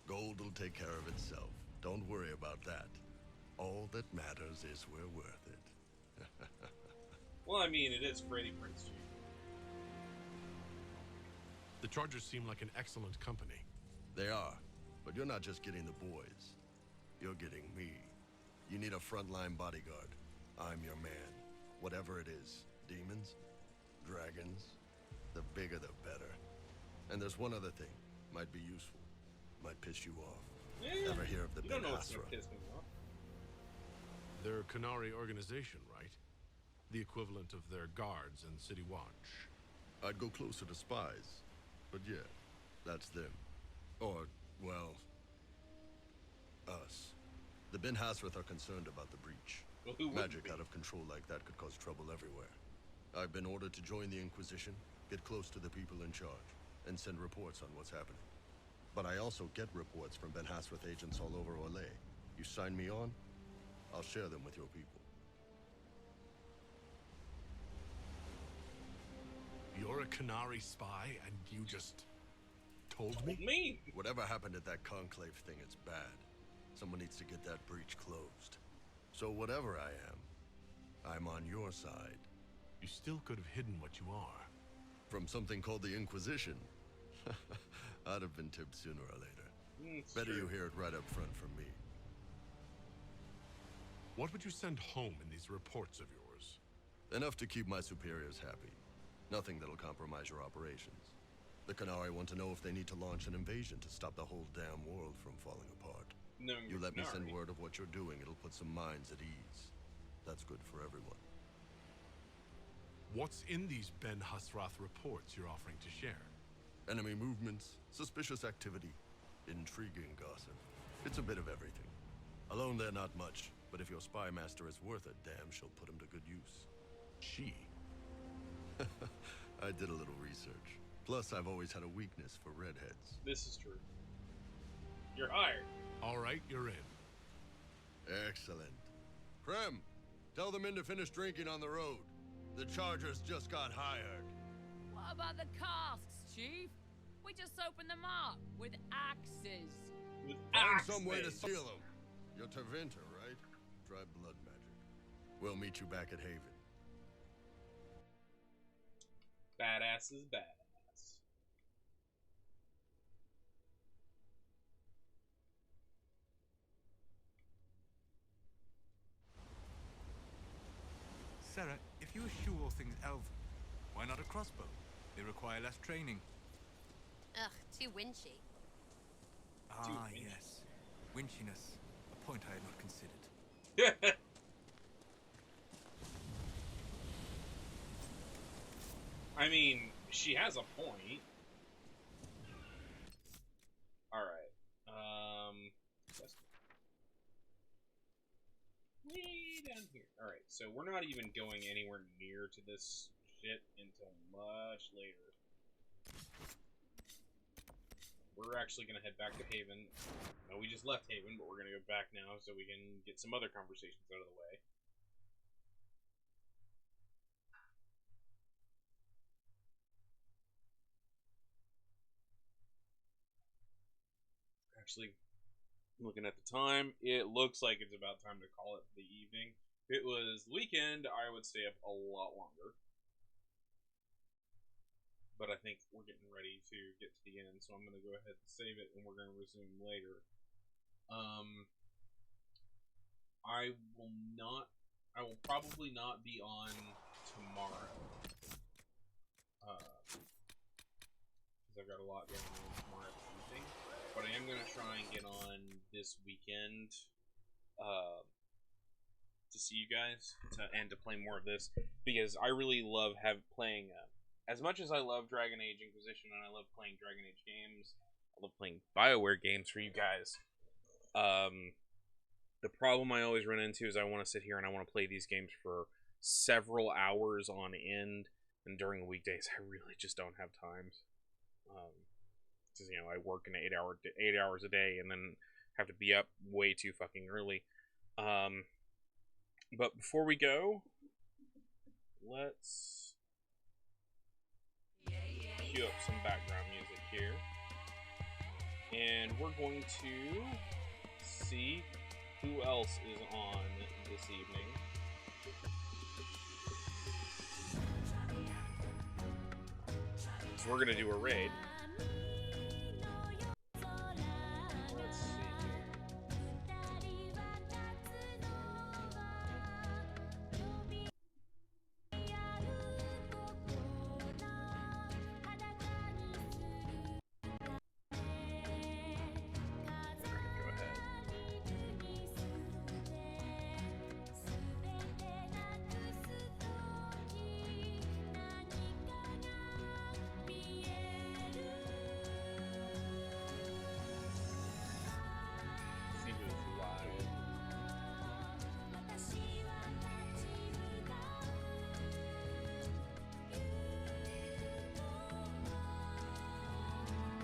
Gold will take care of itself. Don't worry about that. All that matters is we're worth it. Well, I mean, it is Freddie Prinze Jr. The Chargers seem like an excellent company. They are, but you're not just getting the boys. You're getting me. You need a frontline bodyguard. I'm your man. Whatever it is. Demons? Dragons? The bigger the better. And there's one other thing. Might be useful. Might piss you off. Yeah, Ever hear of the you don't know what's Ben-Asra? gonna piss me off. They're a Canary organization, right? The equivalent of their guards and City Watch. I'd go closer to spies. But yeah, that's them. Or, well, us. The Ben Hasrath are concerned about the breach. Well, who wouldn't Magic be? out of control like that could cause trouble everywhere. I've been ordered to join the Inquisition, get close to the people in charge, and send reports on what's happening. But I also get reports from Ben Hasrath agents all over Orlais. You sign me on, I'll share them with your people. You're a Canary spy, and you just told me? Me? Whatever happened at that conclave thing, it's bad. Someone needs to get that breach closed. So whatever I am, I'm on your side. You still could have hidden what you are. From something called the Inquisition. I'd have been tipped sooner or later. Better you hear it right up front from me. What would you send home in these reports of yours? Enough to keep my superiors happy. Nothing that'll compromise your operations. The Canary want to know if they need to launch an invasion to stop the whole damn world from falling apart. No, You let me send word of what you're doing, it'll put some minds at ease. That's good for everyone. What's in these Ben Hasrath reports you're offering to share? Enemy movements, suspicious activity, intriguing gossip. It's a bit of everything. Alone they're not much, but if your spy master is worth a damn, she'll put him to good use. She? I did a little research. Plus, I've always had a weakness for redheads. This is true. You're hired. All right, you're in. Excellent. Krem, tell the men to finish drinking on the road. The Chargers just got hired. What about the casks, Chief? We just opened them up with axes. Find some way to seal them. You're Tervinter, right? Try blood magic. We'll meet you back at Haven. Badass is badass. Sarah, if you eschew all things elven, why not a crossbow? They require less training. Ugh, too winchy. Ah, yes. Winchiness. A point I had not considered. I mean, she has a point. Alright. Way down here. Alright, so we're not even going anywhere near to this shit until much later. We're actually going to head back to Haven. No, we just left Haven, but we're going to go back now so we can get some other conversations out of the way. Actually, looking at the time, it looks like it's about time to call it the evening. If it was the weekend, I would stay up a lot longer. But I think we're getting ready to get to the end, so I'm going to go ahead and save it, and we're going to resume later. I will probably not be on tomorrow. Because I've got a lot going on tomorrow evening. But I am going to try and get on this weekend to see you guys and to play more of this, because I really love playing. As much as I love Dragon Age Inquisition and I love playing Dragon Age games, I love playing BioWare games for you guys. The problem I always run into is I want to sit here and I want to play these games for several hours on end, and during the weekdays I really just don't have time. Because I work an 8 hours a day and then have to be up way too fucking early. But before we go, let's cue up some background music here, and we're going to see who else is on this evening. So we're gonna do a raid.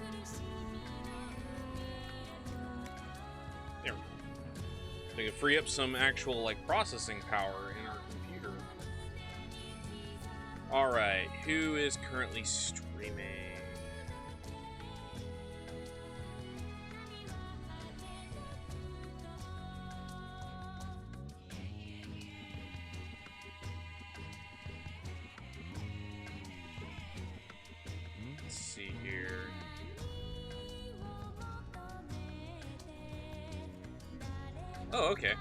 Let's see here. There we go. So we can free up some actual processing power in our computer. Alright, who is currently streaming? Let's see here. Oh, okay.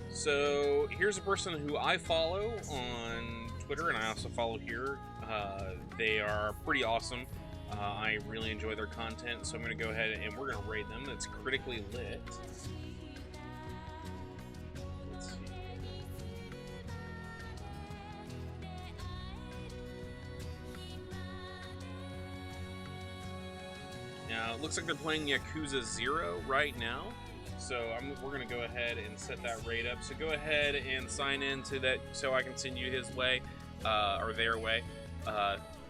So here's a person who I follow on Twitter, and I also follow here. They are pretty awesome. I really enjoy their content, so I'm going to go ahead and we're going to raid them. That's Critically Lit. Let's see. Now, it looks like they're playing Yakuza 0 right now. So we're going to go ahead and set that raid up. So go ahead and sign in to that so I can send you his way, or their way.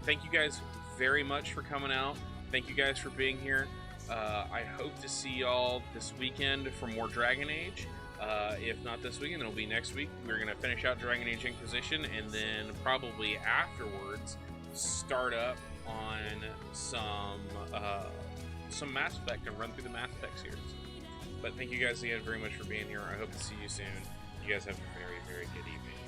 Thank you guys very much for coming out. Thank you guys for being here. I hope to see y'all this weekend for more Dragon Age. If not this weekend, it'll be next week. We're going to finish out Dragon Age Inquisition, and then probably afterwards start up on some Mass Effect and run through the Mass Effect series. But thank you guys again very much for being here. I hope to see you soon. You guys have a very, very good evening.